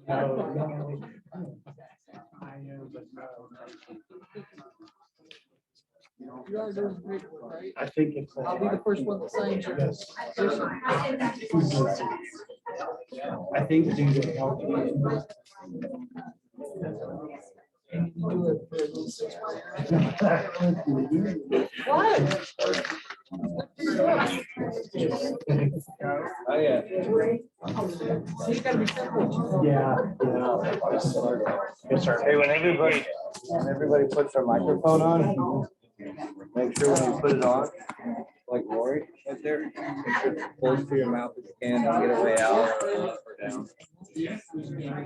I think it's. I'll be the first one that signs your position. I think due to health. What? Oh, yeah. So you gotta be simple. Yeah. Yes, sir. Hey, when everybody puts their microphone on, make sure when you put it on, like Lori right there, make sure it's close to your mouth as you can, don't get it way out or down. The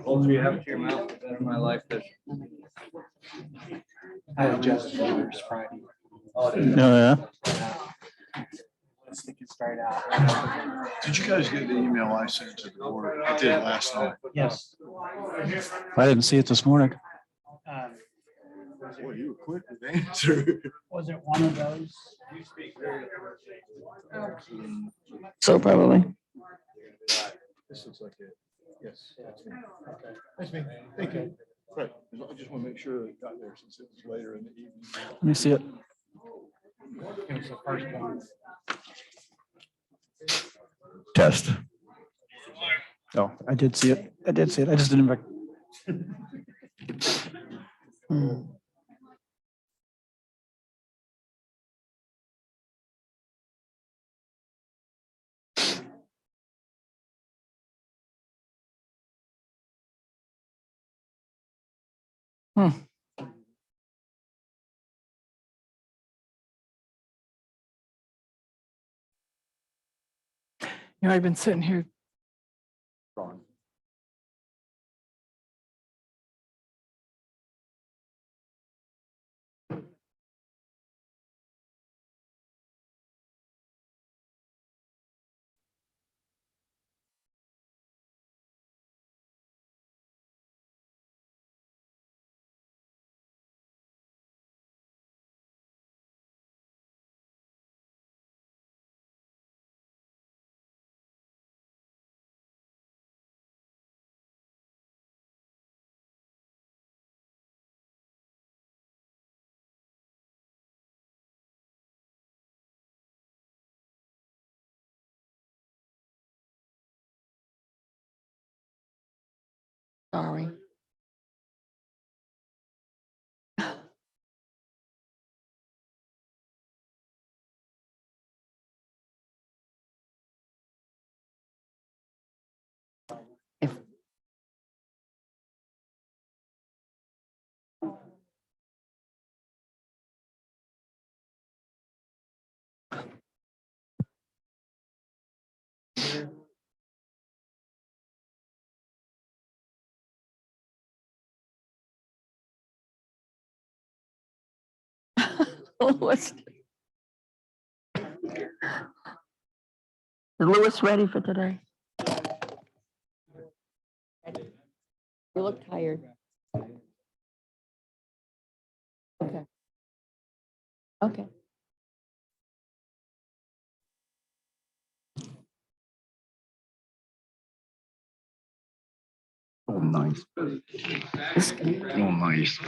closer you have it to your mouth, the better my life is. I adjusted yours Friday. Oh, Yeah. Let's think it started out. Did you guys get the email I sent to the board? I did last night. Yes. I didn't see it this morning. Boy, you were quick with the answer. Was it one of those? So probably. This looks like it. Yes, that's me. Okay, that's me. Thank you. Right, I just want to make sure it got there since it was later in the evening. Let me see it. It was the first one. Test. Oh, I did see it. I did see it. I just didn't. Hmm. Hmm. You know, I've been sitting here. Wrong. Sorry. Louis. Is Louis ready for today? You look tired. Okay. Okay. Oh, nice. Oh, nice.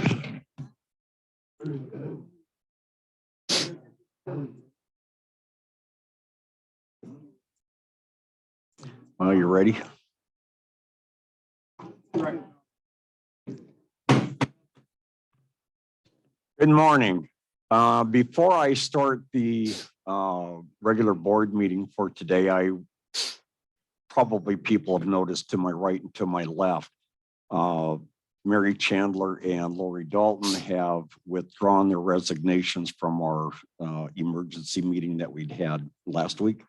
Well, you ready? Right. Good morning. Before I start the regular board meeting for today, probably people have noticed to my right and to my left, Mary Chandler and Lori Dalton have withdrawn their resignations from our emergency meeting that we'd had last week.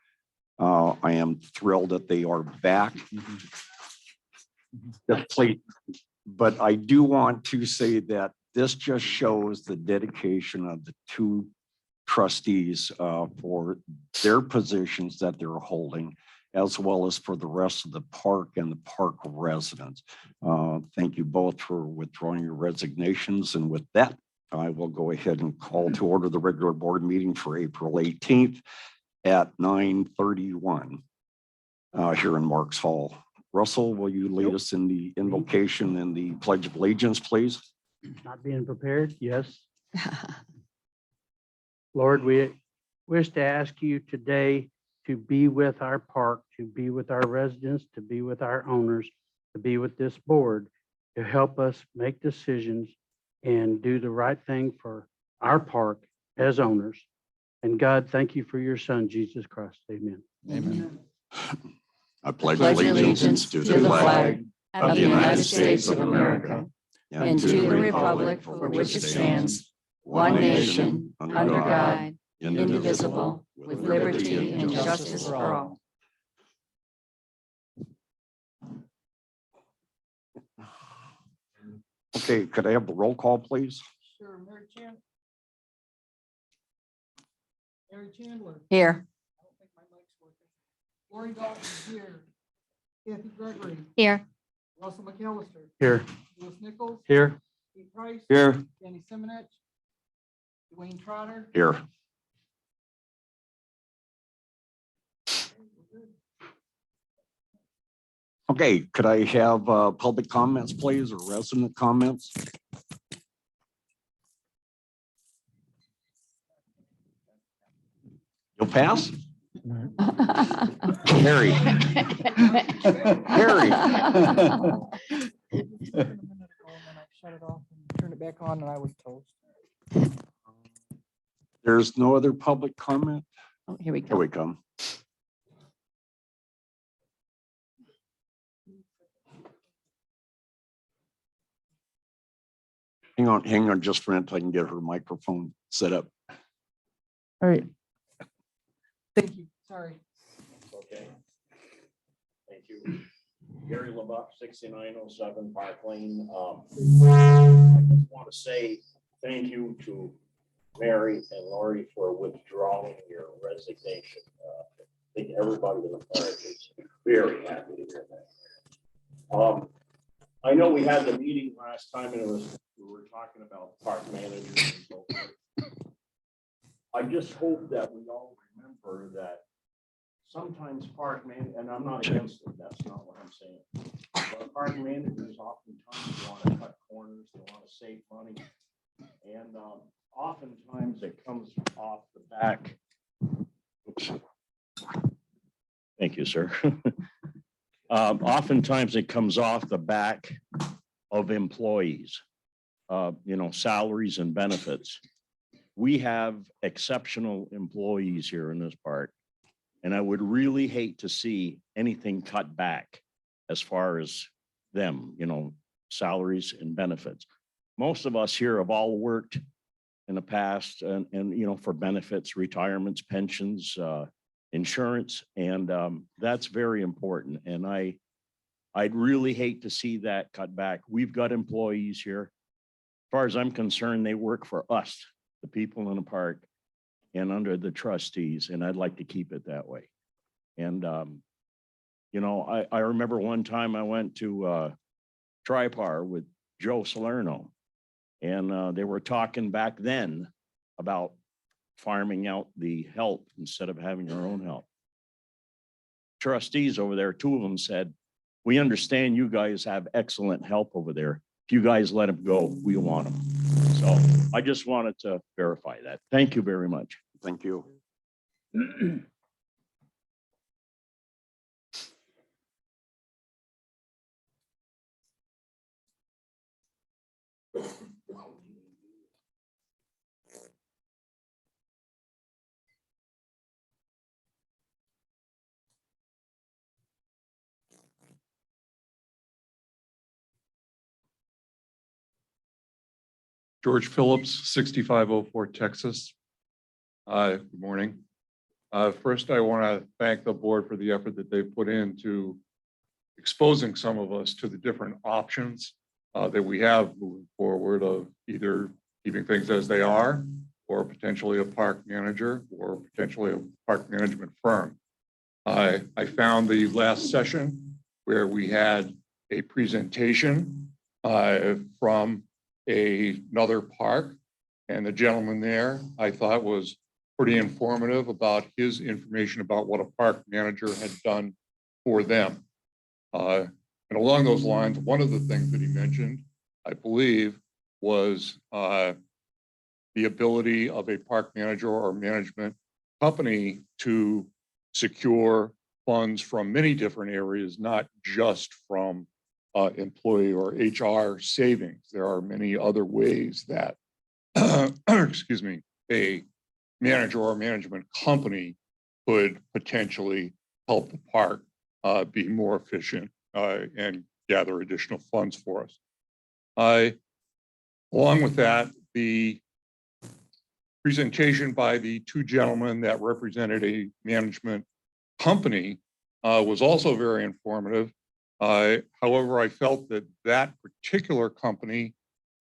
I am thrilled that they are back. But I do want to say that this just shows the dedication of the two trustees for their positions that they're holding, as well as for the rest of the park and the park residents. Thank you both for withdrawing your resignations. And with that, I will go ahead and call to order the regular board meeting for April 18th at 9:31 here in Marks Hall. Russell, will you lead us in the invocation and the Pledge of Allegiance, please? Not being prepared, yes. Lord, we wish to ask you today to be with our park, to be with our residents, to be with our owners, to be with this board, to help us make decisions and do the right thing for our park as owners. And God, thank you for your son, Jesus Christ. Amen. Amen. I pledge Pledge allegiance to the flag of the United States of America and to the republic for which it stands, one nation, under God, indivisible, with liberty and justice for all. Okay, could I have the roll call, please? Sure, Mary Chandler. Mary Chandler. Here. I don't think my mic's working. Lori Dalton is here. Kathy Gregory. Here. Russell McAllister. Here. Louis Nichols. Here. Steve Price. Here. Danny Simonich. Dwayne Trotter. Here. Okay, could I have public comments, please, or resident comments? You'll pass? Harry. Harry. Just a minute ago, and then I shut it off and turned it back on, and I was toast. There's no other public comment? Oh, here we Here go. we come. Hang on just for a minute. I can get her microphone set up. All right. Thank you. Sorry. Okay. Thank you. Gary LeBuck, 6907 Park Lane. I just want to say thank you to Mary and Lori for withdrawing your resignation. I think everybody in the park is very happy to hear that. I know we had the meeting last time and we were talking about park managers and so forth. I just hope that we all remember that sometimes and I'm not against it, that's not what I'm saying. But park managers oftentimes want to cut corners, they want to save money. And oftentimes it comes off the back. Oops. Thank you, sir. Oftentimes it comes off the back of employees, salaries and benefits. We have exceptional employees here in this park, and I would really hate to see anything cut back as far as them, salaries and benefits. Most of us here have all worked in the past and for benefits, retirements, pensions, insurance, and that's very important. And I'd really hate to see that cut back. We've got employees here. As far as I'm concerned, they work for us, the people in the park and under the trustees, and I'd like to keep it that way. And, I remember one time I went to Tripar with Joe Salerno, and they were talking back then about farming out the help instead of having our own help. Trustees over there, two of them said, "We understand you guys have excellent help over there. If you guys let them go, we want them." So I just wanted to verify that. Thank you very much. Thank you. George Phillips, 6504 Texas. Good morning. First, I want to thank the board for the effort that they've put into exposing some of us to the different options that we have moving forward of either keeping things as they are or potentially a park manager or potentially a park management firm. I found the last session where we had a presentation from another park, and the gentleman there I thought was pretty informative about his information about what a park manager had done for them. And along those lines, one of the things that he mentioned, I believe, was the ability of a park manager or management company to secure funds from many different areas, not just from employee or HR savings. There are many other ways that, excuse me, a manager or management company could potentially help the park be more efficient and gather additional funds for us. Along with that, the presentation by the two gentlemen that represented a management company was also very informative. However, I felt that that particular company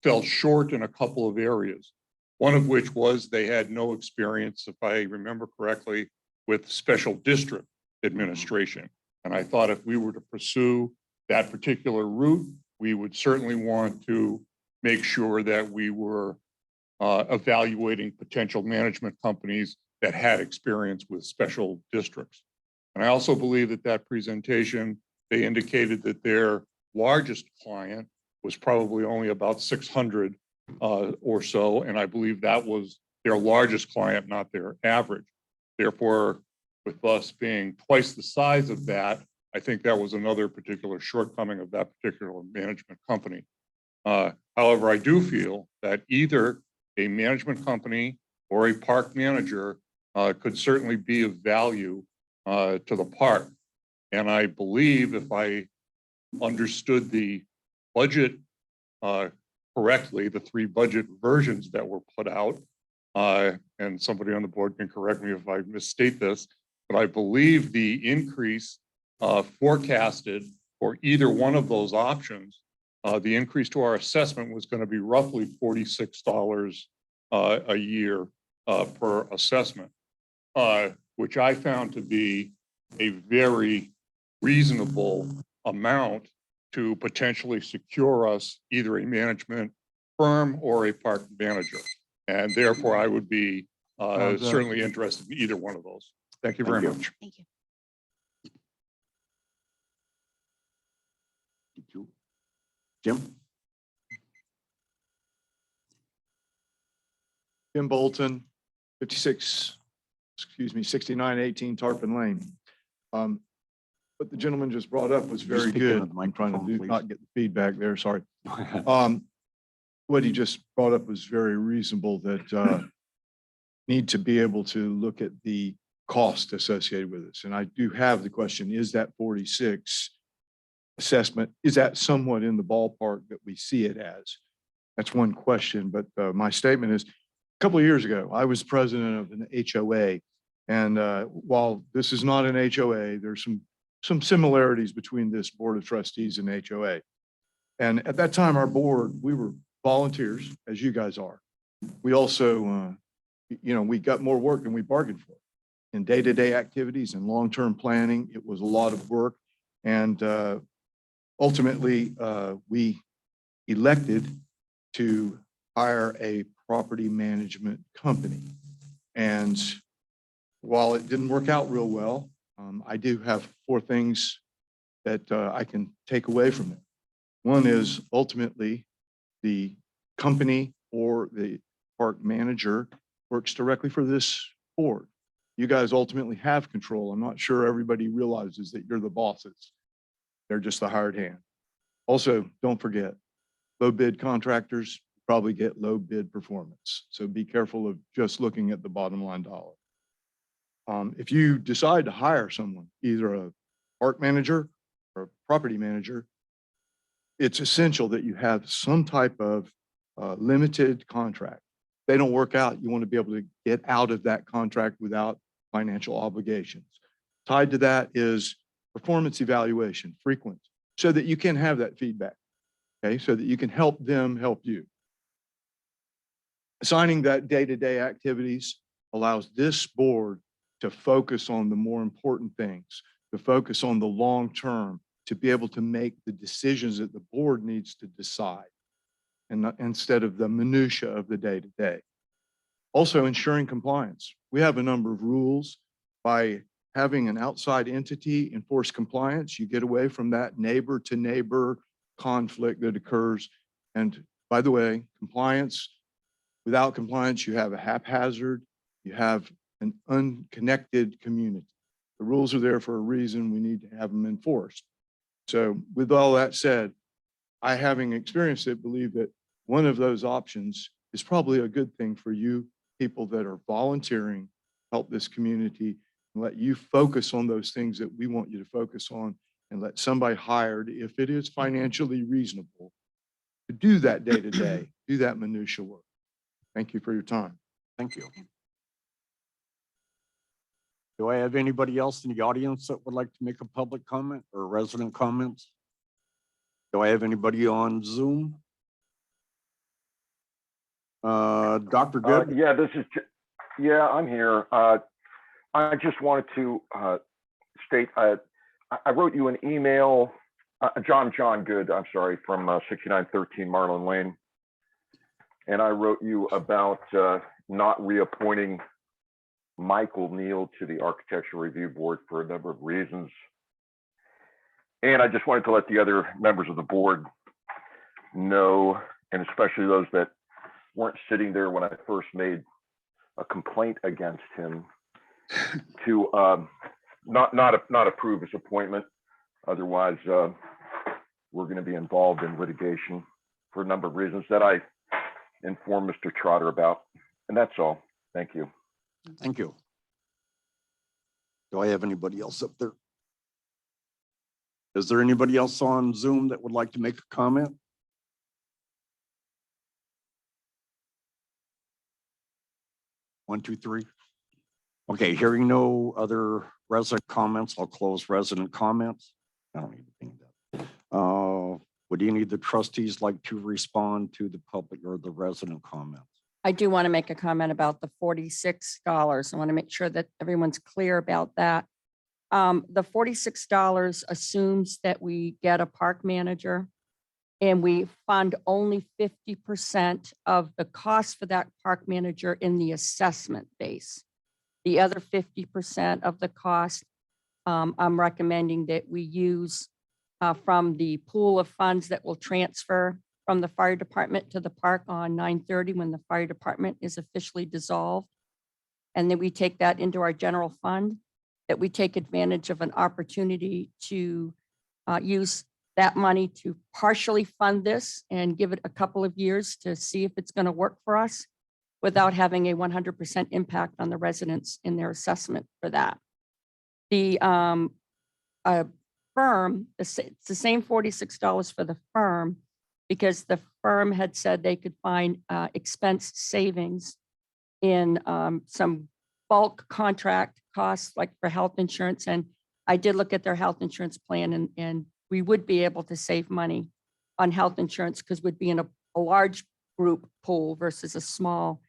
fell short in a couple of areas. One of which was they had no experience, if I remember correctly, with special district administration. And I thought if we were to pursue that particular route, we would certainly want to make sure that we were evaluating potential management companies that had experience with special districts. And I also believe that that presentation, they indicated that their largest client was probably only about 600 or so. And I believe that was their largest client, not their average. Therefore, with us being twice the size of that, I think that was another particular shortcoming of that particular management company. However, I do feel that either a management company or a park manager could certainly be of value to the park. And I believe if I understood the budget correctly, the three budget versions that were put out, and somebody on the board can correct me if I misstate this, but I believe the increase forecasted for either one of those options, the increase to our assessment was going to be roughly $46 a year per assessment, which I found to be a very reasonable amount to potentially secure us either a management firm or a park manager. And therefore, I would be certainly interested in either one of those. Thank you very much. Thank you. Thank you. Jim? Jim Bolton, 6918 Tarpon Lane. What the gentleman just brought up was very Speak good. into the I'm trying to microphone, please. not get the feedback there, sorry. What he just brought up was very reasonable, that need to be able to look at the cost associated with this. And I do have the question, is that 46 assessment, is that somewhat in the ballpark that we see it as? That's one question, but my statement is, a couple of years ago, I was president of an HOA. And while this is not an HOA, there's some similarities between this board of trustees and HOA. And at that time, our board, we were volunteers, as you guys are. We also, we got more work than we bargained for. In day-to-day activities and long-term planning, it was a lot of work. And ultimately, we elected to hire a property management company. And while it didn't work out real well, I do have 4 things that I can take away from it. One is ultimately the company or the park manager works directly for this board. You guys ultimately have control. I'm not sure everybody realizes that you're the bosses. They're just the hired hand. Also, don't forget, low bid contractors probably get low bid performance. So be careful of just looking at the bottom line dollar. If you decide to hire someone, either a park manager or a property manager, it's essential that you have some type of limited contract. If they don't work out, you want to be able to get out of that contract without financial obligations. Tied to that is performance evaluation, frequent, so that you can have that feedback, okay? So that you can help them help you. Assigning that day-to-day activities allows this board to focus on the more important things, to focus on the long term, to be able to make the decisions that the board needs to decide, and not, instead of the minutia of the day-to-day. Also, ensuring compliance. We have a number of rules by having an outside entity enforce compliance, you get away from that neighbor to neighbor conflict that occurs. And by the way, without compliance, you have a haphazard, you have an unconnected community. The rules are there for a reason. We need to have them enforced. So with all that said, I, having experienced it, believe that one of those options is probably a good thing for you people that are volunteering, help this community, and let you focus on those things that we want you to focus on, and let somebody hired, if it is financially reasonable, to do that day to day, do that minutia work. Thank you for your time. Thank you. Do I have anybody else in the audience that would like to make a public comment or resident comments? Do I have anybody on Zoom? Dr. Good? Yeah, yeah, I'm here. I just wanted to state, I wrote you an email, John Good, I'm sorry, from 6913 Marlin Lane. And I wrote you about not reappointing Michael Neal to the Architectural Review Board for a number of reasons. And I just wanted to let the other members of the board know, and especially those that weren't sitting there when I first made a complaint against him, to not approve his appointment. Otherwise, we're going to be involved in litigation for a number of reasons that I informed Mr. Trotter about. And that's all. Thank you. Thank you. Do I have anybody else up there? Is there anybody else on Zoom that would like to make a comment? One, two, three. Okay, hearing no other resident comments, I'll close resident comments. I don't need to think that. Would any of the trustees like to respond to the public or the resident comments? I do want to make a comment about the $46. I want to make sure that everyone's clear about that. The $46 assumes that we get a park manager and we fund only 50% of the cost for that park manager in the assessment base. The other 50% of the cost, I'm recommending that we use from the pool of funds that will transfer from the fire department to the park on 9/30 when the fire department is officially dissolved. And then we take that into our general fund, that we take advantage of an opportunity to use that money to partially fund this and give it a couple of years to see if it's going to work for us without having a 100% impact on the residents in their assessment for that. The firm, it's the same $46 for the firm, because the firm had said they could find expense savings in some bulk contract costs, like for health insurance. And I did look at their health insurance plan, and we would be able to save money on health insurance because we'd be in a large group pool versus a small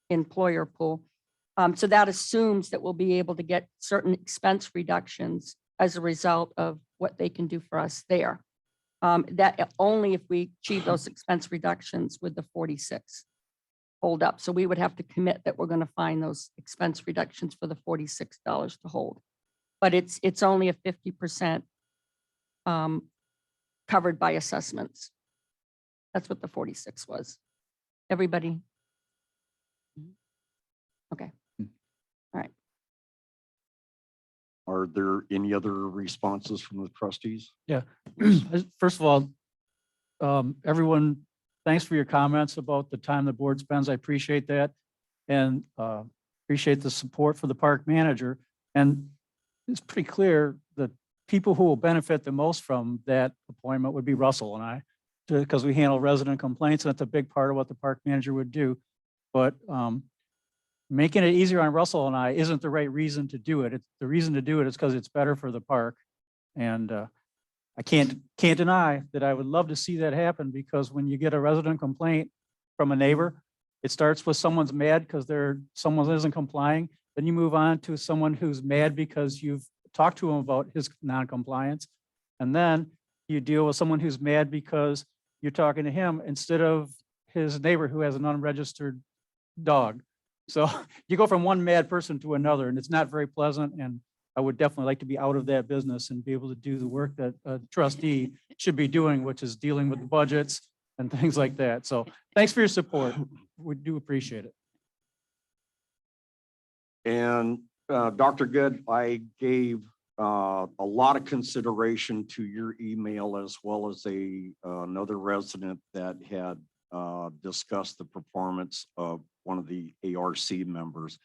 employer pool. So that assumes that we'll be able to get certain expense reductions as a result of what they can do for us there. That only if we achieve those expense reductions with the 46 hold up. So we would have to commit that we're going to find those expense reductions for the $46 to hold. But it's only a 50% covered by assessments. That's what the 46 was. Everybody? Okay. All right. Are there any other responses from the trustees? Yeah. First of all, everyone, thanks for your comments about the time the board spends. I appreciate that. And appreciate the support for the park manager. And it's pretty clear that people who will benefit the most from that appointment would be Russell and I, because we handle resident complaints, and that's a big part of what the park manager would do. But making it easier on Russell and I isn't the right reason to do it. The reason to do it is because it's better for the park. And I can't deny that I would love to see that happen, because when you get a resident complaint from a neighbor, it starts with someone's mad because someone isn't complying. Then you move on to someone who's mad because you've talked to him about his non-compliance. And then you deal with someone who's mad because you're talking to him instead of his neighbor who has an unregistered dog. So you go from one mad person to another, and it's not very pleasant. And I would definitely like to be out of that business and be able to do the work that a trustee should be doing, which is dealing with the budgets and things like that. So thanks for your support. We do appreciate it. And Dr. Good, I gave a lot of consideration to your email as well as another resident that had discussed the performance of one of the ARC members.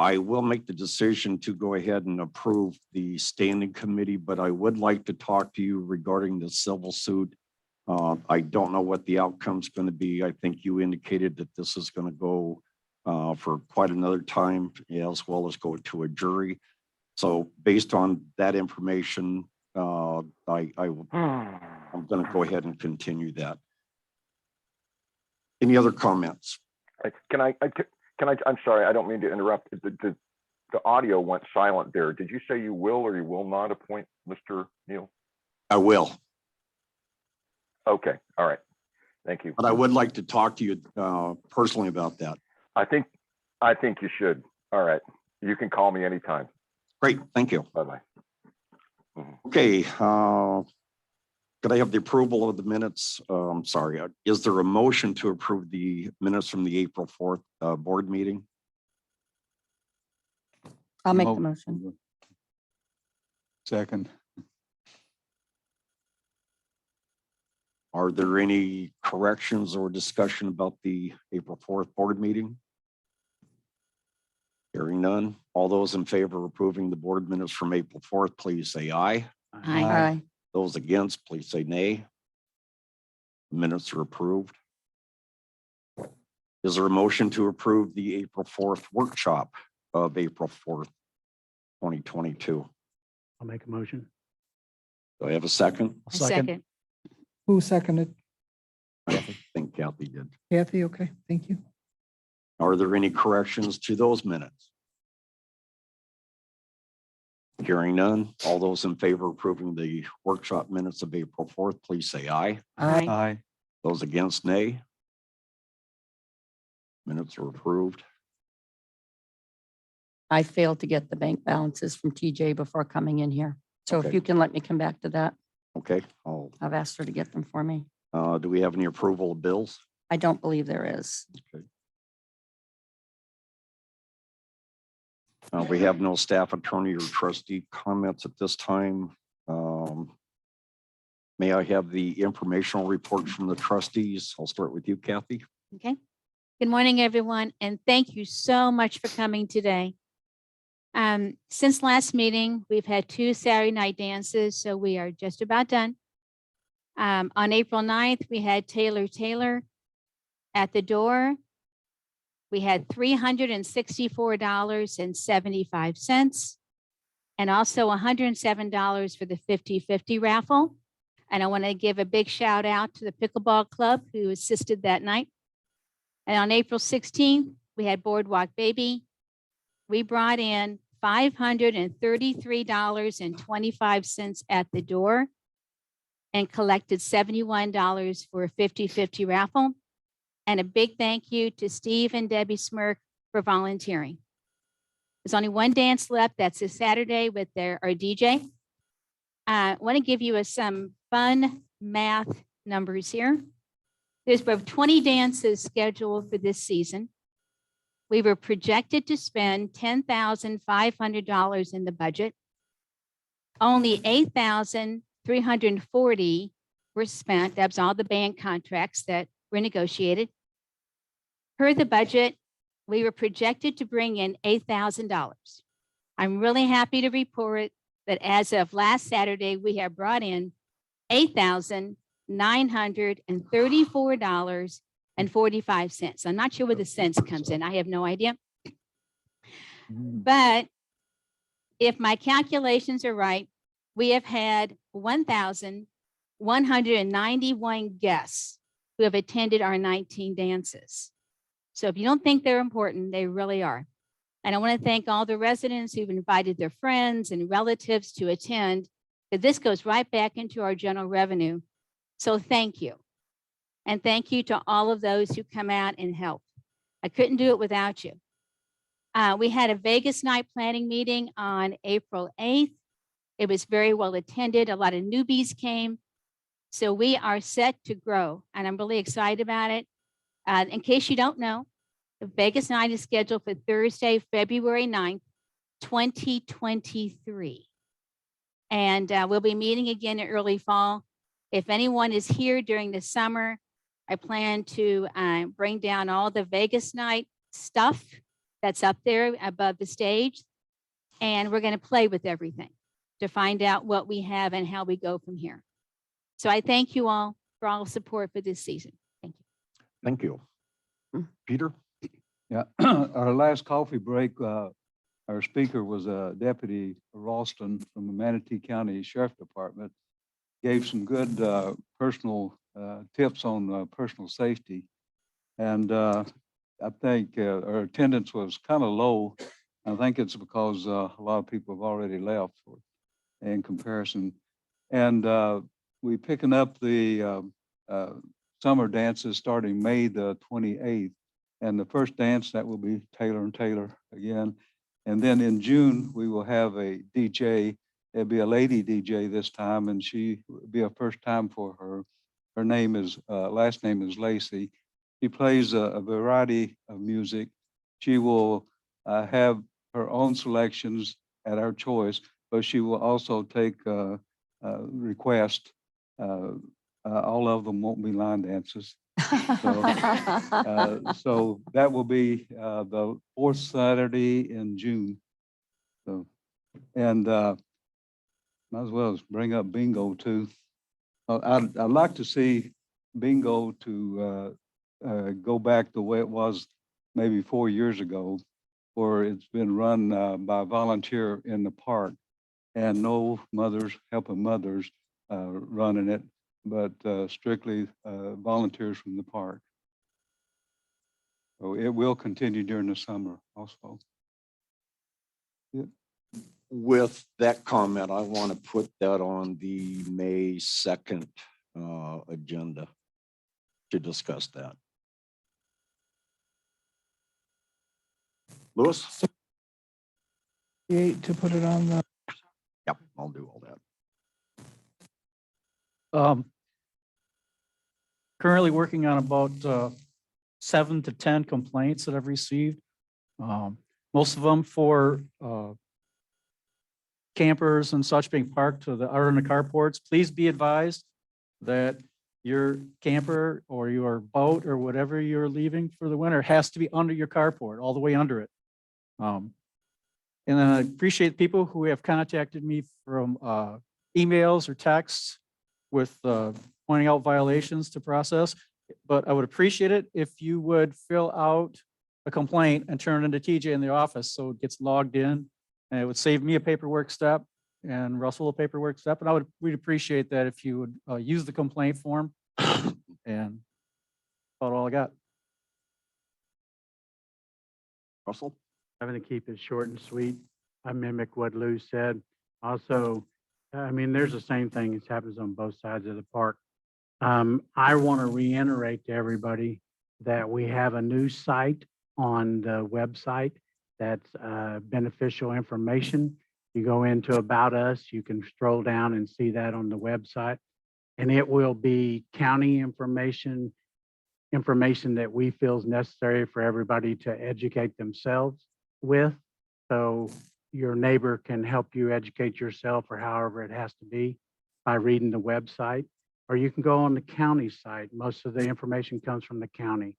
I will make the decision to go ahead and approve the standing committee, but I would like to talk to you regarding the civil suit. I don't know what the outcome's going to be. I think you indicated that this is going to go for quite another time, as well as go to a jury. So based on that information, I'm going to go ahead and continue that. Any other comments? Can I, I'm sorry, I don't mean to interrupt. The audio went silent there. Did you say you will or you will not appoint Mr. Neal? I will, Okay, all right. Thank you. but I would like to talk to you personally about that. I think you should. All right. You can call me anytime. Great, thank you. Bye-bye. Okay, could I have the approval of the minutes? I'm sorry, is there a motion to approve the minutes from the April 4th board meeting? I'll make the motion. Second. Are there any corrections or discussion about the April 4th board meeting? Hearing none. All those in favor of approving the board minutes from April 4th, please say aye. Aye. Those against, please say nay. Minutes are approved. Is there a motion to approve the April 4th workshop of April 4th, 2022? I'll make a motion. Do I have a second? Second. Who seconded? I think Kathy did. Kathy, okay, thank you. Are there any corrections to those minutes? Hearing none. All those in favor of approving the workshop minutes of April 4th, please say aye. Aye. Aye. Those against, nay. Minutes are approved. I failed to get the bank balances from TJ before coming in here. So Okay. if you can let me come back to that, Okay, I've asked her to get them for me. do we have any approval of bills? I don't believe there is. Okay. We have no staff attorney or trustee comments at this time. May I have the informational report from the trustees? I'll start with you, Kathy. Okay. Good morning, everyone, and thank you so much for coming today. Since last meeting, we've had 2 Saturday night dances, so we are just about done. On April 9th, we had Taylor at the door. We had $364.75 and also $107 for the 50-50 raffle. And I want to give a big shout out to the pickleball club who assisted that night. And on April 16th, we had Boardwalk Baby. We brought in $533.25 at the door and collected $71 for a 50-50 raffle. And a big thank you to Steve and Debbie Smirk for volunteering. There's only one dance left. That's this Saturday with our DJ. I want to give you some fun math numbers here. There's about 20 dances scheduled for this season. We were projected to spend $10,500 in the budget. Only $8,340 were spent. That was all the band contracts that were negotiated. Per the budget, we were projected to bring in $8,000. I'm really happy to report that as of last Saturday, we have brought in $8,934.45. I'm not sure where the cents comes in. I have no idea. But if my calculations are right, we have had 1,191 guests who have attended our 19 dances. So if you don't think they're important, they really are. And I want to thank all the residents who've invited their friends and relatives to attend, because this goes right back into our general revenue. So thank you. And thank you to all of those who come out and help. I couldn't do it without you. We had a Vegas night planning meeting on April 8th. It was very well attended. A lot of newbies came. So we are set to grow, and I'm really excited about it. In case you don't know, the Vegas night is scheduled for Thursday, February 9th, 2023. And we'll be meeting again in early fall. If anyone is here during the summer, I plan to bring down all the Vegas night stuff that's up there above the stage. And we're going to play with everything to find out what we have and how we go from here. So I thank you all for all support for this season. Thank you. Thank you. Peter? Yeah, our last coffee break, our speaker was Deputy Ralston from the Manatee County Sheriff Department. Gave some good personal tips on personal safety. And I think our attendance was kind of low. I think it's because a lot of people have already left in comparison. And we picking up the summer dances starting May the 28th. And the first dance, that will be Taylor and Taylor again. And then in June, we will have a DJ. It'll be a lady DJ this time, and she will be a first time for her. Her name is, last name is Lacey. She plays a variety of music. She will have her own selections at our choice, but she will also take requests. All of them won't be line dances. So that will be the fourth Saturday in June. So, and might as well bring up bingo too. I'd like to see bingo to go back the way it was maybe 4 years ago, where it's been run by a volunteer in the park, and no mothers helping mothers running it, but strictly volunteers from the park. So it will continue during the summer also. Yeah. With that comment, I want to put that on the May 2nd agenda to discuss that. Louis? To put it on the. Yep, I'll do all that. Currently working on about 7 to 10 complaints that I've received. Most of them for campers and such being parked to the out in the carports. Please be advised that your camper or your boat or whatever you're leaving for the winter has to be under your carport, all the way under it. And then I appreciate people who have contacted me from emails or texts with pointing out violations to process. But I would appreciate it if you would fill out a complaint and turn it into TJ in the office so it gets logged in, and it would save me a paperwork step and Russell a paperwork step. And we'd appreciate that if you would use the complaint form. And about all I got. Russell? I'm going to keep it short and sweet. I mimic what Lou said. Also, I mean, there's the same thing that happens on both sides of the park. I want to reiterate to everybody that we have a new site on the website that's beneficial information. You go into About Us, you can scroll down and see that on the website. And it will be county information that we feel is necessary for everybody to educate themselves with. So your neighbor can help you educate yourself, or however it has to be, by reading the website. Or you can go on the county site. Most of the information comes from the county.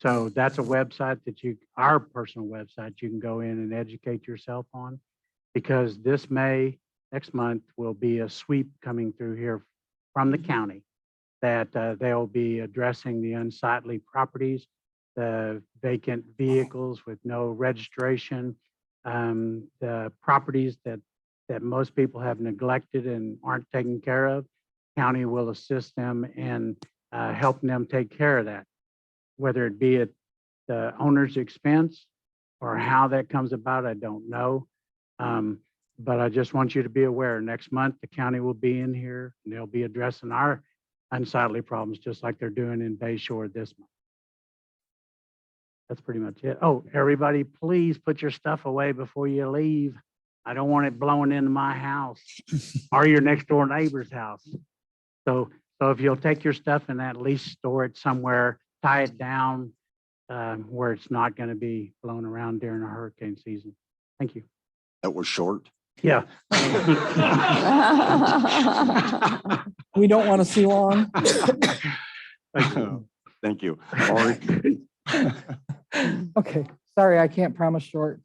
So that's a website that our personal website, you can go in and educate yourself on, because this May, next month, will be a sweep coming through here from the county that they'll be addressing the unsightly properties, the vacant vehicles with no registration, the properties that most people have neglected and aren't taken care of. County will assist them in helping them take care of that, whether it be at the owner's expense or how that comes about, I don't know. But I just want you to be aware, next month, the county will be in here and they'll be addressing our unsightly problems, just like they're doing in Bay Shore this month. That's pretty much it. Oh, everybody, please put your stuff away before you leave. I don't want it blowing into my house or your next door neighbor's house. So if you'll take your stuff and at least store it somewhere, tie it down where it's not going to be blown around during a hurricane season. Thank you. That was short. Yeah. We don't want to see long. Thank you. Lori? Okay, sorry, I can't promise short.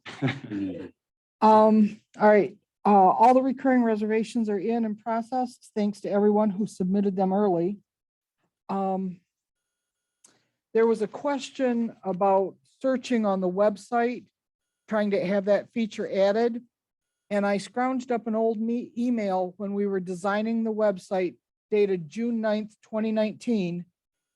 All right, all the recurring reservations are in and processed. Thanks to everyone who submitted them early. There was a question about searching on the website, trying to have that feature added. And I scrounged up an old email when we were designing the website dated June 9th, 2019.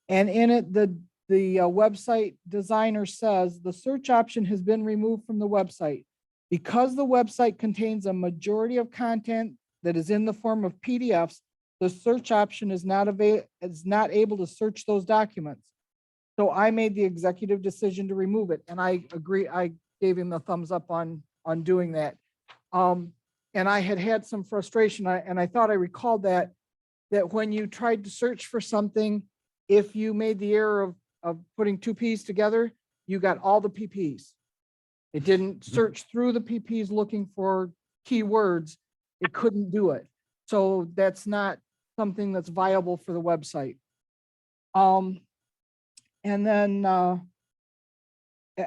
And in it, the website designer says the search option has been removed from the website. Because the website contains a majority of content that is in the form of PDFs, the search option is not able to search those documents. So I made the executive decision to remove it. And I agree, I gave him the thumbs up on doing that. And I had some frustration, and I thought I recalled that when you tried to search for something, if you made the error of putting two Ps together, you got all the PPs. It didn't search through the PPs looking for keywords. It couldn't do it. So that's not something that's viable for the website. And then,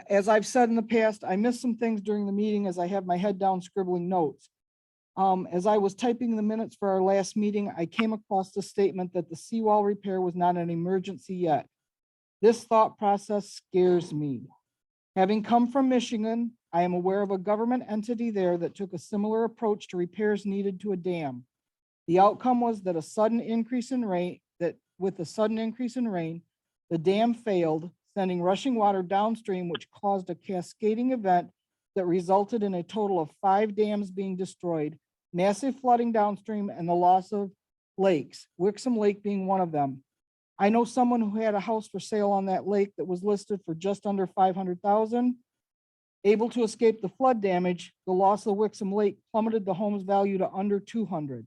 as I've said in the past, I missed some things during the meeting as I have my head down scribbling notes. As I was typing the minutes for our last meeting, I came across the statement that the seawall repair was not an emergency yet. This thought process scares me. Having come from Michigan, I am aware of a government entity there that took a similar approach to repairs needed to a dam. The outcome was that with a sudden increase in rain, the dam failed, sending rushing water downstream, which caused a cascading event that resulted in a total of 5 dams being destroyed, massive flooding downstream, and the loss of lakes, Wixom Lake being one of them. I know someone who had a house for sale on that lake that was listed for just under $500,000. Able to escape the flood damage, the loss of Wixom Lake plummeted the home's value to under $200,000.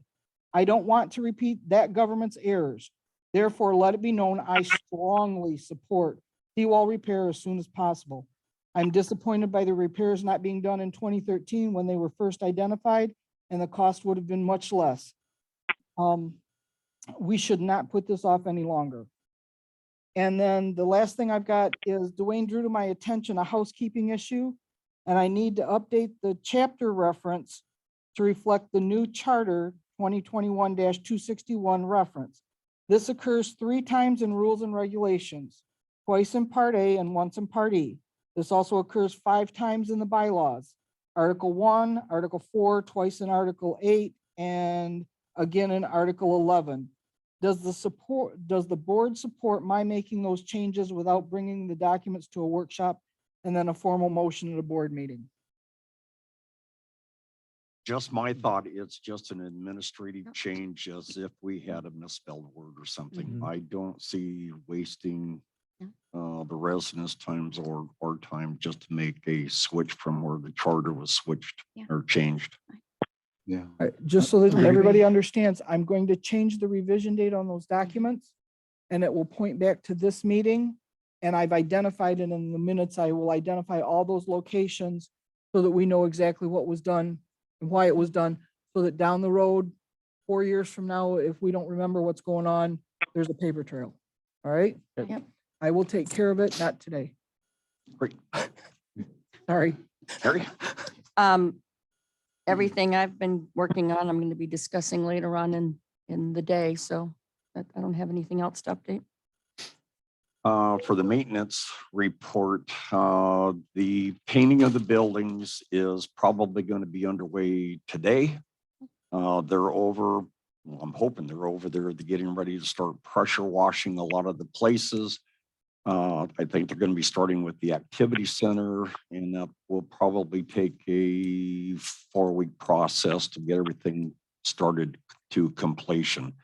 I don't want to repeat that government's errors. Therefore, let it be known I strongly support seawall repair as soon as possible. I'm disappointed by the repairs not being done in 2013 when they were first identified, and the cost would have been much less. We should not put this off any longer. And then the last thing I've got is Dwayne drew to my attention a housekeeping issue, and I need to update the chapter reference to reflect the new charter 2021-261 reference. This occurs 3 times in rules and regulations, twice in Part A and once in Part E. This also occurs 5 times in the bylaws. Article 1, Article 4, twice in Article 8, and again in Article 11. Does the board support my making those changes without bringing the documents to a workshop and then a formal motion at a board meeting? Just my thought, it's just an administrative change as if we had a misspelled word or something. I don't see wasting the residents' times or our time just to make a switch from where the charter was switched or changed. Yeah. Just so that everybody understands, I'm going to change the revision date on those documents, and it will point back to this meeting. And I've identified it in the minutes. I will identify all those locations so that we know exactly what was done and why it was done, so that down the road, 4 years from now, if we don't remember what's going on, there's a paper trail. All right? Yep. I will take care of it, not today. Great. Sorry. Harry? Everything I've been working on, I'm going to be discussing later on in the day, so I don't have anything else to update. For the maintenance report, the painting of the buildings is probably going to be underway today. They're over, well, I'm hoping they're over there. They're getting ready to start pressure washing a lot of the places. I think they're going to be starting with the activity center, and that will probably take a 4-week process to get everything started to completion.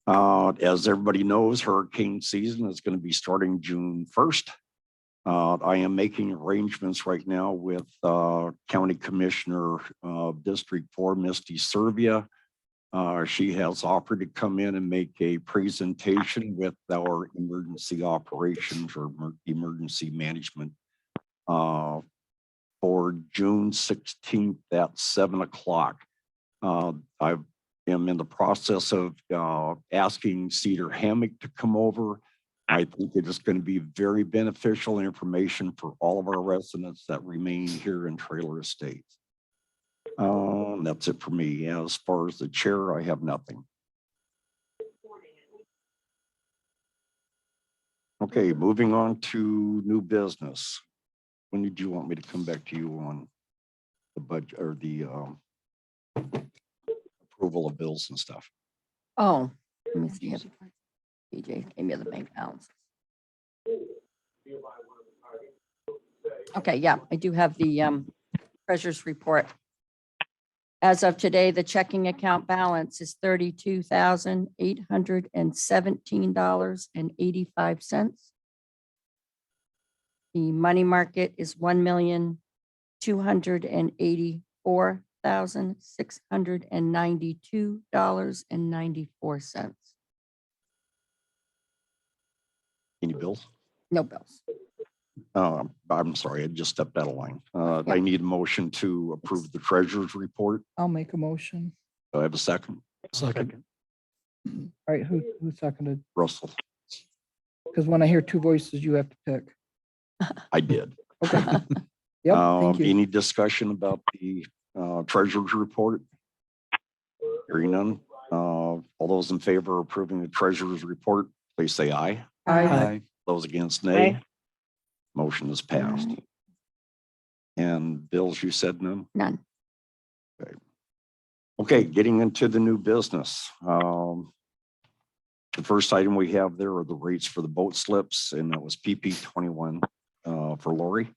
As everybody knows, hurricane season is going to be starting June 1st. I am making arrangements right now with County Commissioner of District 4, Misty Servia. She has offered to come in and make a presentation with our emergency operations or emergency management for June 16th at 7 o'clock. I am in the process of asking Cedar Hammock to come over. I think it is going to be very beneficial information for all of our residents that remain here in Trailer Estates. That's it for me. As far as the chair, I have nothing. Okay, moving on to new business. When did you want me to come back to you on the budget or the approval of bills and stuff? Oh, let me see. PJ gave me the bank balance. Okay, yeah, I do have the treasurer's report. As of today, the checking account balance is $32,817.85. The money market is $1,284,692.94. Any bills? No bills. I'm sorry, I just stepped out of line. I need a motion to approve the treasurer's report. I'll make a motion. Do I have a second? Second. All right, who seconded? Russell, Because when I hear two voices, you have to pick. I did. Okay. Yep, thank you. Any discussion about the treasurer's report? Hearing none. All those in favor of approving the treasurer's report, please say aye. Aye. Those against, nay. Motion is passed. And bills, you said none? None. Okay, getting into the new business. The first item we have there are the rates for the boat slips, and that was PP 21 for Lori.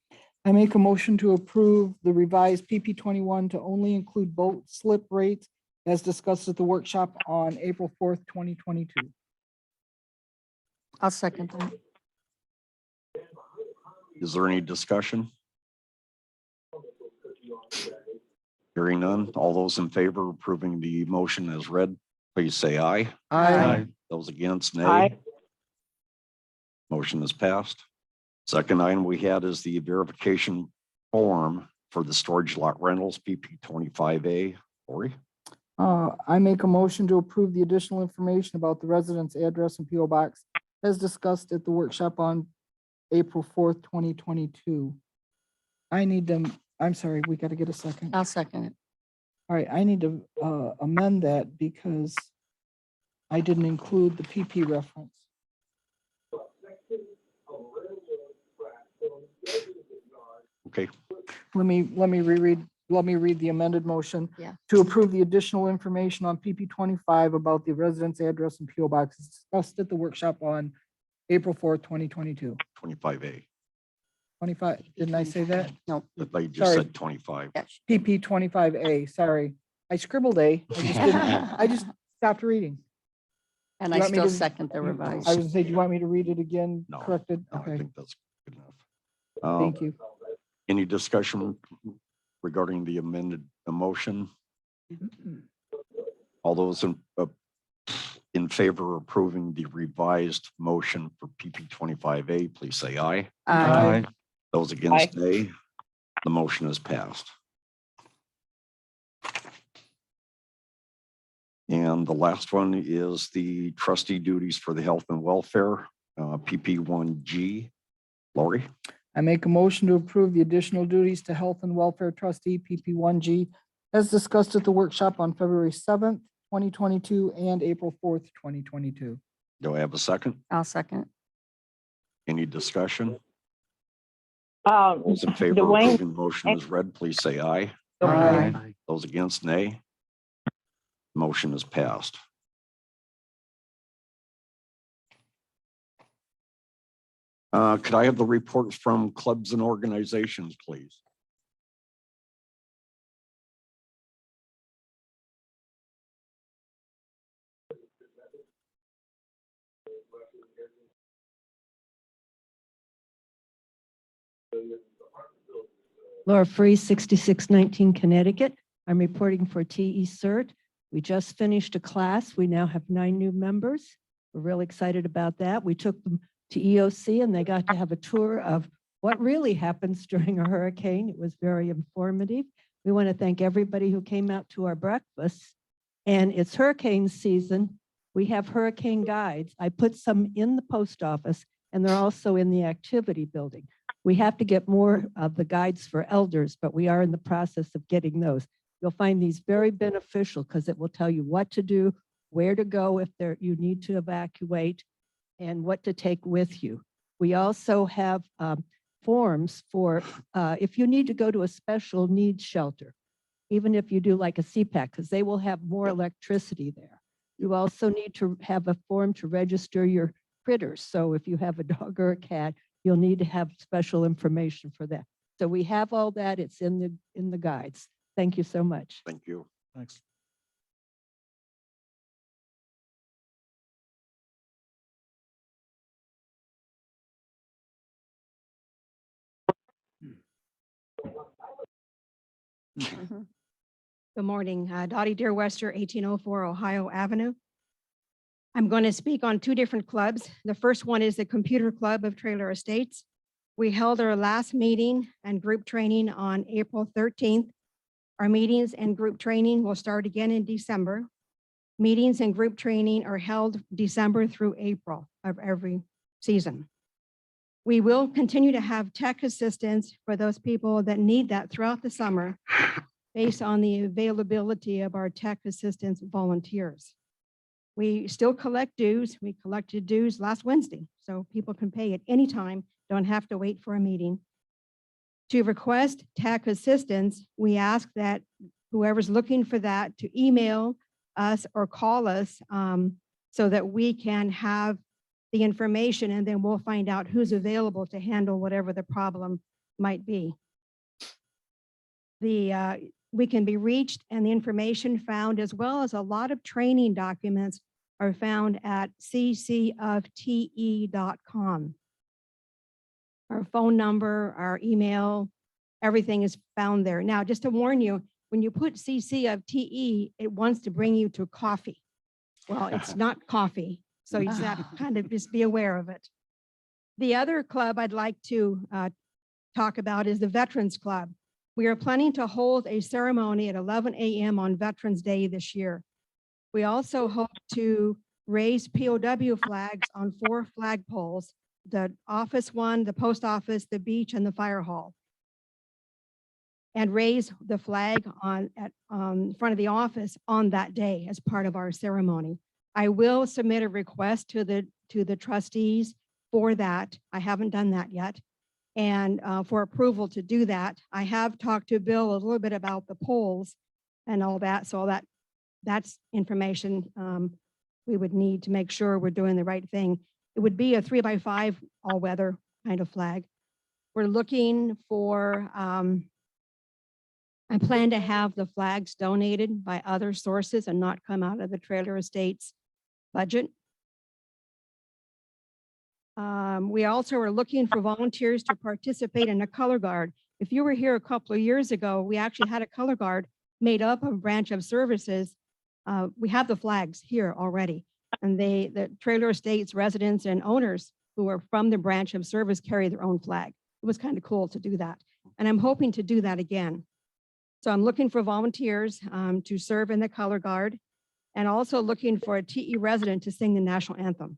I make a motion to approve the revised PP 21 to only include boat slip rates as discussed at the workshop on April 4th, 2022. I'll second that. Is there any discussion? Hearing none. All those in favor of approving the motion as read, please say aye. Aye. Those against, nay. Motion is passed. Second item we had is the verification form for the storage lot rentals, PP 25A. Lori? I make a motion to approve the additional information about the residence address and PO box as discussed at the workshop on April 4th, 2022. I need them, I'm sorry, we got to get a second. I'll second it. All right, I need to amend that because I didn't include the PP reference. Okay, Let me reread the amended motion. Yeah. To approve the additional information on PP 25 about the residence address and PO box discussed at the workshop on April 4th, 2022. 25A. 25, didn't I say that? No. But they just Sorry. said 25. PP 25A, sorry. I scribbled A, I just didn't, I just stopped reading. And You I want me still to- second the revised. I was gonna say, do you want me to read it again, No, corrected? No, I Okay, think that's good enough. thank you. Any discussion regarding the amended motion? All those in favor of approving the revised motion for PP 25A, please say aye. Aye. Those against, nay. The motion is passed. And the last one is the trustee duties for the health and welfare, PP 1G. Lori? I make a motion to approve the additional duties to Health and Welfare Trustee, PP 1G, as discussed at the workshop on February 7th, 2022 and April 4th, 2022. Do I have a second? I'll second. Any discussion? Those in favor of Dwayne- approving the motion as read, please say aye. Aye. Those against, nay. Motion is passed. Could I have the reports from clubs and organizations, please? Laura Free, 6619 Connecticut. I'm reporting for TE Cert. We just finished a class. We now have 9 new members. We're really excited about that. We took them to EOC and they got to have a tour of what really happens during a hurricane. It was very informative. We want to thank everybody who came out to our breakfast. And it's hurricane season. We have hurricane guides. I put some in the post office and they're also in the activity building. We have to get more of the guides for elders, but we are in the process of getting those. You'll find these very beneficial because it will tell you what to do, where to go if you need to evacuate, and what to take with you. We also have forms for if you need to go to a special needs shelter, even if you do like a CPAC, because they will have more electricity there. You also need to have a form to register your critters. So if you have a dog or a cat, you'll need to have special information for that. So we have all that. It's in the guides. Thank you so much. Thank you. Thanks. Good morning, Dottie Deerwester, 1804 Ohio Avenue. I'm going to speak on 2 different clubs. The first one is the Computer Club of Trailer Estates. We held our last meeting and group training on April 13th. Our meetings and group training will start again in December. Meetings and group training are held December through April of every season. We will continue to have tech assistance for those people that need that throughout the summer based on the availability of our tech assistance volunteers. We still collect dues. We collected dues last Wednesday, so people can pay at any time, don't have to wait for a meeting. To request tech assistance, we ask that whoever's looking for that to email us or call us so that we can have the information and then we'll find out who's available to handle whatever the problem might be. We can be reached and the information found as well as a lot of training documents are found at ccofte.com. Our phone number, our email, everything is found there. Now, just to warn you, when you put CC of TE, it wants to bring you to coffee. Well, it's not coffee. So you just have to kind of just be aware of it. The other club I'd like to talk about is the Veterans Club. We are planning to hold a ceremony at 11 a.m. on Veterans Day this year. We also hope to raise POW flags on 4 flagpoles, the office one, the post office, the beach, and the fire hall. And raise the flag in front of the office on that day as part of our ceremony. I will submit a request to the trustees for that. I haven't done that yet. And for approval to do that. I have talked to Bill a little bit about the polls and all that. So that's information we would need to make sure we're doing the right thing. It would be a 3x5 all weather kind of flag. We're looking for, I plan to have the flags donated by other sources and not come out of the Trailer Estates budget. We also are looking for volunteers to participate in a color guard. If you were here a couple of years ago, we actually had a color guard made up of a branch of services. We have the flags here already, and the Trailer Estates residents and owners who are from the branch of service carry their own flag. It was kind of cool to do that, and I'm hoping to do that again. So I'm looking for volunteers to serve in the color guard, and also looking for a TE resident to sing the national anthem.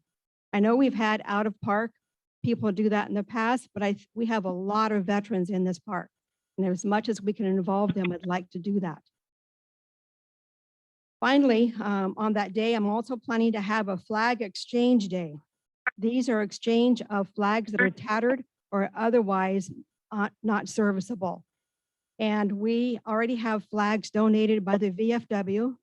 I know we've had out of park people do that in the past, but we have a lot of veterans in this park. And as much as we can involve them, I'd like to do that. Finally, on that day, I'm also planning to have a flag exchange day. These are exchange of flags that are tattered or otherwise not serviceable. And we already have flags donated by the VFW,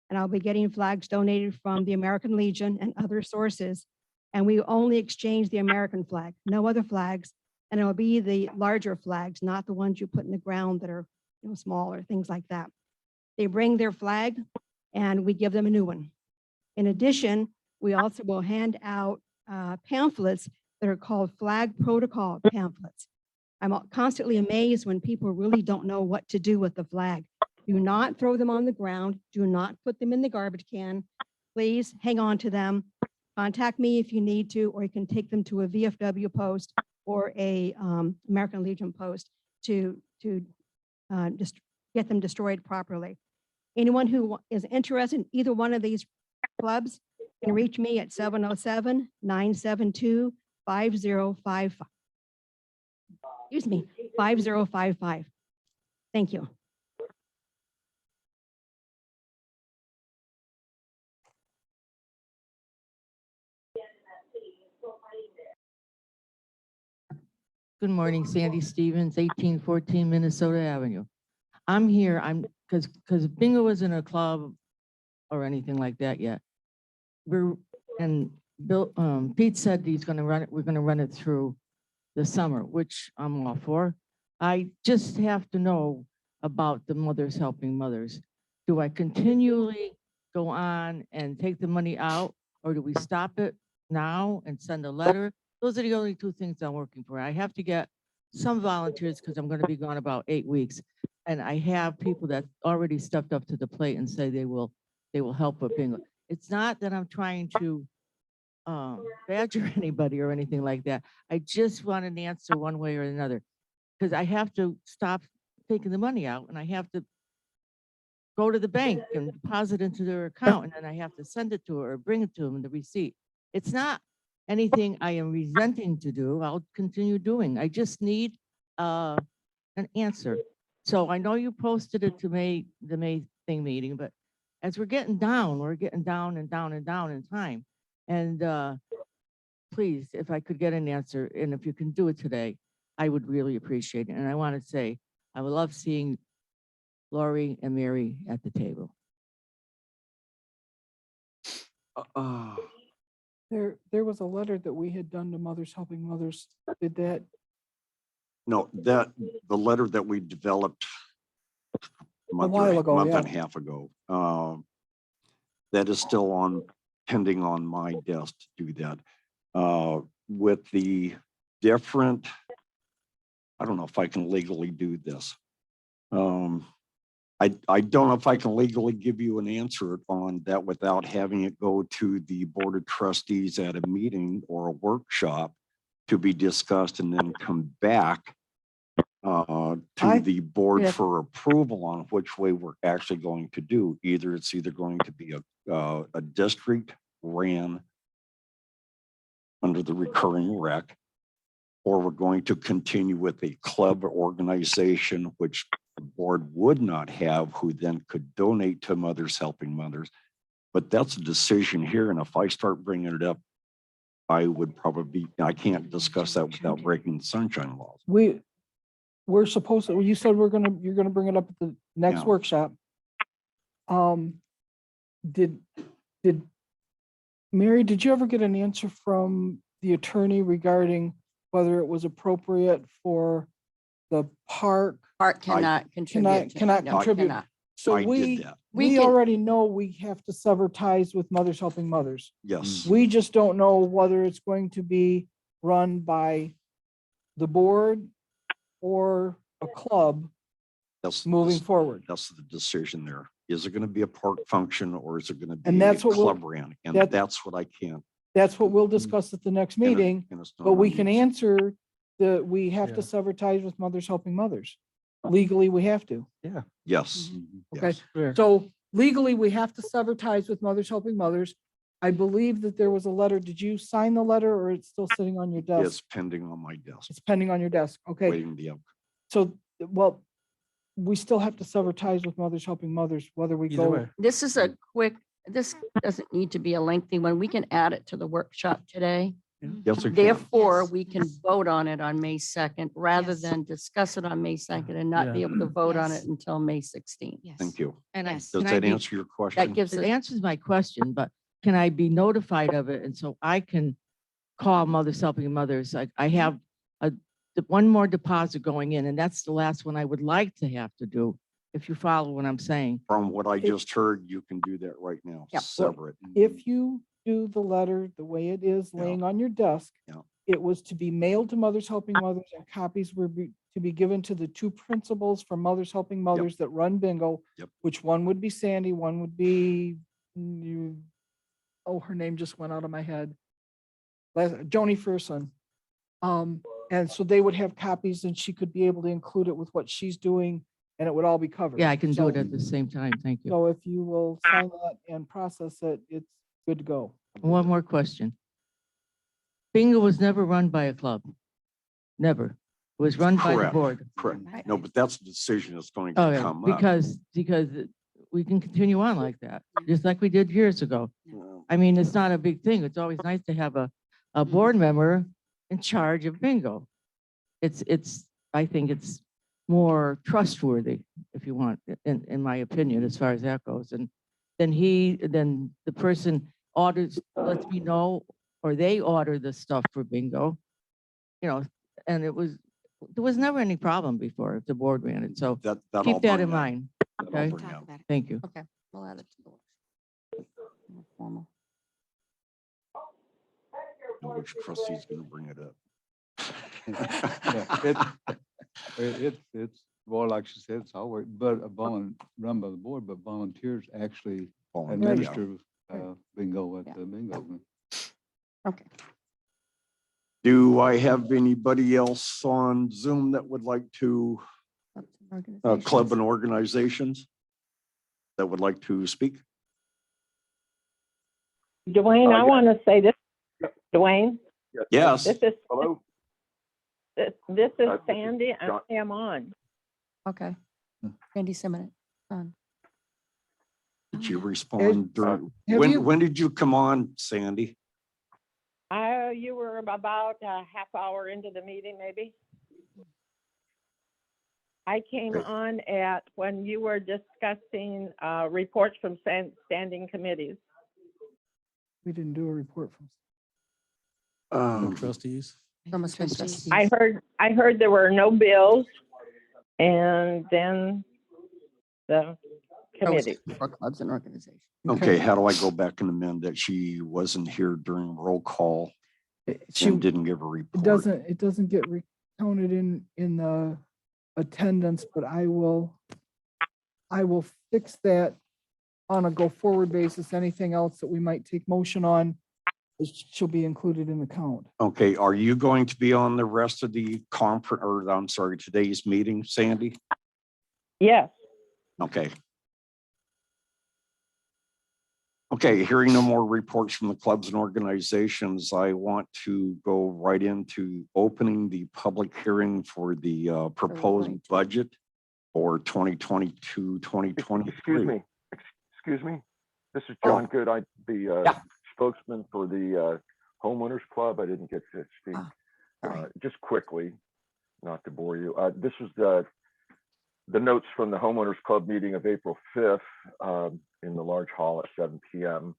and I'll be getting flags donated from the American Legion and other sources. And we only exchange the American flag, no other flags. And it'll be the larger flags, not the ones you put in the ground that are small or things like that. They bring their flag and we give them a new one. In addition, we also will hand out pamphlets that are called flag protocol pamphlets. I'm constantly amazed when people really don't know what to do with the flag. Do not throw them on the ground. Do not put them in the garbage can. Please hang on to them. Contact me if you need to, or you can take them to a VFW post or a American Legion post to just get them destroyed properly. Anyone who is interested in either one of these clubs can reach me at 707-972-5055. Excuse me, 5055. Thank you. Good morning, Sandy Stevens, 1814 Minnesota Avenue. I'm here, because bingo isn't a club or anything like that yet. Pete said he's gonna run it, we're gonna run it through the summer, which I'm all for. I just have to know about the Mothers Helping Mothers. Do I continually go on and take the money out, or do we stop it now and send a letter? Those are the only two things I'm working for. I have to get some volunteers because I'm going to be gone about 8 weeks. And I have people that already stepped up to the plate and say they will help with bingo. It's not that I'm trying to badger anybody or anything like that. I just want an answer one way or another, because I have to stop taking the money out and I have to go to the bank and deposit into their account, and then I have to send it to her or bring it to them, the receipt. It's not anything I am resenting to do. I'll continue doing. I just need an answer. So I know you posted it to the May thing meeting, but as we're getting down and down and down in time. And please, if I could get an answer, and if you can do it today, I would really appreciate it. And I want to say, I would love seeing Lori and Mary at the table. There was a letter that we had done to Mothers Helping Mothers. Did that? No, the letter that we developed a while ago, month yeah. and a half ago, that is still pending on my desk to do that. With the different, I don't know if I can legally do this. I don't know if I can legally give you an answer on that without having it go to the Board of Trustees at a meeting or a workshop to be discussed and then come back to the board for approval on which way we're actually going to do. It's either going to be a district ran under the recurring rec, or we're going to continue with a club organization, which the board would not have, who then could donate to Mothers Helping Mothers. But that's a decision here. And if I start bringing it up, I can't discuss that without breaking the sunshine laws. We're supposed to, you said you're gonna bring it up at the next workshop. Did Mary, did you ever get an answer from the attorney regarding whether it was appropriate for the park? Park cannot contribute. Cannot contribute. So we already know we have to sever ties with Mothers Helping Mothers. Yes. We just don't know whether it's going to be run by the board or a club moving forward. That's the decision there. Is it going to be a park function or is it going to be And that's a what club ran? And that's what I can't. That's what we'll discuss at the next meeting, but we can answer we have to sever ties with Mothers Helping Mothers. Legally, we have to. Yeah. Yes. Okay, Fair. so legally, we have to sever ties with Mothers Helping Mothers. I believe that there was a letter. Did you sign the letter or it's still sitting on your desk? It's pending on my desk. It's pending on your desk. Okay. Waiting the outcome. So, well, we still have to sever ties with Mothers Helping Mothers, whether we Either go. way. This is a quick, this doesn't need to be a lengthy one. We can add it to the workshop today. Yes, it can. Therefore, Yes. we can vote on it on May 2nd rather Yes. than discuss it on May 2nd and not be able to vote on Yes. it until May 16th. Yes. Thank you. And Yes. Does that answer your question? that gives It us, answers my question, but can I be notified of it? And so I can call Mothers Helping Mothers. I have one more deposit going in, and that's the last one I would like to have to do, if you follow what I'm saying. From what I just heard, you can do that right now. Yep. Sever it. If you do the letter the way it is laying on your desk, Yeah. it was to be mailed to Mothers Helping Mothers, and copies were to be given to the two principals from Mothers Helping Mothers that run bingo. Yep. Which one would be Sandy, one would be you. Oh, her name just went out of my head. Joni Ferson. And so they would have copies, and she could be able to include it with what she's doing, and it would all be covered. Yeah, I can do it So- at the same time. Thank you. So if you will sign that and process it, it's good to go. One more question. Bingo was never run by a club. Never. It was run by the Correct. board. Correct. No, but that's a decision that's going Oh, to yeah, come up. because we can continue on like that, just like we did years ago. I mean, it's not a big thing. It's always nice to have a board member in charge of bingo. I think it's more trustworthy, if you want, in my opinion, as far as that goes. And then the person orders, lets me know, or they order the stuff for bingo, and there was never any problem before if the board ran it. So That I'll keep that bring in up. mind. That I'll Okay, bring Talk up. about it. thank you. Okay, we'll add it to the work. More formal. Know which trustee's gonna bring it up. It's more like she said, it's always, but run by the board, but volunteers actually Volunteer. administer bingo at the bingo. Okay. Do I have anybody else on Zoom that would like to, club and organizations that would like to speak? Dwayne, I yeah. want to say this. Dwayne, Yes. this is Hello? this is This is Sandy, and John. I am on. Okay. Randy Simmons. Did you respond during, Have you- when did you come on, Sandy? You were about a half hour into the meeting, maybe. I came Okay. on at when you were discussing reports from standing committees. We didn't do a report from. Trustees. Almost been trustees. I heard there were no bills, and then the committee. For clubs and organizations. Okay, how do I go back and amend that she wasn't here during roll call She, and didn't give a it report? doesn't get counted in the attendance, but I will fix that on a go forward basis. Anything else that we might take motion on, she'll be included in the count. Okay, are you going to be on the rest of the conference, or I'm sorry, today's meeting, Sandy? Yes. Okay. Okay, hearing no more reports from the clubs and organizations, I want to go right into opening the public hearing for the proposed budget for 2022, 2023. Excuse me. This is John Good. I'm the Yeah. spokesman for the homeowners club. I didn't get to speak. Sorry. Just quickly, not to bore you. This is the notes from the homeowners club meeting of April 5th in the large hall at 7 p.m.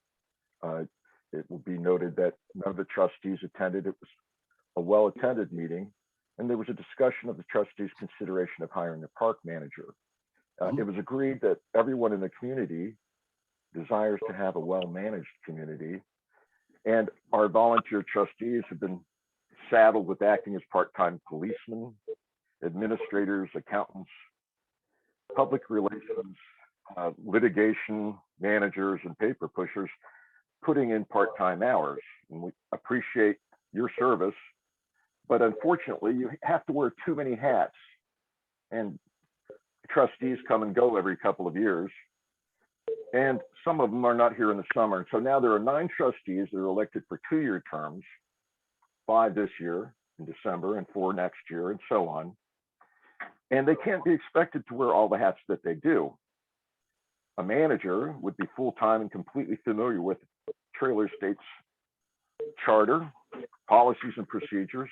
It will be noted that none of the trustees attended. It was a well-attended meeting, and there was a discussion of the trustees' consideration of hiring a park manager. It was agreed that everyone in the community desires to have a well-managed community, and our volunteer trustees have been saddled with acting as part-time policemen, administrators, accountants, public relations, litigation managers, and paper pushers, putting in part-time hours. And we appreciate your service, but unfortunately, you have to wear too many hats, and trustees come and go every couple of years, and some of them are not here in the summer. So now there are 9 trustees that are elected for 2-year terms, 5 this year in December and 4 next year, and so on. And they can't be expected to wear all the hats that they do. A manager would be full-time and completely familiar with Trailer State's charter, policies and procedures,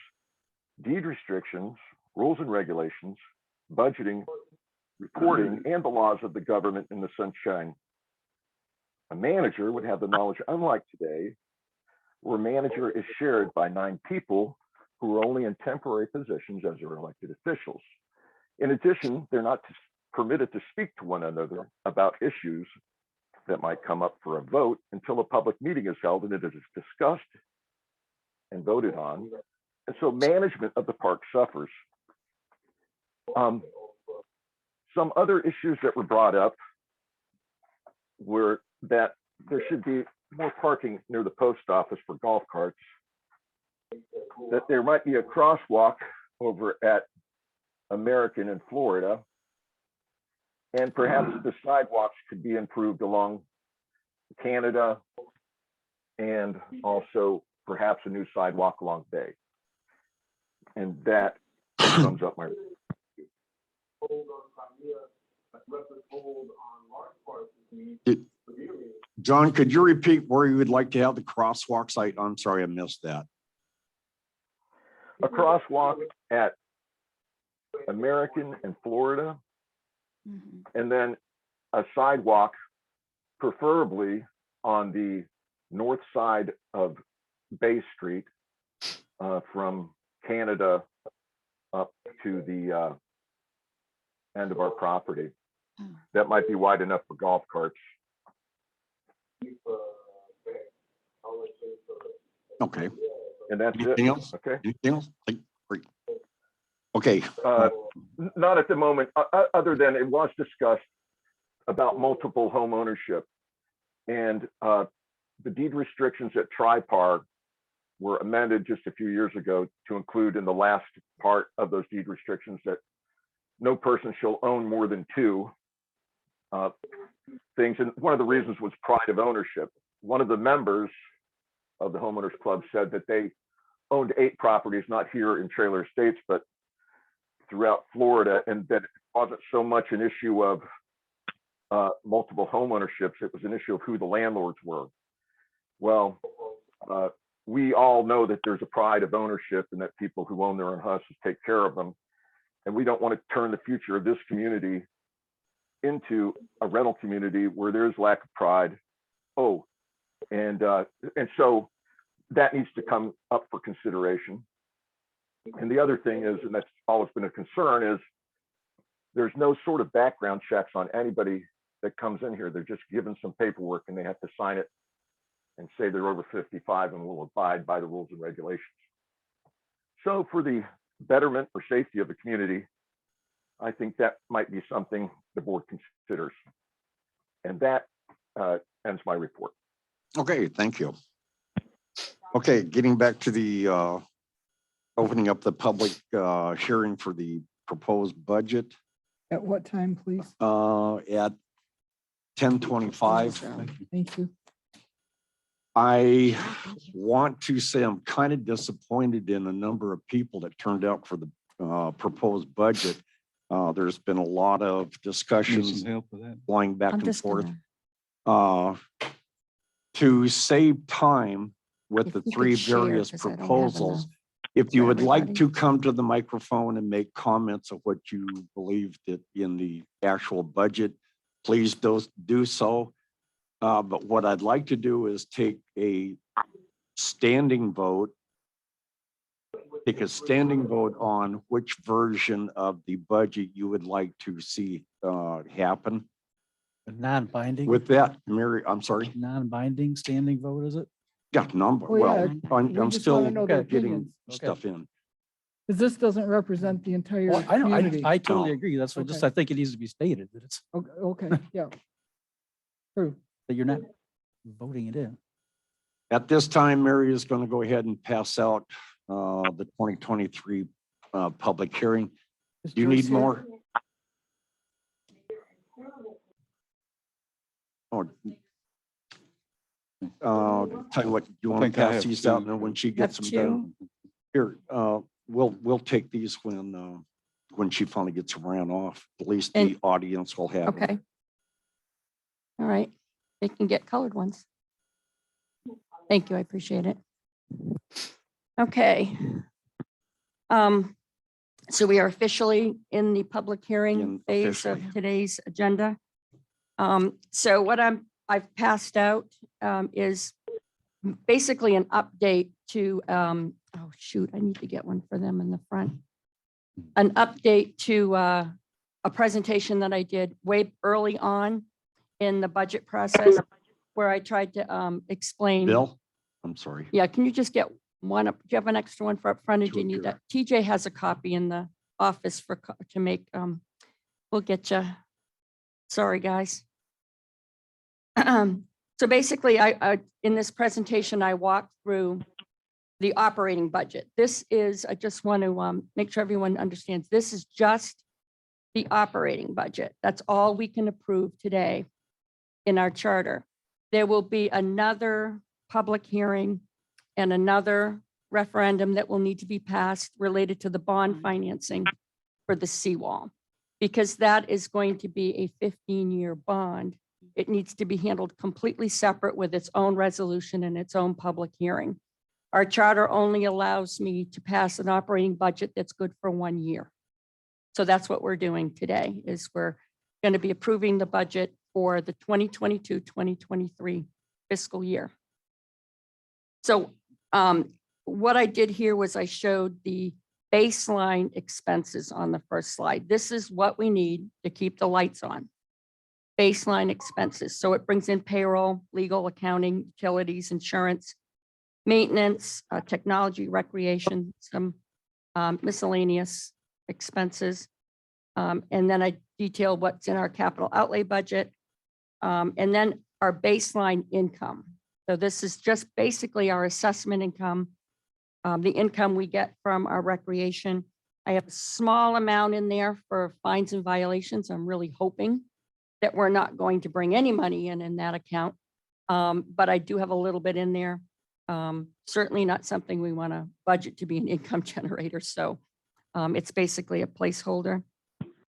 deed restrictions, rules and regulations, budgeting, reporting, and the laws of the government in the sunshine. A manager would have the knowledge, unlike today, where a manager is shared by 9 people who are only in temporary positions as their elected officials. In addition, they're not permitted to speak to one another about issues that might come up for a vote until a public meeting is held and it is discussed and voted on. And so management of the park suffers. Some other issues that were brought up were that there should be more parking near the post office for golf carts, that there might be a crosswalk over at American in Florida, and perhaps the sidewalks could be improved along Canada, and also perhaps a new sidewalk along Bay. And that sums up my. John, could you repeat where you would like to have the crosswalk site? I'm sorry, I missed that. A crosswalk at American and Florida, and then a sidewalk, preferably on the north side of Bay Street, from Canada up to the end of our property. That might be wide enough for golf carts. Okay. And that's Anything it. else? Okay. Anything else? Great. Okay. Not at the moment, other than it was discussed about multiple home ownership, and the deed restrictions at Tripar were amended just a few years ago to include in the last part of those deed restrictions that no person shall own more than two things. And one of the reasons was pride of ownership. One of the members of the homeowners club said that they owned 8 properties, not here in Trailer Estates, but throughout Florida, and that it wasn't so much an issue of multiple home ownerships, it was an issue of who the landlords were. Well, we all know that there's a pride of ownership and that people who own their own houses take care of them. And we don't want to turn the future of this community into a rental community where there's lack of pride. And so that needs to come up for consideration. And the other thing is, and that's always been a concern, is there's no sort of background checks on anybody that comes in here. They're just given some paperwork and they have to sign it and say they're over 55 and will abide by the rules and regulations. So for the betterment or safety of the community, I think that might be something the board considers. And that ends my report. Okay, thank you. Okay, getting back to the opening up the public hearing for the proposed budget At what time, please? at 10:25. Thank you. I want to say I'm kind of disappointed in a number of people that turned out for the proposed budget. There's been a lot of Need discussions some help with that. flying back and forth. To save time with If the you could 3 share, various 'cause I don't have proposals, enough if you for would like everybody. to come to the microphone and make comments of what you believe that in the actual budget, please do so. But what I'd like to do is take a standing vote on which version of the budget you would like to see happen. A non-binding, With that, Mary, I'm sorry. non-binding standing vote, is it? Yeah, number. Oh, yeah, Well, we I'm just still wanna know their getting opinions. Okay. stuff in. Because this doesn't represent the entire Well, I know, community. I totally No. agree. That's what just, Okay. I think it needs to be stated that it's, Okay, yeah. True. that you're not voting it in. At this time, Mary is going to go ahead and pass out the 2023 public hearing. Is Do you Joyce need here? more? Oh. Tell you what, you want think to I pass have these 2. out and then when she gets them Have done? Here, we'll take these when she finally gets ran off. At least the And- audience will have them. Okay. All right, they can get colored ones. Thank you, I appreciate it. Okay. So we are officially in the public hearing phase of Officially. today's agenda. So what I've passed out is basically an update to, oh shoot, I need to get one for them in the front. An update to a presentation that I did way early on in the budget process where I tried to explain. Bill, I'm sorry. Yeah, can you just get one up, do you have an extra one for up front? Or do you need that? TJ has a copy in the office for, to make, we'll get you. Sorry, guys. So basically, in this presentation, I walked through the operating budget. This is, I just want to make sure everyone understands, this is just the operating budget. That's all we can approve today in our charter. There will be another public hearing and another referendum that will need to be passed related to the bond financing for the seawall, because that is going to be a 15-year bond. It needs to be handled completely separate with its own resolution and its own public hearing. Our charter only allows me to pass an operating budget that's good for 1 year. So that's what we're doing today, is we're going to be approving the budget for the 2022-2023 fiscal year. So what I did here was I showed the baseline expenses on the first slide. This is what we need to keep the lights on. Baseline expenses. So it brings in payroll, legal, accounting, utilities, insurance, maintenance, technology, recreation, some miscellaneous expenses. And then I detail what's in our capital outlay budget. And then our baseline income. So this is just basically our assessment income, the income we get from our recreation. I have a small amount in there for fines and violations. I'm really hoping that we're not going to bring any money in that account. But I do have a little bit in there. Certainly not something we want to budget to be an income generator. So it's basically a placeholder.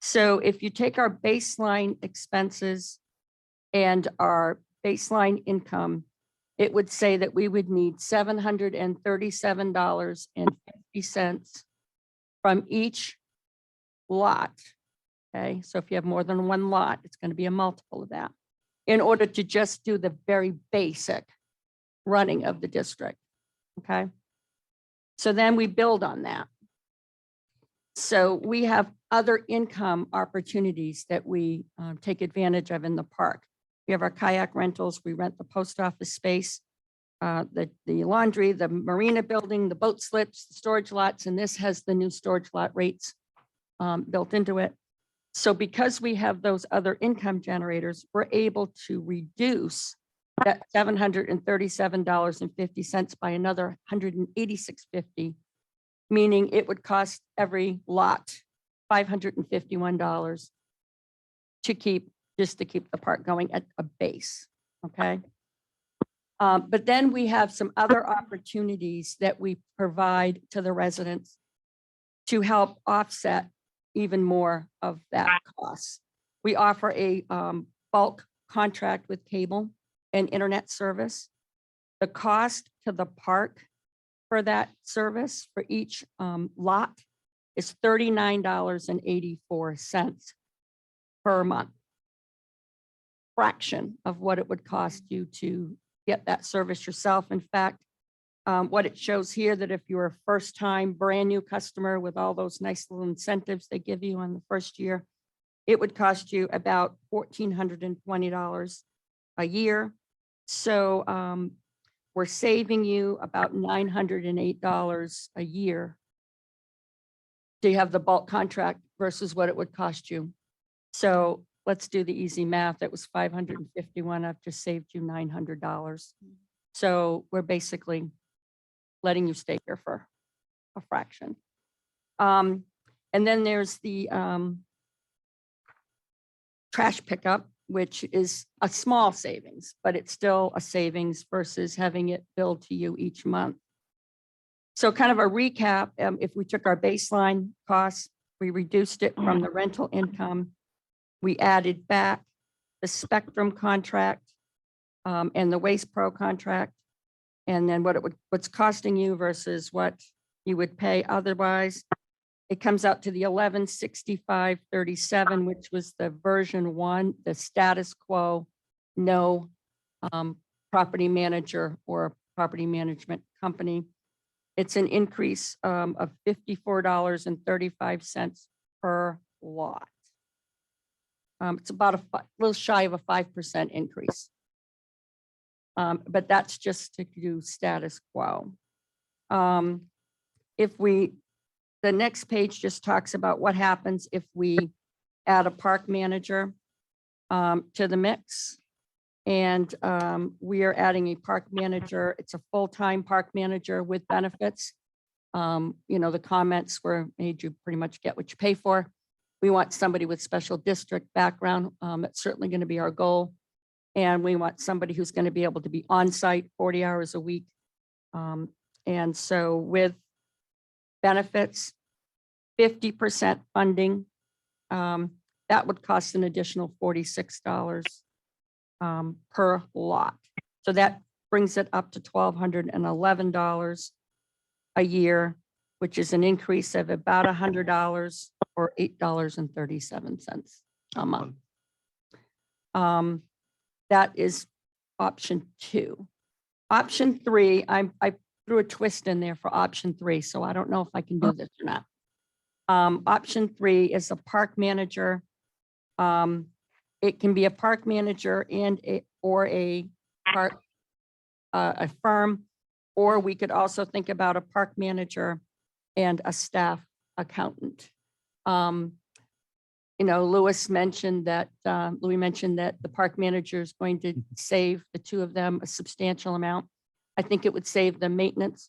So if you take our baseline expenses and our baseline income, it would say that we would need $737.50 from each lot. Okay, so if you have more than one lot, it's going to be a multiple of that in order to just do the very basic running of the district. Okay, so then we build on that. So we have other income opportunities that we take advantage of in the park. We have our kayak rentals. We rent the post office space, the laundry, the marina building, the boat slips, the storage lots, and this has the new storage lot rates built into it. So because we have those other income generators, we're able to reduce that $737.50 by another $186.50, meaning it would cost every lot $551 to keep the park going at a base, okay? But then we have some other opportunities that we provide to the residents to help offset even more of that cost. We offer a bulk contract with cable and internet service. The cost to the park for that service for each lot is $39.84 per month. Fraction of what it would cost you to get that service yourself. In fact, what it shows here, that if you're a first time brand new customer with all those nice little incentives they give you on the first year, it would cost you about $1,420 a year. So we're saving you about $908 a year to have the bulk contract versus what it would cost you. So let's do the easy math. That was $551. I've just saved you $900. So we're basically letting you stay here for a fraction. And then there's the trash pickup, which is a small savings, but it's still a savings versus having it billed to you each month. So kind of a recap, if we took our baseline costs, we reduced it from the rental income, we added back the Spectrum contract and the Waste Pro contract, and then what's costing you versus what you would pay otherwise. It comes out to the $1165.37, which was the version 1, the status quo, no property manager or property management company. It's an increase of $54.35 per lot. It's about a little shy of a 5% increase. But that's just to do status quo. If we, the next page just talks about what happens if we add a park manager to the mix. And we are adding a park manager. It's a full-time park manager with benefits. You know, the comments were made, you pretty much get what you pay for. We want somebody with special district background. That's certainly going to be our goal. And we want somebody who's going to be able to be on site 40 hours a week. And so with benefits, 50% funding, that would cost an additional $46 per lot. So that brings it up to $1,211 a year, which is an increase of about $100 or $8.37 a month. That is option 2. Option 3, I threw a twist in there for option 3, so I don't know if I can do this or not. Option 3 is a park manager. It can be a park manager and a firm, or we could also think about a park manager and a staff accountant. You know, Louis mentioned that the park manager is going to save the two of them a substantial amount. I think it would save the maintenance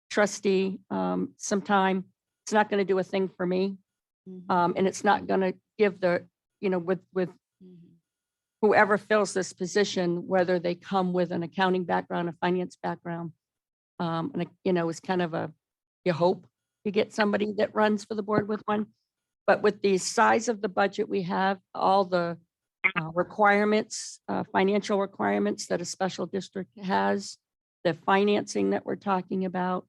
trustee some time. It's not going to do a thing for me. And it's not going to give the, you know, with whoever fills this position, whether they come with an accounting background, a finance background, and, you know, it's kind of you hope you get somebody that runs for the board with one. But with the size of the budget we have, all the requirements, financial requirements that a special district has, the financing that we're talking about,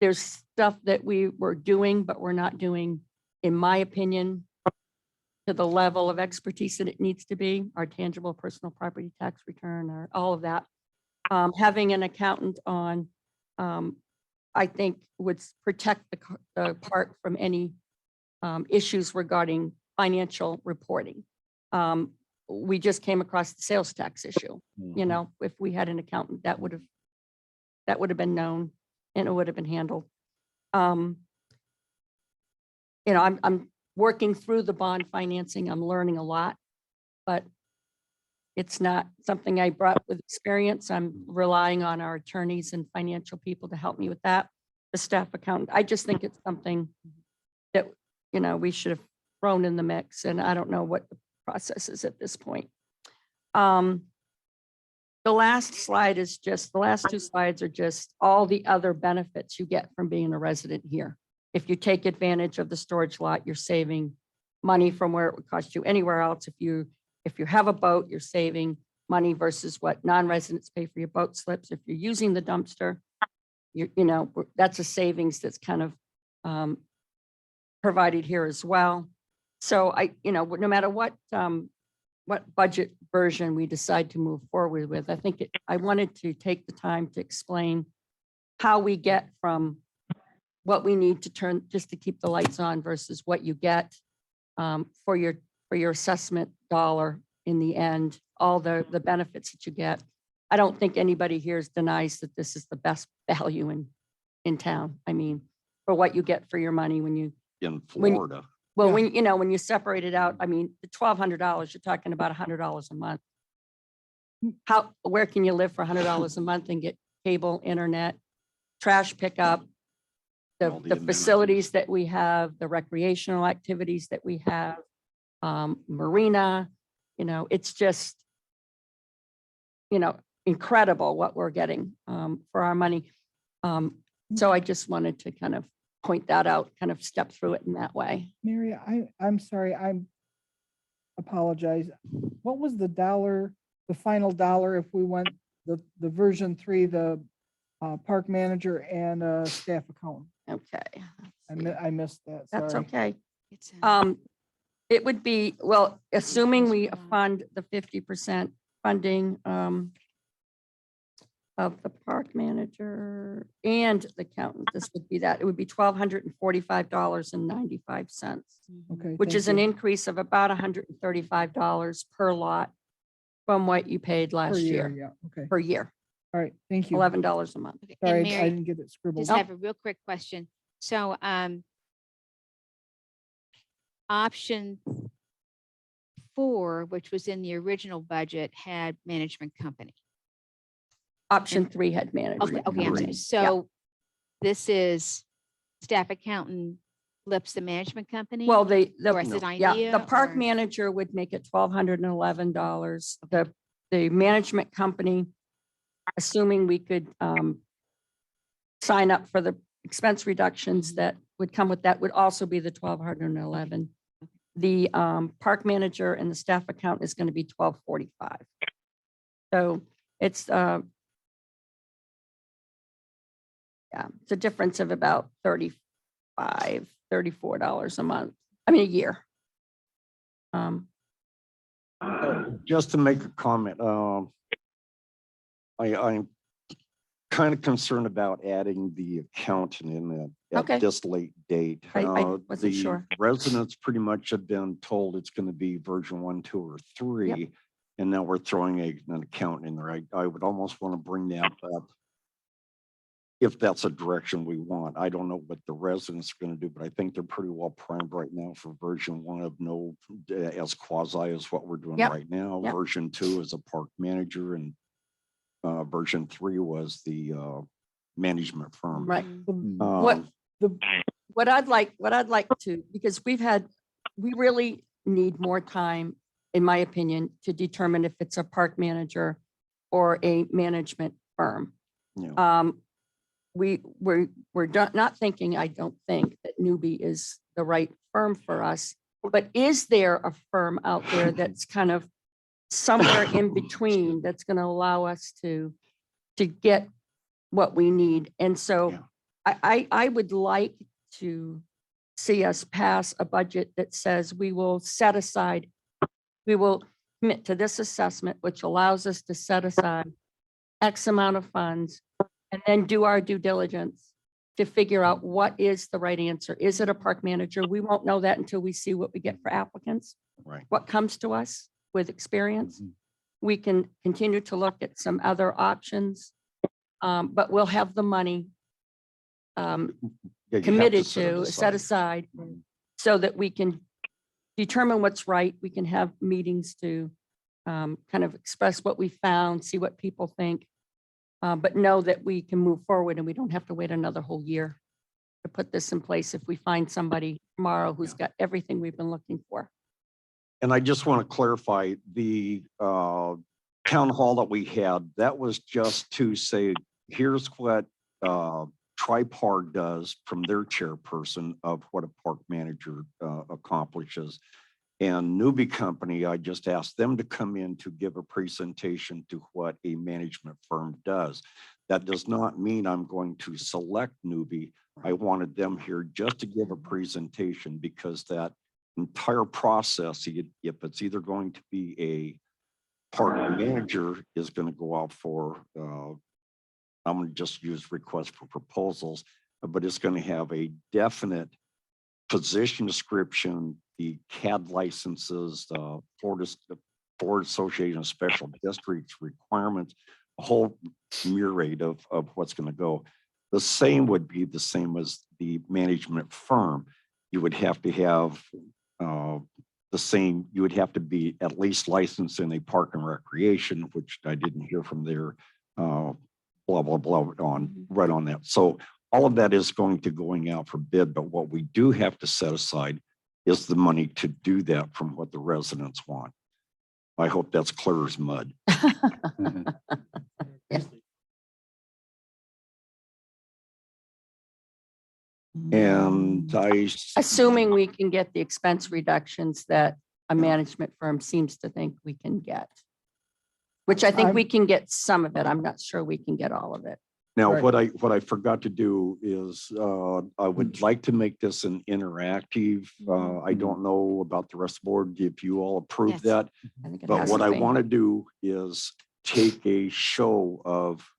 there's stuff that we were doing, but we're not doing, in my opinion, to the level of expertise that it needs to be, our tangible personal property tax return, or all of that. Having an accountant on, I think would protect the park from any issues regarding financial reporting. We just came across the sales tax issue. You know, if we had an accountant, that would have been known and it would have been handled. You know, I'm working through the bond financing. I'm learning a lot, but it's not something I brought with experience. I'm relying on our attorneys and financial people to help me with that. The staff accountant, I just think it's something that, you know, we should have thrown in the mix, and I don't know what the process is at this point. The last slide is just, the last 2 slides are just all the other benefits you get from being a resident here. If you take advantage of the storage lot, you're saving money from where it would cost you anywhere else. If you have a boat, you're saving money versus what non-residents pay for your boat slips. If you're using the dumpster, you know, that's a savings that's kind of provided here as well. So you know, no matter what budget version we decide to move forward with, I think I wanted to take the time to explain how we get from what we need to turn just to keep the lights on versus what you get for your assessment dollar in the end, all the benefits that you get. I don't think anybody here denies that this is the best value in town. I mean, for what you get for your money when you In Florida. when you know, when you separate it out, I mean, the $1,200, you're talking about $100 a month. Where can you live for $100 a month and get cable, internet, trash pickup, the facilities that we have, the recreational activities that we have, marina, you know, it's just, you know, incredible what we're getting for our money. So I just wanted to kind of point that out, kind of step through it in that way. Mary, I'm sorry, I apologize. What was the dollar, the final dollar if we went the version 3, the park manager and staff accountant? Okay. I missed that. That's Sorry. okay. It would be, well, assuming we fund the 50% funding of the park manager and the accountant, this would be that. It would be $1,245.95, Okay. which thank is an you. increase of about $135 per lot from what you paid Per last year, Yeah, okay. per year. All right, thank you. $11 a month. Okay, Sorry, and I Mary, didn't get it scribbled. just have a real quick question. So, option 4, which was in the original budget, had management company. Option 3 had management. Okay, I'm sorry. Yeah. So this is staff accountant flips the management company? Well, or it's an yeah, idea? the park or- manager would make it $1,211. The management company, assuming we could sign up for the expense reductions that would come with that, would also be the 1,211. The park manager and the staff account is going to be 1,245. So it's it's a difference of about $35, $34 a month. I mean, a year. Just to make a comment, I'm kind of concerned about adding the accountant in Okay. at this late date. I wasn't The sure. residents pretty much have been told it's going to be version 1, 2, or 3. And now we're throwing an accountant in there. I would almost want to bring that up if that's a direction we want. I don't know what the residents are going to do, but I think they're pretty well primed right now for version 1 of no, as quasi as what we're doing Yep. right now. Yep. Version 2 is a park manager, and version 3 was the management firm. Right. Um, What I'd like to, because we really need more time, in my opinion, to determine if it's a park manager or a management firm. Yeah. We're not thinking, I don't think that Newbie is the right firm for us, but is there a firm out there that's kind of somewhere in between that's going to allow us to get what we need? And so I would like to see us pass a budget that says we will commit to this assessment, which allows us to set aside X amount of funds and then do our due diligence to figure out what is the right answer. Is it a park manager? We won't know that until we see what we get for applicants. Right. What comes to us with experience. We can continue to look at some other options, but we'll have the money Yeah, you have committed set it to, set aside, so that we can determine what's right. We can have meetings to kind of express what we found, see what people think, but know that we can move forward and we don't have to wait another whole year to put this in place if we find somebody tomorrow who's got everything we've been looking for. And I just want to clarify, the town hall that we had, that was just to say, here's what Tripar does from their chairperson of what a park manager accomplishes. And Newbie Company, I just asked them to come in to give a presentation to what a management firm does. That does not mean I'm going to select Newbie. I wanted them here just to give a presentation, because that entire process, if it's either going to be a park manager, is going to go out for, I'm going to just use request for proposals, but it's going to have a definite position description, the CAD licenses, the Florida Association of Special Districts requirements, a whole myriad of what's going to go. The same would be the same as the management firm. You would have to have the same, you would have to be at least licensed in a park and recreation, which I didn't hear from their blah, blah, blah right on that. So all of that is going out for bid, but what we do have to set aside is the money to do that from what the residents want. I hope that's clear as mud. And Assuming we can get the expense reductions that a management firm seems to think we can get, which I think we can get some of it. I'm not sure we can get all of it. Now, Right. what I forgot to do is I would like to make this an interactive. I don't know about the rest of the board, if you all approve Yes. that. I think it But has what to I be. want to do is take a show of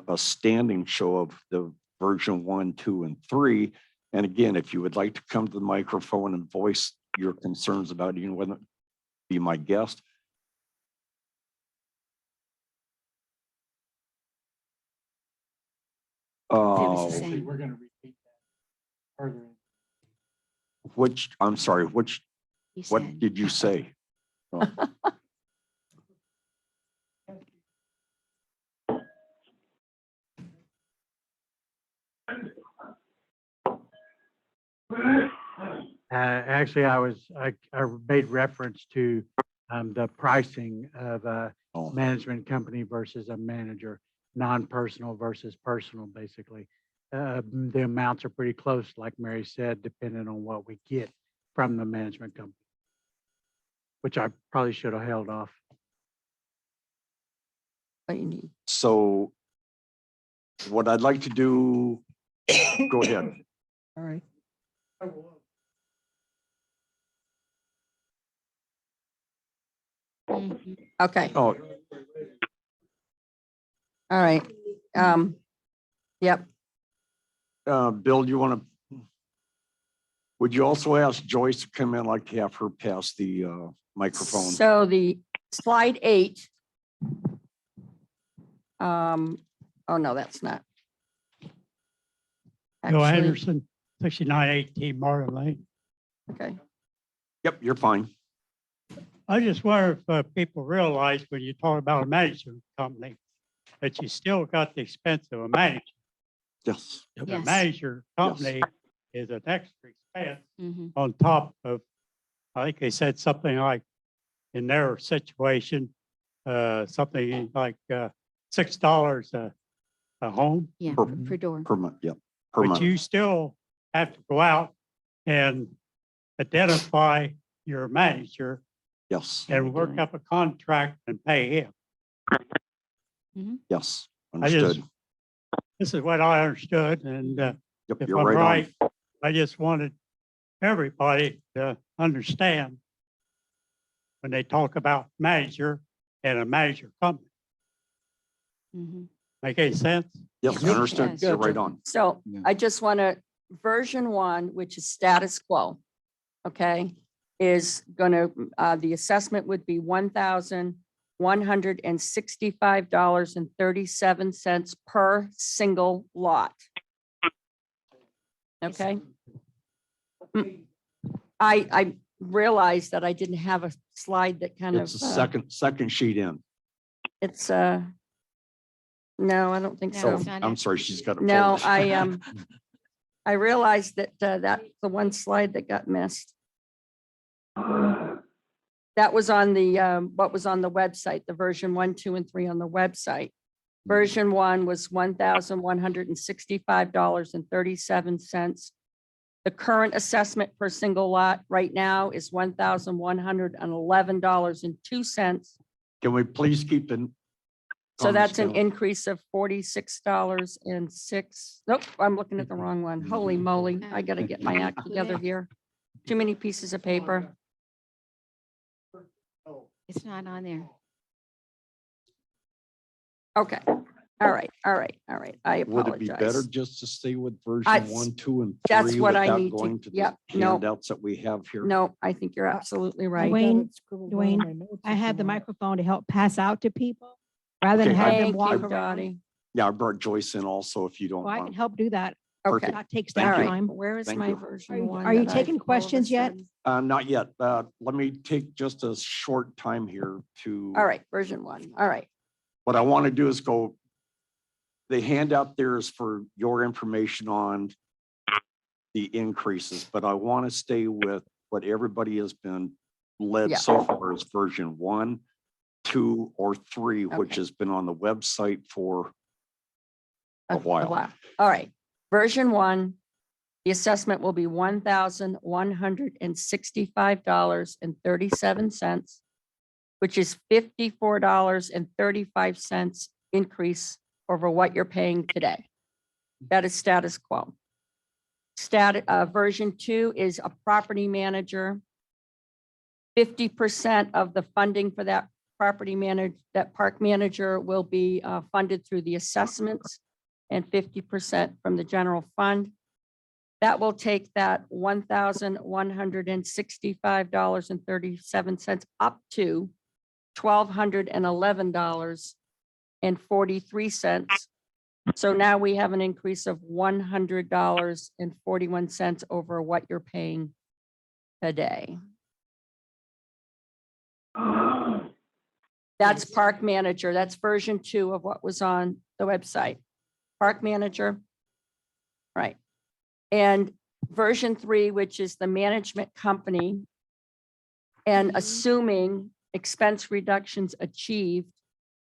a standing show of the version 1, 2, and 3. And again, if you would like to come to the microphone and voice your concerns about it, you know, be my guest. was the same. We're going to repeat that further. Which, I'm sorry, which, He what said. did you say? Oh, Actually, I made reference to the pricing of a Oh. management company versus a manager, non-personal versus personal, basically. The amounts are pretty close, like Mary said, depending on what we get from the management company, which I probably should have held off. What you need. So what I'd like to do, go ahead. All right. Mhm. Okay, Oh, all right. Yep, Bill, you want to? Would you also ask Joyce to come in, like to have her pass the microphone? so the slide 8. Oh, no, that's not. Bill Actually, Anderson, 6918 Martin Lane. okay, Yep, you're fine. I just wonder if people realize when you talk about a management company, that you still got the expense of a manager. Yes. The Yes. manager company is an extra expense Mhm. on top of, I think they said something like, in their situation, something like $6 a home. Yeah, Per- per door. Per month, yep. Per But month. you still have to go out and identify your manager Yes, and work up a contract and pay him. yes, I just, understood. this is what I understood, and Yep, if you're I'm right on. right, I just wanted everybody to understand when they talk about manager and a manager company. Mhm. Make any sense? Yes, Yes, understood. yes. You're right on. so Yeah. I just want to, version 1, which is status quo, okay, is gonna, the assessment would be $1,165.37 per single lot. Okay? I realized that I didn't have a slide that kind of. It's the second sheet in. It's, no, I don't think No, so. it's not I'm it. sorry, she's got it. No, folded. I realized that, that's the one slide that got missed. That was on the, what was on the website, the version 1, 2, and 3 on the website. Version 1 was $1,165.37. The current assessment per single lot right now is $1,111.02. Can we please keep the? So that's an comments down? increase of $46.06. Nope, I'm looking at the wrong one. Holy moly, I gotta get my act together here. Too many pieces of paper. It's not on there. Okay, all right. I Would it be better apologize. just to stay with I- version 1, 2, and 3? that's what I without need to- going to the yep, no. handouts that we have here? No, I think you're absolutely right. Dwayne, I have the microphone to help pass out to people rather than Okay. have them Thank walk you, around. Dottie. Yeah, I brought Joyce in also if you don't Well, I want. can help do that. Okay, That takes Thank all that you. right. time. Where is Thank my you. version 1? Are you that I taking all of a questions yet? sudden- Not yet. Let me take just a short time here to. All right, version 1. All right. What I want to do is go, the handout there is for your information on the increases, but I want to stay with what everybody has been led Yeah. so far as version 1, 2, or 3, which Okay. has been on the website for a A while. All right, version 1, the assessment will be $1,165.37, which is $54.35 increase over what you're paying today. That is status quo. Version 2 is a property manager. 50% of the funding for that that park manager will be funded through the assessments and 50% from the general fund. That will take that $1,165.37 up to $1,211.43 So now we have an increase of $100.41 over what you're paying today. That's park manager. That's version 2 of what was on the website. Park manager. Right. And version 3, which is the management company, and assuming expense reductions achieved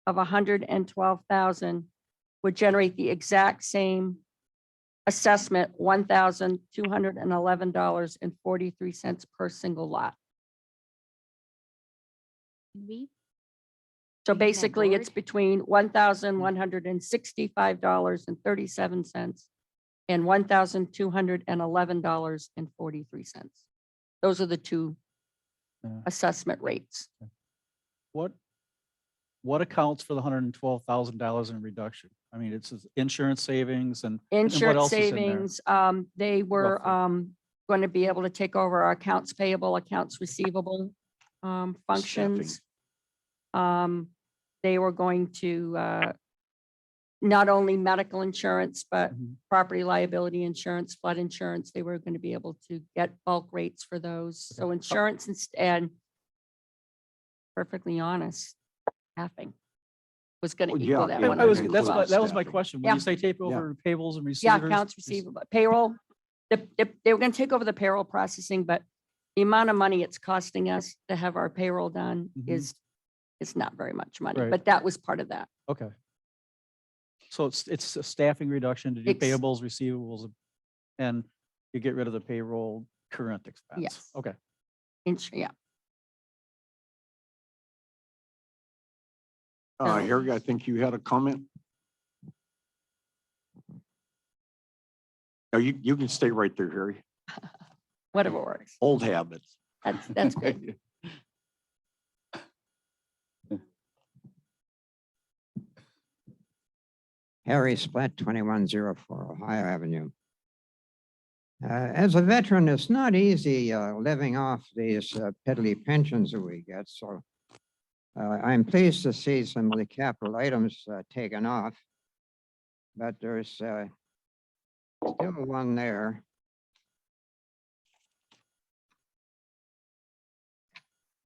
of 112,000 would generate the exact same assessment, $1,211.43 per single lot. We, So Bring that basically, it's board. between $1,165.37 and $1,211.43. Those are the two Yeah. assessment rates. What accounts for the $112,000 in reduction? I mean, it's insurance savings and what Insurance else is in there? savings, they were going to be able to take over our accounts payable, accounts receivable functions. They were going to not only medical insurance, but Mhm. property liability insurance, flood insurance. They were going to be able to get bulk rates for those. So insurance and perfectly honest, staffing was going to Well, equal yeah, that it- one. That was, includes that was my staffing. question. When Yeah. you say take over payables and Yeah, receivers? accounts receivable, payroll. They were going to take over the payroll processing, but the amount of money it's costing us to have our payroll done Mhm. is not very much money, Right. but that was part of that. Okay. So it's a staffing reduction to do Ex- payables, receivables, and you get rid of the payroll current expense. Yes. Okay. Yeah. Harry, I think you had a comment. No, you can stay right there, Harry. Whatever works. Old habits. That's good. Harry Splatt, 2104 Ohio Avenue. As a veteran, it's not easy living off these piddly pensions that we get. So I'm pleased to see some of the capital items taken off. But there's still one there.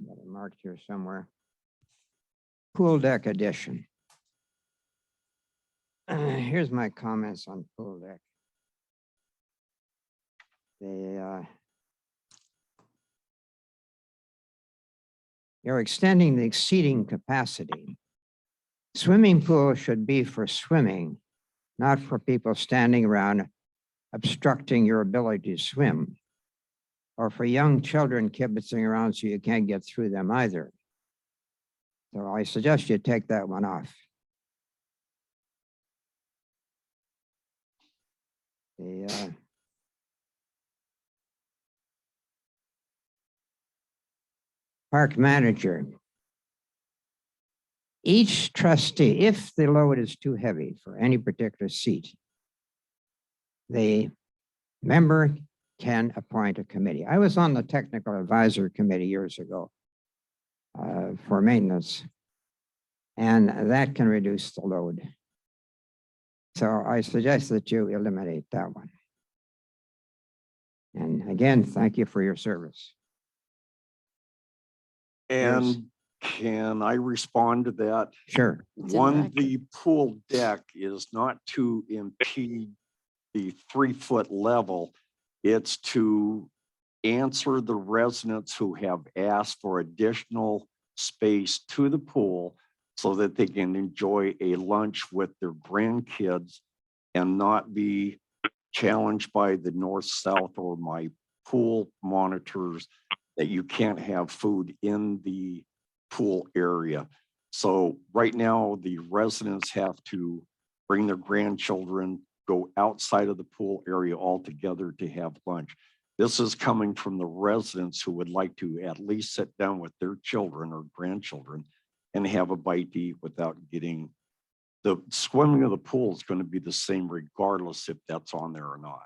Got it marked here somewhere. Pool deck addition. Here's my comments on pool deck. You're extending the exceeding capacity. Swimming pool should be for swimming, not for people standing around obstructing your ability to swim, or for young children kibitzing around so you can't get through them either. So I suggest you take that one off. The park manager. Each trustee, if the load is too heavy for any particular seat, the member can appoint a committee. I was on the technical advisor committee years ago for maintenance, and that can reduce the load. So I suggest that you eliminate that one. And again, thank you for your service. And can I respond to that? Sure. It's in One, record. the pool deck is not to impede the 3-foot level. It's to answer the residents who have asked for additional space to the pool so that they can enjoy a lunch with their grandkids and not be challenged by the north, south, or my pool monitors that you can't have food in the pool area. So right now, the residents have to bring their grandchildren, go outside of the pool area altogether to have lunch. This is coming from the residents who would like to at least sit down with their children or grandchildren and have a bite to eat without getting, the swimming of the pool is going to be the same regardless if that's on there or not.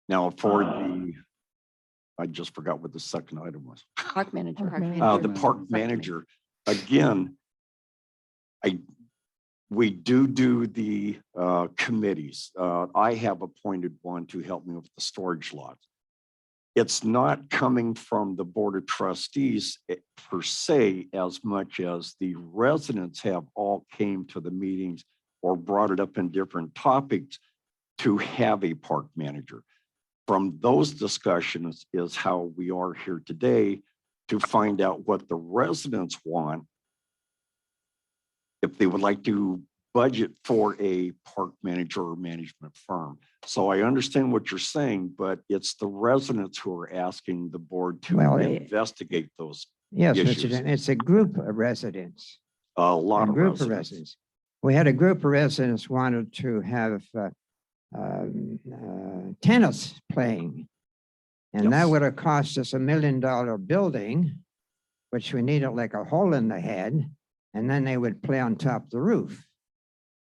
Now for the, I just forgot what the second item was. Park manager. Park manager. The park manager, again, we do the committees. I have appointed one to help me with the storage lots. It's not coming from the Board of Trustees per se, as much as the residents have all came to the meetings or brought it up in different topics to have a park manager. From those discussions is how we are here today to find out what the residents want, if they would like to budget for a park manager or management firm. So I understand what you're saying, but it's the residents who are asking the board to Well, investigate those Yes, Mr. issues. Chairman, it's a group of residents. A lot A of group of residents. residents. We had a group of residents wanted to have tennis playing. And that Yes. would have cost us $1 million building, which we needed like a hole in the head, and then they would play on top of the roof.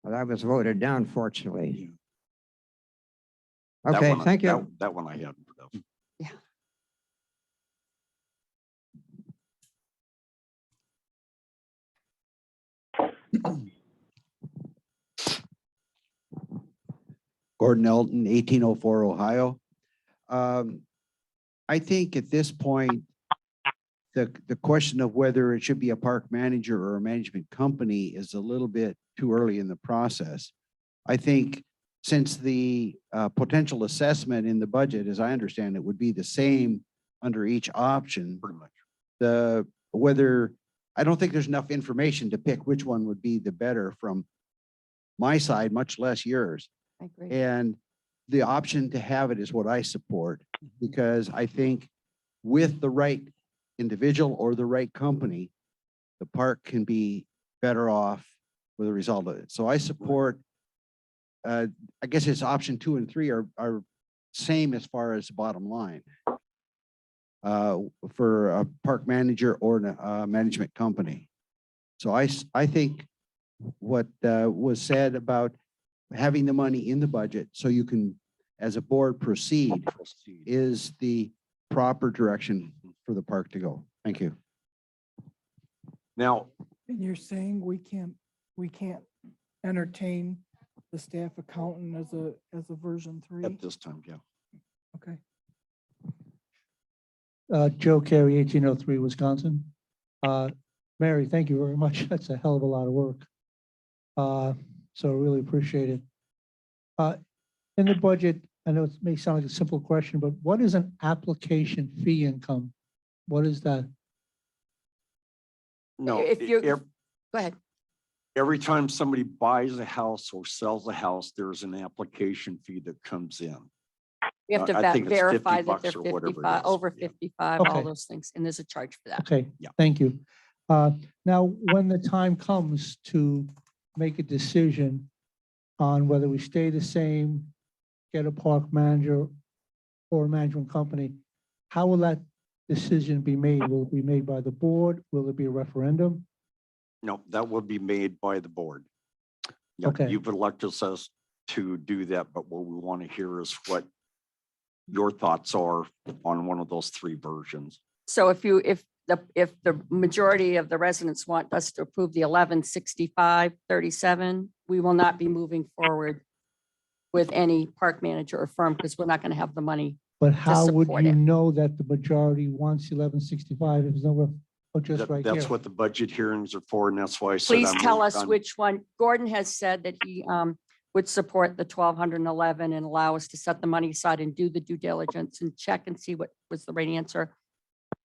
Well, that was voted down, fortunately. That Okay, one- thank you. That one I hadn't heard of. Gordon Elton, 1804 Ohio. I think at this point, the question of whether it should be a park manager or a management company is a little bit too early in the process. I think since the potential assessment in the budget, as I understand it, would be the same under each option. Pretty much. I don't think there's enough information to pick which one would be the better from my side, much less yours. I agree. And the option to have it is what I support, because I think with the right individual or the right company, the park can be better off with the result of it. So I support, I guess it's option 2 and 3 are same as far as the bottom line. For a park manager or a management company. So I think what was said about having the money in the budget so you can, as a board, proceed is the proper direction for the park to go. Thank you. Now, And you're saying we can't entertain the staff accountant as a version 3? at this time, yeah. Okay. Joe Carey, 1803 Wisconsin. Mary, thank you very much. That's a hell of a lot of work. So I really appreciate it. In the budget, I know it may sound like a simple question, but what is an application fee income? What is that? No, If you're, ev- go ahead. every time somebody buys a house or sells a house, there's an application fee that comes in. We have to I think it's 50 verify that bucks they're or whatever it 55, is. over Yeah. 55, all Okay. those things. And there's a charge for that. Okay, Yeah. thank you. Now, when the time comes to make a decision on whether we stay the same, get a park manager or a management company, how will that decision be made? Will it be made by the board? Will it be a referendum? No, that will be made by the board. Yeah, Okay. you've elected us to do that, but what we want to hear is what your thoughts are on one of those 3 versions. So if the majority of the residents want us to approve the 116537, we will not be moving forward with any park manager or firm because we're not going to have the money. But how would support you it. know that the majority wants 1165 if it's nowhere, oh, just That- right here? That's what the budget hearings are for, and that's why I said. Please tell us I'm- which one. Gordon has said that he would support the 1211 and allow us to set the money aside and do the due diligence and check and see what was the right answer.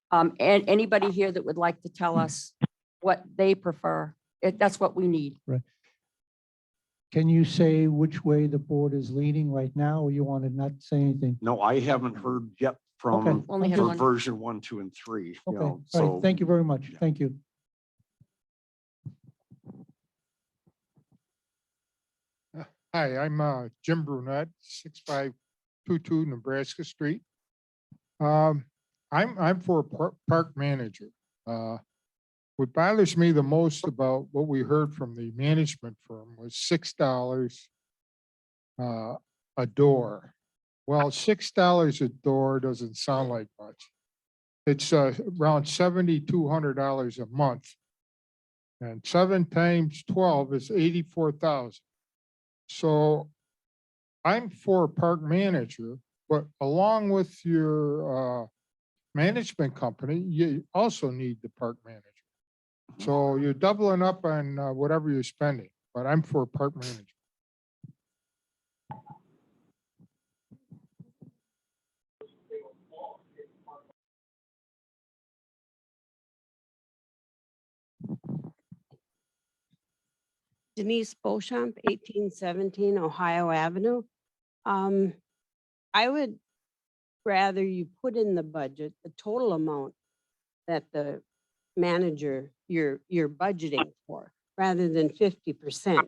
And anybody here that would like to tell us what they prefer, that's what we need. Can you say which way the board is leaning right now, or you want to not say anything? No, I haven't heard yet Okay. from Only had for one. version 1, 2, and 3. You Okay, know, all so right, thank you very much. yeah. Thank you. Hi, I'm Jim Brunette, 6522 Nebraska Street. I'm for a park manager. What bothers me the most about what we heard from the management firm was $6 a door. Well, $6 a door doesn't sound like much. It's around $7,200 a month And 7 times 12 is 84,000. So I'm for a park manager, but along with your management company, you also need the park manager. So you're doubling up on whatever you're spending, but I'm for a park manager. Denise Beauchamp, 1817 Ohio Avenue. I would rather you put in the budget the total amount that the manager you're budgeting for, rather than 50%.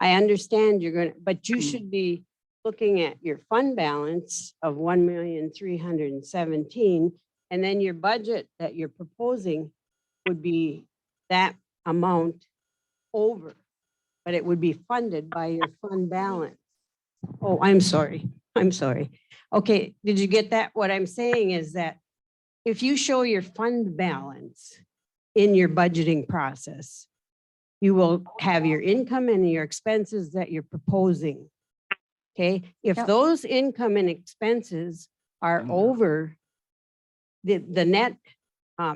I understand you're gonna, but you should be looking at your fund balance of 1,317,000, and then your budget that you're proposing would be that amount over, but it would be funded by your fund balance. Oh, I'm sorry. Okay, did you get that? What I'm saying is that if you show your fund balance in your budgeting process, you will have your income and your expenses that you're proposing. Okay, if Yep. those income and expenses are over, the net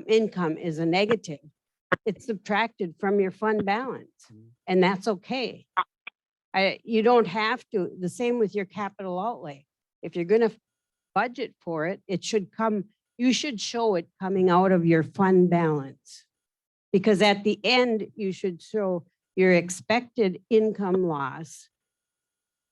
income is a negative, it's subtracted from your fund balance, and that's okay. You don't have to, the same with your capital outlay. If you're gonna budget for it, it should come, you should show it coming out of your fund balance. Because at the end, you should show your expected income loss.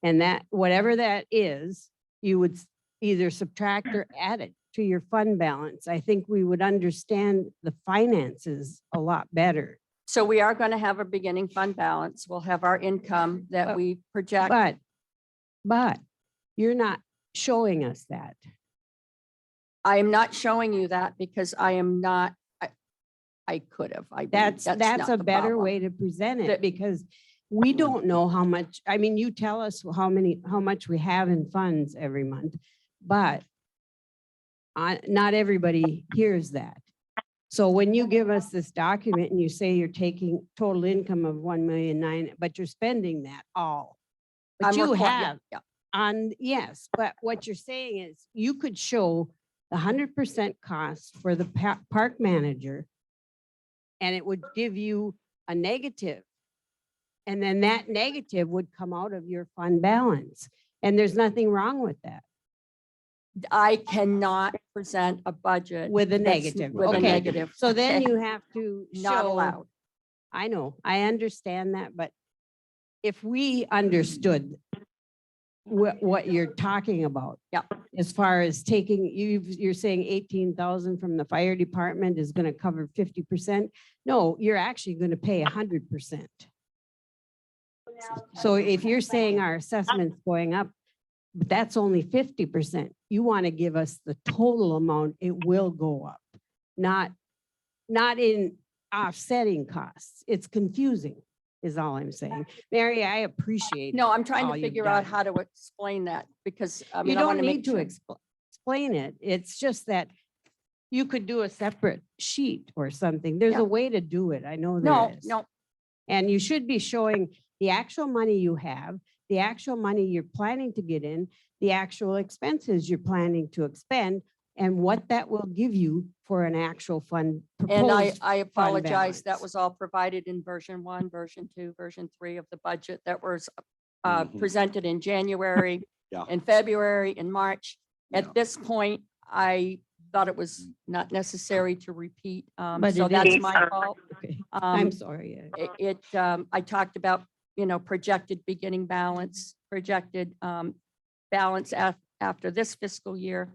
And that, whatever that is, you would either subtract or add it to your fund balance. I think we would understand the finances a lot better. So we are going to have a beginning fund balance. We'll have our income that But- we project. But you're not showing us that. I am not showing you that because I am not, I could have. That's not a the better problem. way to present it, That- because we don't know how much, I mean, you tell us how much we have in funds every month, but not everybody hears that. So when you give us this document and you say you're taking total income of 1,000,009, but you're spending that all. But I'm you required- have yeah. yes, but what you're saying is you could show the 100% cost for the park manager, and it would give you a negative. And then that negative would come out of your fund balance. And there's nothing wrong with that. I cannot present a budget With a that's- negative. With a Okay. negative. So then okay? you have to Not show- allowed. I know, I understand that, but if we understood what you're talking about. Yeah. As far as taking, you're saying 18,000 from the fire department is gonna cover 50%. No, you're actually gonna pay 100%. So if you're saying our assessment's going up, but that's only 50%, you want to give us the total amount, it will go up. Not in offsetting costs. It's confusing, is all I'm saying. Mary, I appreciate. No, I'm trying all to you've figure out done. how to explain that because I mean, You I don't want to make need to sure. explain it. It's just that you could do a separate sheet or something. There's Yeah. a way to do it. I know No, there is. no, And you should be showing the actual money you have, the actual money you're planning to get in, the actual expenses you're planning to expend, and what that will give you for an actual fund. and I proposed apologize. That balance. was all provided in version 1, version 2, version 3 of the budget that was Mhm. presented in January, Yeah. in February, in March. Yeah. At this point, I thought it was not necessary to repeat. But So it that's is. my fault. Okay. Um, I'm sorry. I talked about, projected beginning balance, projected balance after this fiscal year.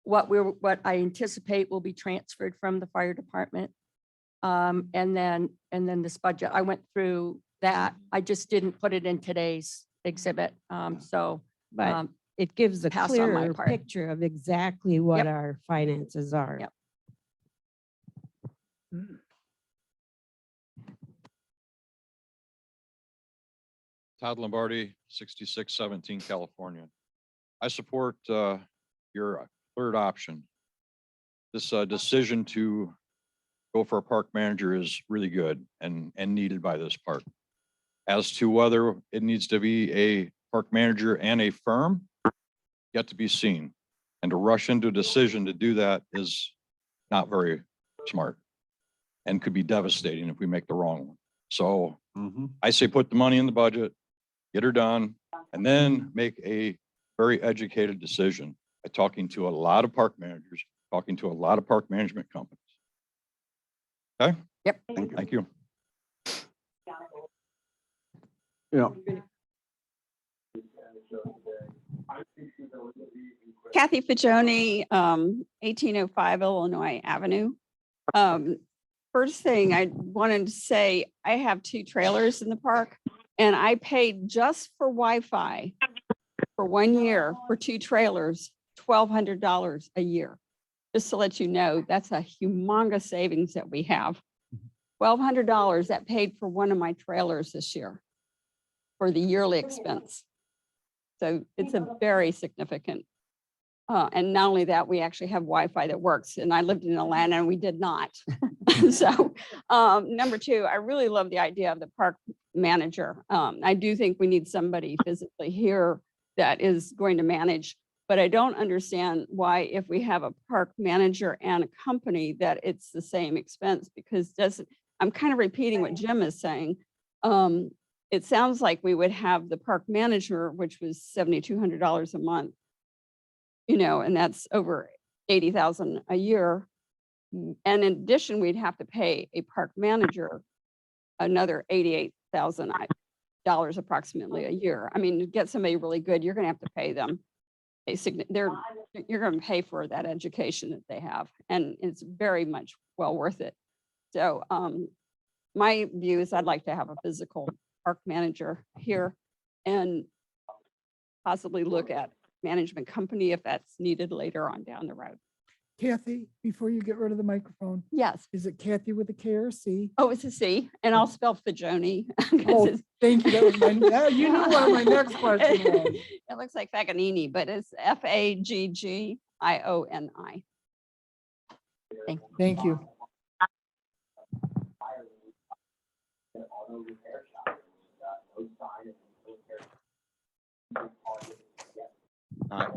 What I anticipate will be transferred from the fire department. And then this budget, I went through that. I just didn't put it in today's exhibit. But it gives a pass on my clearer part. picture of exactly what Yep. our finances are. Yep. Todd Lombardi, 6617 California. I support your third option. This decision to go for a park manager is really good and needed by this park. As to whether it needs to be a park manager and a firm, yet to be seen. And to rush into a decision to do that is not very smart and could be devastating if we make the wrong one. So I say put the money in the budget, get her done, and then make a very educated decision by talking to a lot of park managers, talking to a lot of park management companies. Okay? Yep. Thank you. Yeah. Kathy Fagioni, 1805 Illinois Avenue. First thing I wanted to say, I have 2 trailers in the park and I paid just for Wi-Fi for 1 year for 2 trailers, $1,200 a year. Just to let you know, that's a humongous savings that we have. $1,200 that paid for one of my trailers this year for the yearly expense. So it's a very significant. And not only that, we actually have Wi-Fi that works. And I lived in Atlanta and we did not. So number 2, I really love the idea of the park manager. I do think we need somebody physically here that is going to manage, but I don't understand why if we have a park manager and a company that it's the same expense, because I'm kind of repeating what Jim is saying. It sounds like we would have the park manager, which was $7,200 a month, you know, and that's over $80,000 a year. And in addition, we'd have to pay a park manager another $88,000 approximately a year. I mean, to get somebody really good, you're going to have to pay them. You're going to pay for that education that they have, and it's very much well worth it. So my view is I'd like to have a physical park manager here and possibly look at management company if that's needed later on down the road. Kathy, before you get rid of the microphone, Yes. is it Kathy with a K or a C? Oh, it's a C, and I'll spell Fagioni. Oh, thank you. That was you knew what my next question was. It looks like Faganini, but it's Faggini. Thank you.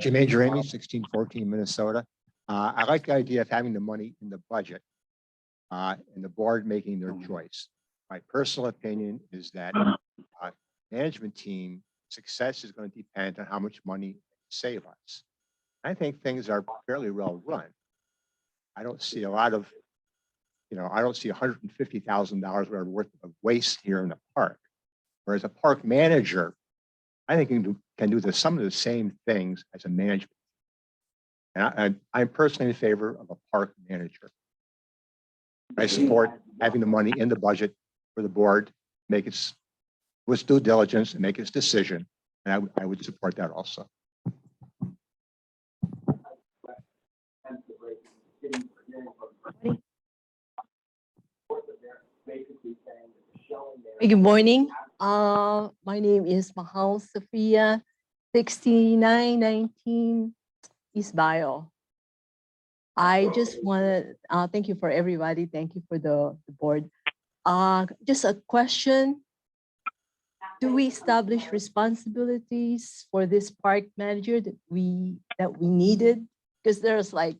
Jermaine Jeremy, 1614 Minnesota. I like the idea of having the money in the budget and the board making their choice. My personal opinion is that management team success is going to depend on how much money they save us. I think things are fairly well run. I don't see a lot of, I don't see $150,000 worth of waste here in the park. Whereas a park manager, I think can do some of the same things as a management. And I'm personally in favor of a park manager. I support having the money in the budget for the board, make its with due diligence and make its decision. And I would support that also. Good morning. My name is Mahal Sophia, 6919 East Bio. I just want to thank you for everybody. Thank you for the board. Just a question. Do we establish responsibilities for this park manager that we needed? Because there's I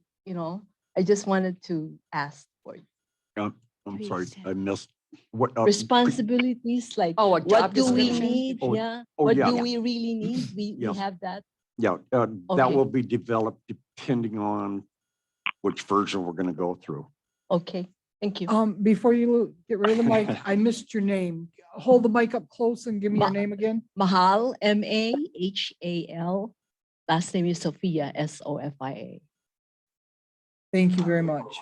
just wanted to ask for you. I'm sorry, I missed what Responsibilities like a what job do we description? need? Oh, Yeah. oh, What yeah. do we really need? We Yes. have that. Yeah, that Okay. will be developed depending on which version we're going to go through. Okay. Thank you. Before you get rid of the mic, I missed your name. Hold the mic up close and give me your name again. Mahal, Mahal. Last name is Sophia, Sofia. Thank you very much.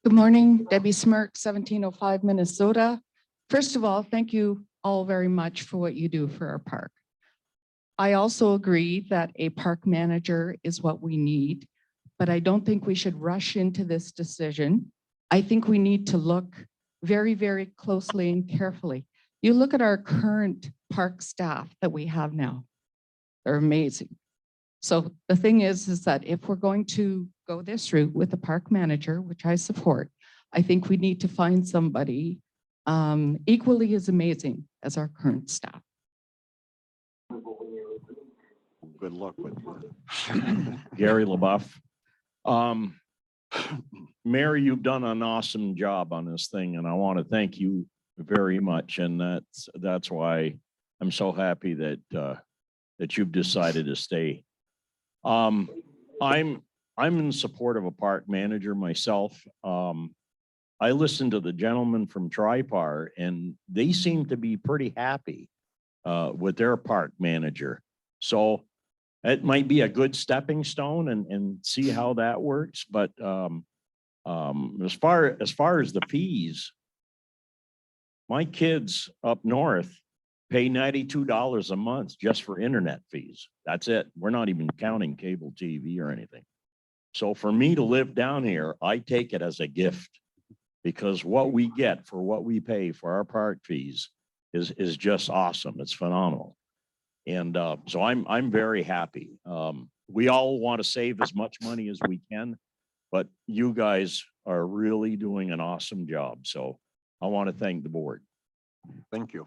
Good morning, Debbie Smirk, 1705 Minnesota. First of all, thank you all very much for what you do for our park. I also agree that a park manager is what we need, but I don't think we should rush into this decision. I think we need to look very, very closely and carefully. You look at our current park staff that we have now. They're amazing. So the thing is that if we're going to go this route with the park manager, which I support, I think we need to find somebody equally as amazing as our current staff. Good luck with Gary LaBeouf. Mary, you've done an awesome job on this thing, and I want to thank you very much. And that's why I'm so happy that that you've decided to stay. I'm in support of a park manager myself. I listened to the gentleman from Tripar, and they seem to be pretty happy with their park manager. So it might be a good stepping stone and see how that works. But as far as the fees, my kids up north pay $92 a month just for internet fees. That's it. We're not even counting cable TV or anything. So for me to live down here, I take it as a gift, because what we get for what we pay for our park fees is just awesome. It's phenomenal. And so I'm very happy. We all want to save as much money as we can, but you guys are really doing an awesome job. So I want to thank the board. Thank you.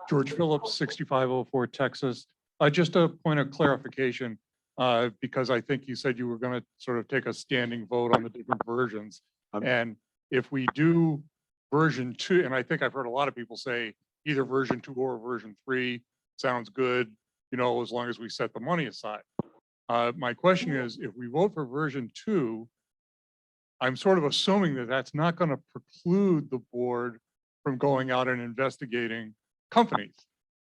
George Phillips, 6504 Texas. Just a point of clarification, because I think you said you were going to sort of take a standing vote on the different versions. And if we do version 2, and I think I've heard a lot of people say either version 2 or version 3 sounds good, you know, as long as we set the money aside. My question is, if we vote for version 2, I'm sort of assuming that that's not going to preclude the board from going out and investigating companies.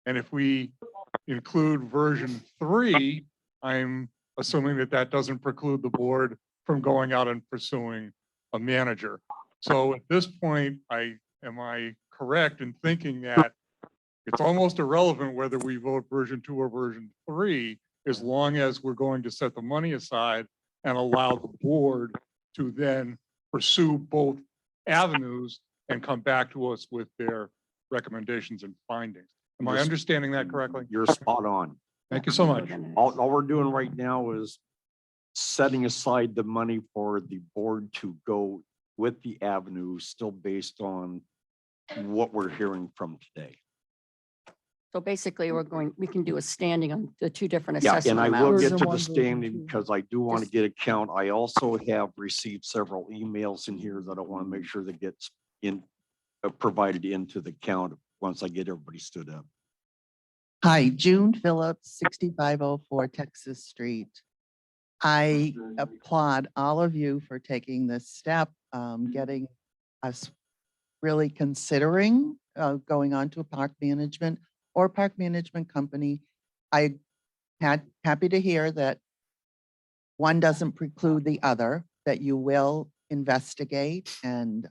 And if we include version 3, I'm assuming that that doesn't preclude the board from going out and pursuing a manager. So at this point, am I correct in thinking that it's almost irrelevant whether we vote version 2 or version 3, as long as we're going to set the money aside and allow the board to then pursue both avenues and come back to us with their recommendations and findings. Am I understanding that correctly? You're spot on. Thank you so much. All we're doing right now is setting aside the money for the board to go with the avenue, still based on what we're hearing from today. So basically, we can do a standing on the two different Yeah, assessment and I will amounts. get to the standing because I do want to get a count. I also have received several emails in here that I want to make sure that gets in provided into the count once I get everybody stood up. Hi, June Phillips, 6504 Texas Street. I applaud all of you for taking this step, getting us really considering going on to a park management or park management company. I had happy to hear that one doesn't preclude the other, that you will investigate and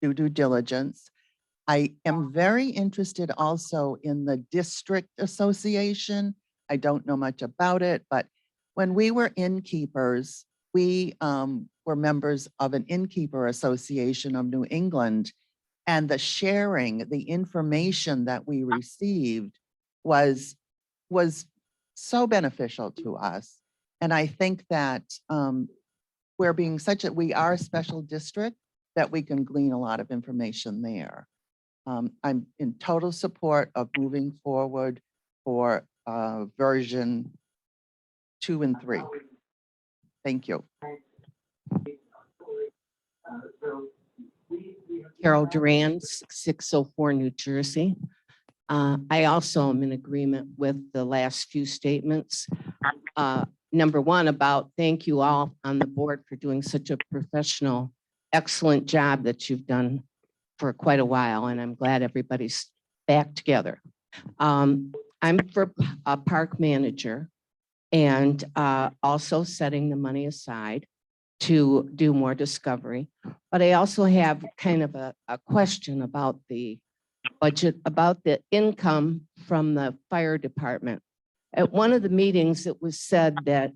do due diligence. I am very interested also in the district association. I don't know much about it, but when we were innkeepers, we were members of an innkeeper association of New England, and the sharing, the information that we received was so beneficial to us. And I think that we are a special district, that we can glean a lot of information there. I'm in total support of moving forward for version 2 and 3. Thank you. Carol Duran, 604 New Jersey. I also am in agreement with the last few statements. Number one, about thank you all on the board for doing such a professional, excellent job that you've done for quite a while, and I'm glad everybody's back together. I'm for a park manager and also setting the money aside to do more discovery. But I also have kind of a question about the budget, about the income from the fire department. At one of the meetings, it was said that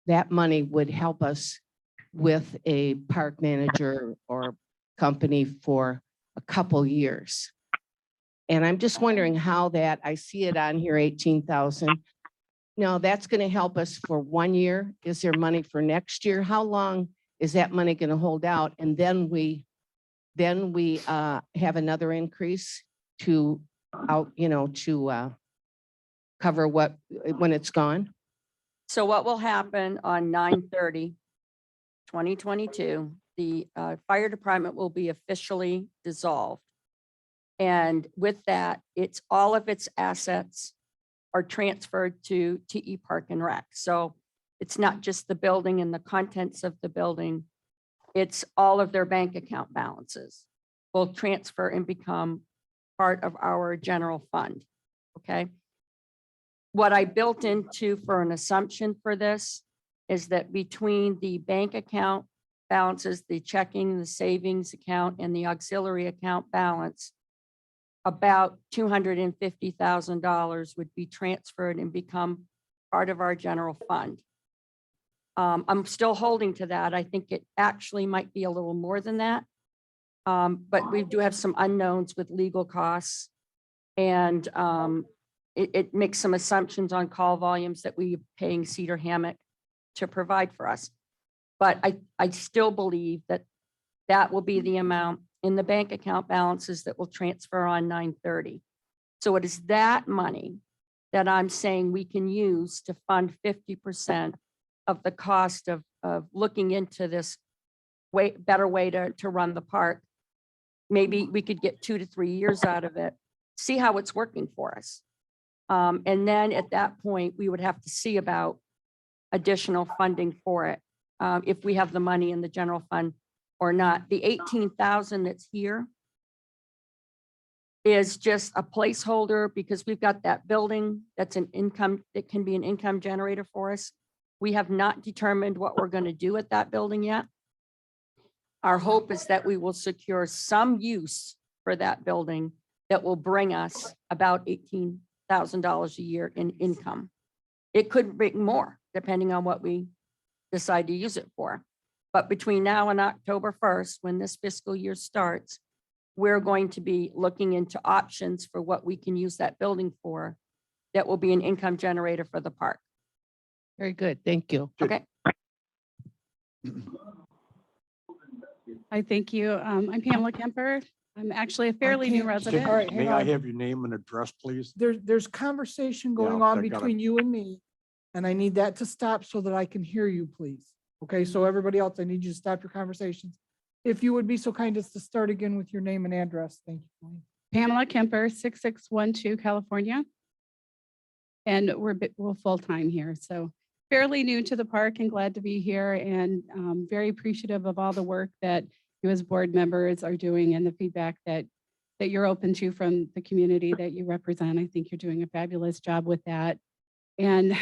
that money would help us with a park manager or company for a couple years. And I'm just wondering how that, I see it on here, 18,000. Now, that's going to help us for 1 year. Is there money for next year? How long is that money going to hold out? And then we have another increase to cover what, when it's gone? So what will happen on 9/30/2022? The fire department will be officially dissolved. And with that, it's all of its assets are transferred to TE Park and Rec. So it's not just the building and the contents of the building. It's all of their bank account balances will transfer and become part of our general fund. Okay. What I built into for an assumption for this is that between the bank account balances, the checking, the savings account, and the auxiliary account balance, about $250,000 would be transferred and become part of our general fund. I'm still holding to that. I think it actually might be a little more than that. But we do have some unknowns with legal costs, and it makes some assumptions on call volumes that we're paying Cedar Hammock to provide for us. But I still believe that that will be the amount in the bank account balances that will transfer on 9/30. So it is that money that I'm saying we can use to fund 50% of the cost of looking into this better way to run the park. Maybe we could get 2 to 3 years out of it, see how it's working for us. And then at that point, we would have to see about additional funding for it, if we have the money in the general fund or not. The 18,000 that's here is just a placeholder because we've got that building that's an income, it can be an income generator for us. We have not determined what we're going to do with that building yet. Our hope is that we will secure some use for that building that will bring us about $18,000 a year in income. It could bring more depending on what we decide to use it for. But between now and October 1st, when this fiscal year starts, we're going to be looking into options for what we can use that building for that will be an income generator for the park. Very good. Thank you. Okay. Hi, thank you. I'm Pamela Kemper. I'm actually a fairly new resident. All right, hang May I on. have your name and address, please? There's conversation going Yeah, on I got it. between you and me, and I need that to stop so that I can hear you, please. Okay, so everybody else, I need you to stop your conversations. If you would be so kind as to start again with your name and address. Thank you. Pamela Kemper, 6612 California. And we're full-time here, so fairly new to the park and glad to be here, and very appreciative of all the work that you as board members are doing and the feedback that you're open to from the community that you represent. I think you're doing a fabulous job with that. And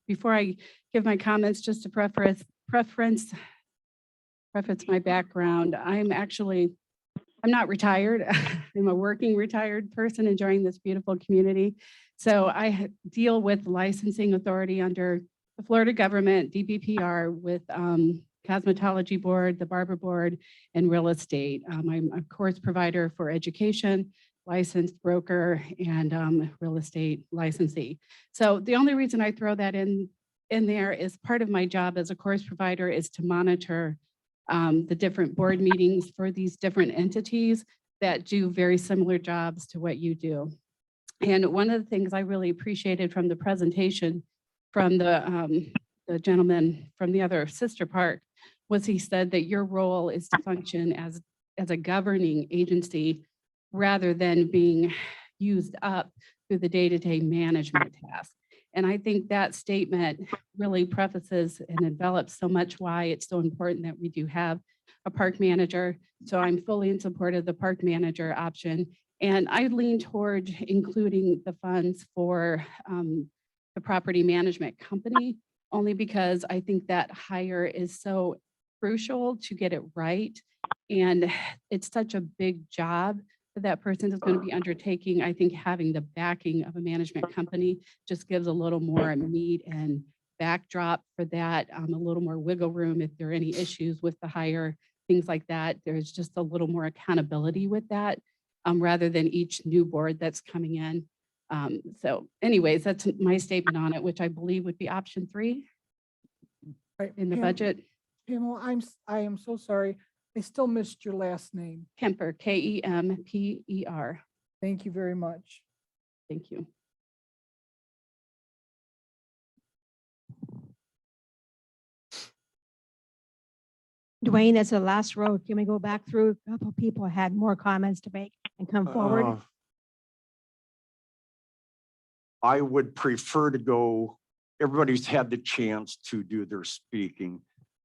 before I give my comments, just to preface my background, I'm not retired. I'm a working retired person enjoying this beautiful community. So I deal with licensing authority under the Florida government, DBPR, with cosmetology board, the barber board, and real estate. I'm a course provider for education, licensed broker, and real estate licensee. So the only reason I throw that in there is part of my job as a course provider is to monitor the different board meetings for these different entities that do very similar jobs to what you do. And one of the things I really appreciated from the presentation from the gentleman from the other sister park was he said that your role is to function as a governing agency rather than being used up through the day-to-day management task. And I think that statement really prefaces and envelops so much why it's so important that we do have a park manager. So I'm fully in support of the park manager option. And I lean toward including the funds for the property management company, only because I think that hire is so crucial to get it right. And it's such a big job that person is going to be undertaking. I think having the backing of a management company just gives a little more meat and backdrop for that, a little more wiggle room if there are any issues with the hire things like that. There's just a little more accountability with that, rather than each new board that's coming in. So anyways, that's my statement on it, which I believe would be option 3 Right, in the Pam- budget. Pamela, I am so sorry. I still missed your last name. Kemper, Kemper. Thank you very much. Thank you. Dwayne, that's the last row. Can we go back through? A couple people had more comments to make and come forward. I would prefer to go, everybody's had the chance to do their speaking.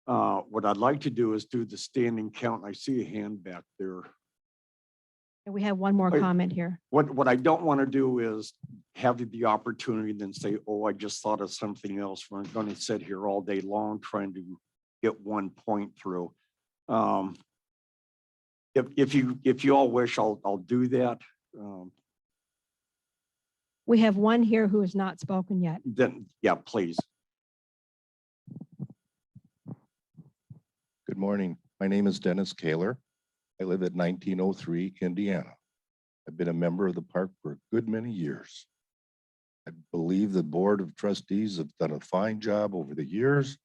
What I'd like to do is do the standing count. I see a hand back there. And we have one more Wait. comment here. What I don't want to do is have the opportunity then say, oh, I just thought of something else. We're going to sit here all day long trying to get one point through. If you all wish, I'll do that. We have one here who has not spoken yet. Then, yeah, please. Good morning. My name is Dennis Kaler. I live at 1903 Indiana. I've been a member of the park for a good many years. I believe the Board of Trustees have done a fine job over the years.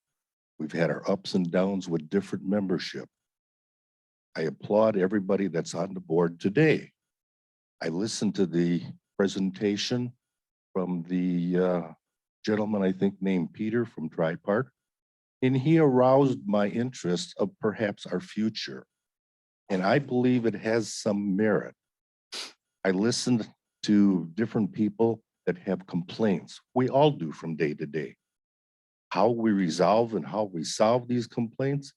We've had our ups and downs with different membership. I applaud everybody that's on the board today. I listened to the presentation from the gentleman, I think named Peter from Tri Park, and he aroused my interest of perhaps our future. And I believe it has some merit. I listened to different people that have complaints. We all do from day to day. How we resolve and how we solve these complaints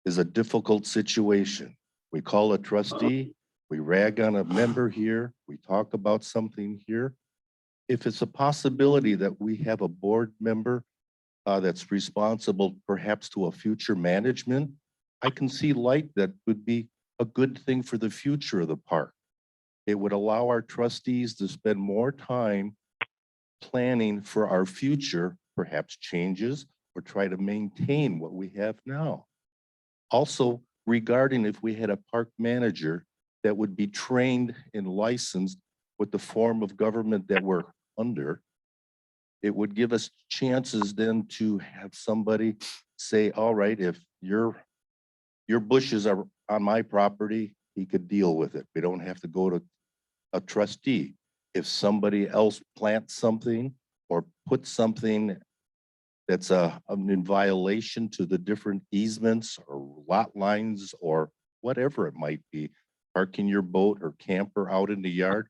is a difficult situation. We call a trustee, we rag on a member here, we talk about something here. If it's a possibility that we have a board member that's responsible perhaps to a future management, I can see light that would be a good thing for the future of the park. It would allow our trustees to spend more time planning for our future, perhaps changes, or try to maintain what we have now. Also, regarding if we had a park manager that would be trained and licensed with the form of government that we're under, it would give us chances then to have somebody say, all right, if your bushes are on my property, he could deal with it. We don't have to go to a trustee. If somebody else plants something or puts something that's in violation to the different easements or lot lines or whatever it might be, parking your boat or camper out in the yard,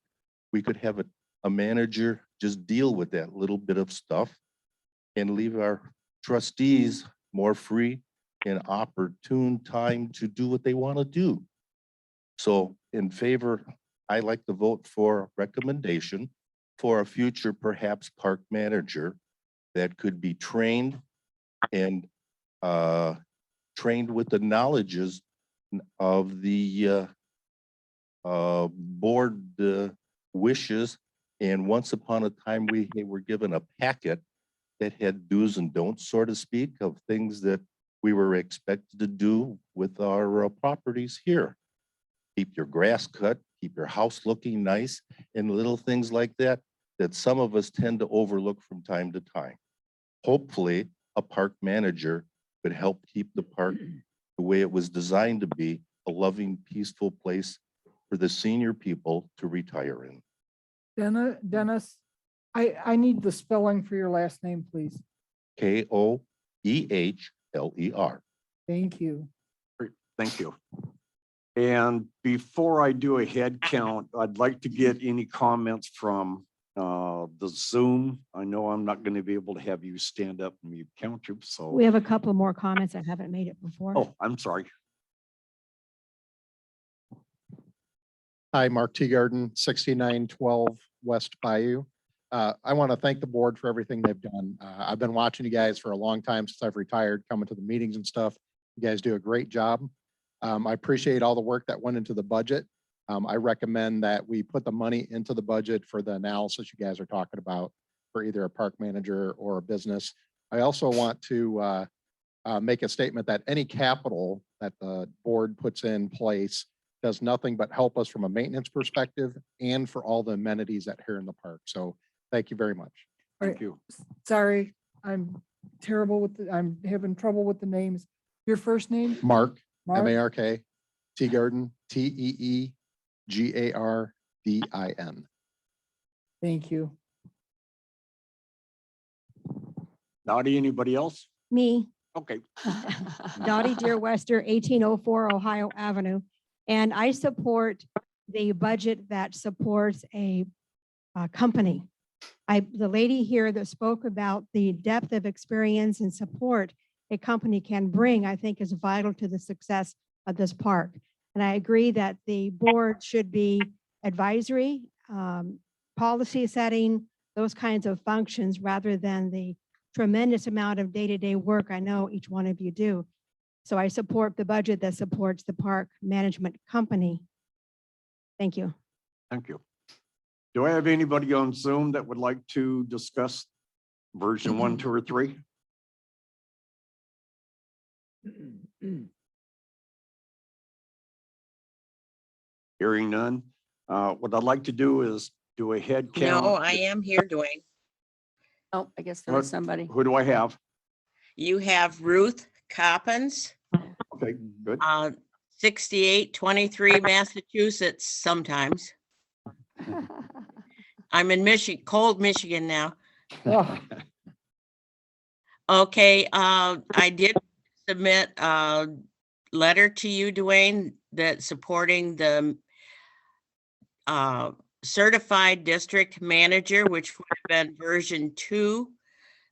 we could have a manager just deal with that little bit of stuff and leave our trustees more free and opportune time to do what they want to do. So in favor, I like to vote for recommendation for a future perhaps park manager that could be trained and trained with the knowledges of the board wishes. And once upon a time, we were given a packet that had do's and don'ts, so to speak, of things that we were expected to do with our properties here. Keep your grass cut, keep your house looking nice, and little things like that, that some of us tend to overlook from time to time. Hopefully, a park manager could help keep the park the way it was designed to be, a loving, peaceful place for the senior people to retire in. Dennis, I need the spelling for your last name, please. Koeehler. Thank you. Great, thank you. And before I do a head count, I'd like to get any comments from the Zoom. I know I'm not going to be able to have you stand up and you count you, so. We have a couple more comments that haven't made it before. Oh, I'm sorry. Hi, Mark Teagarden, 6912 West Bayou. I want to thank the board for everything they've done. I've been watching you guys for a long time since I've retired, coming to the meetings and stuff. You guys do a great job. I appreciate all the work that went into the budget. I recommend that we put the money into the budget for the analysis you guys are talking about for either a park manager or a business. I also want to make a statement that any capital that the board puts in place does nothing but help us from a maintenance perspective and for all the amenities that here in the park. So thank you very much. Thank you. Sorry, I'm terrible with, I'm having trouble with the names. Your first name? Mark, Mark? M-A-R-K, Teegarden, Teegardin. Thank you. Dottie, anybody else? Me, Okay. Dottie Dear Wester, 1804 Ohio Avenue. And I support the budget that supports a company. The lady here that spoke about the depth of experience and support a company can bring, I think is vital to the success of this park. And I agree that the board should be advisory, policy setting, those kinds of functions rather than the tremendous amount of day-to-day work I know each one of you do. So I support the budget that supports the park management company. Thank you. Thank you. Do I have anybody on Zoom that would like to discuss version 1, 2, or 3? Hearing none. What I'd like to do is do a head count. No, I am here, Dwayne. Oh, I guess there was somebody. Who do I have? You have Ruth Coppins, Okay, good. 6823 Massachusetts sometimes. I'm in Michigan, cold Michigan now. Oh, Okay, I did submit a letter to you, Dwayne, that supporting the certified district manager, which would have been version 2.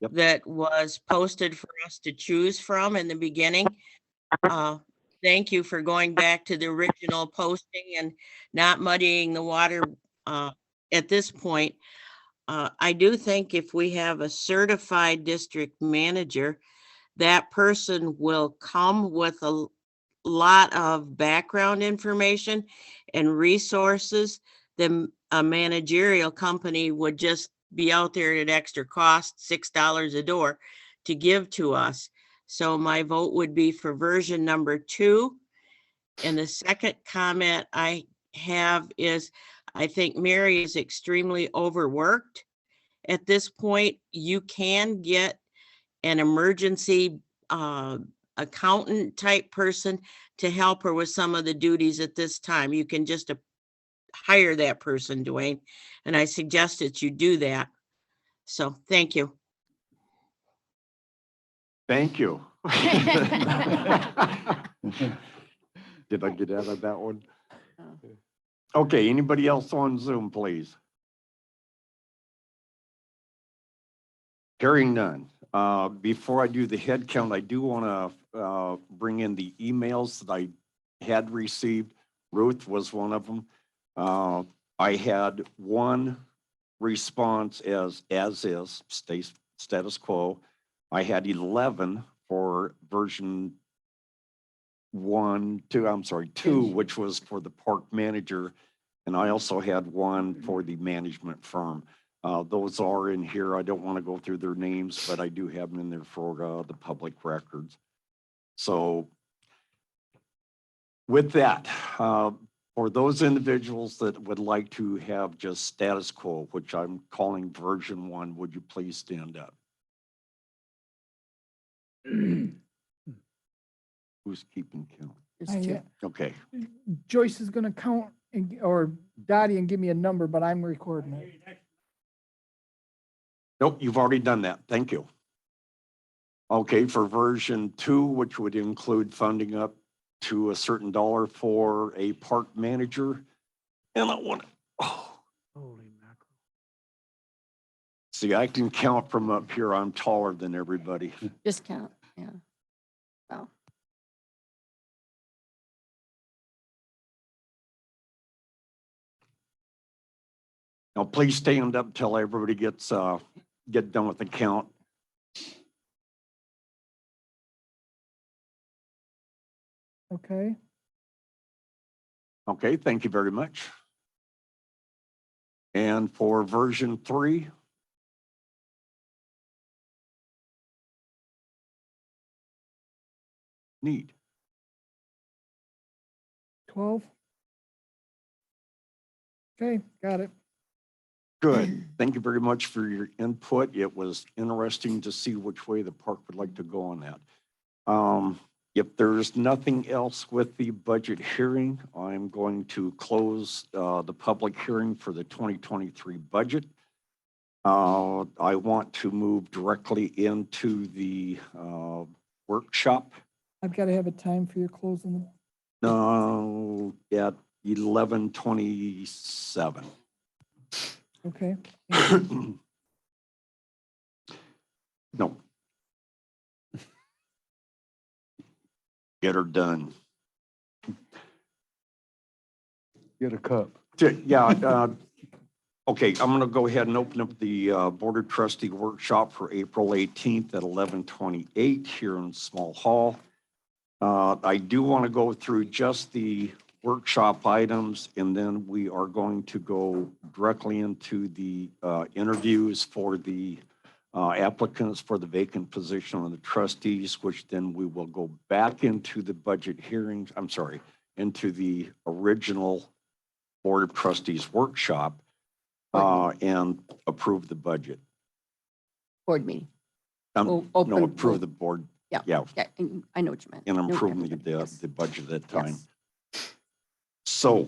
Yep. That was posted for us to choose from in the beginning. Thank you for going back to the original posting and not muddying the water at this point. I do think if we have a certified district manager, that person will come with a lot of background information and resources. Then a managerial company would just be out there at an extra cost, $6 a door, to give to us. So my vote would be for version number 2. And the second comment I have is, I think Mary is extremely overworked. At this point, you can get an emergency accountant type person to help her with some of the duties at this time. You can just hire that person, Dwayne, and I suggest that you do that. So thank you. Thank you. Did I get out of that one? Okay, anybody else on Zoom, please? Hearing none. Before I do the head count, I do want to bring in the emails that I had received. Ruth was one of them. I had one response as is, status quo. I had 11 for version 2, which was for the park manager. And I also had one for the management firm. Those are in here. I don't want to go through their names, but I do have them in there for the public records. So with that, for those individuals that would like to have just status quo, which I'm calling version 1, would you please stand up? Who's keeping count? Okay. Joyce is gonna count or Dottie and give me a number, but I'm recording it. Nope, you've already done that. Thank you. Okay, for version 2, which would include funding up to a certain dollar for a park manager. And I want to, Holy mackerel. see, I can count from up here. I'm taller than everybody. Just count, yeah. Oh. Now, please stand up till everybody gets get done with the count. Okay. Okay, thank you very much. And for version 3, need. 12. Okay, got it. Good. Thank you very much for your input. It was interesting to see which way the park would like to go on that. If there's nothing else with the budget hearing, I'm going to close the public hearing for the 2023 budget. I want to move directly into the workshop I've got to have a time for your closing. at 11:27. Okay. No. Get her done. Get a cup. Yeah. Okay, I'm going to go ahead and open up the Board of Trustee workshop for April 18th at 11:28 here in Small Hall. I do want to go through just the workshop items, and then we are going to go directly into the interviews for the applicants for the vacant position on the trustees, which then we will go back into the budget hearings, into the original Board of Trustees workshop and approve the budget. Board meeting. No, Open- approve the board. Yeah. Yeah, Yeah, I know what you meant. and No, approve everybody, yes. the budget at that time. Yes. So,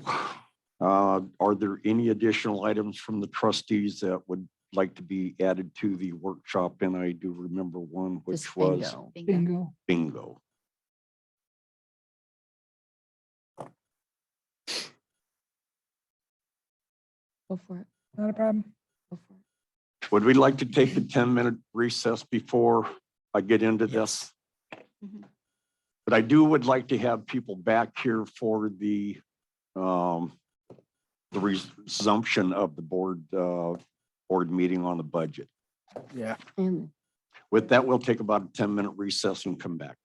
are there any additional items from the trustees that would like to be added to the workshop? And I do remember one, which Just was Bingo. bingo. Go for it. Not a problem. Go for it. Would we like to take a 10-minute recess before I get into this? Mhm. But I would like to have people back here for the resumption of the board meeting on the budget. Yeah. And With that, we'll take about a 10-minute recess and come back.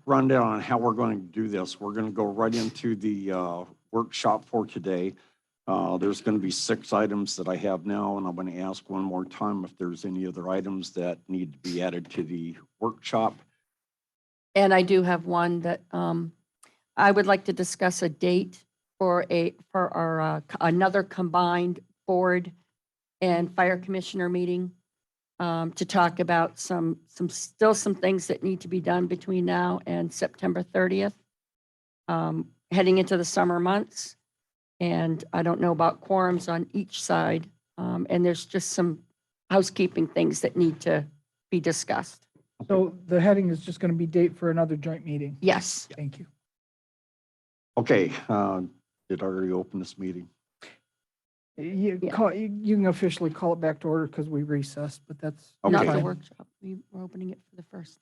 rundown on how we're going to do this. We're going to go right into the workshop for today. There's going to be 6 items that I have now, and I'm going to ask one more time if there's any other items that need to be added to the workshop. And I do have one that I would like to discuss a date for our another combined board and fire commissioner meeting to talk about some things that need to be done between now and September 30th, heading into the summer months. And I don't know about quorums on each side. And there's just some housekeeping things that need to be discussed. So the heading is just going to be date for another joint meeting. Yes. Thank you. Okay, did I already open this meeting? You can officially call it back to order because we recessed, but that's. Not the fine. workshop. We're opening it for the first.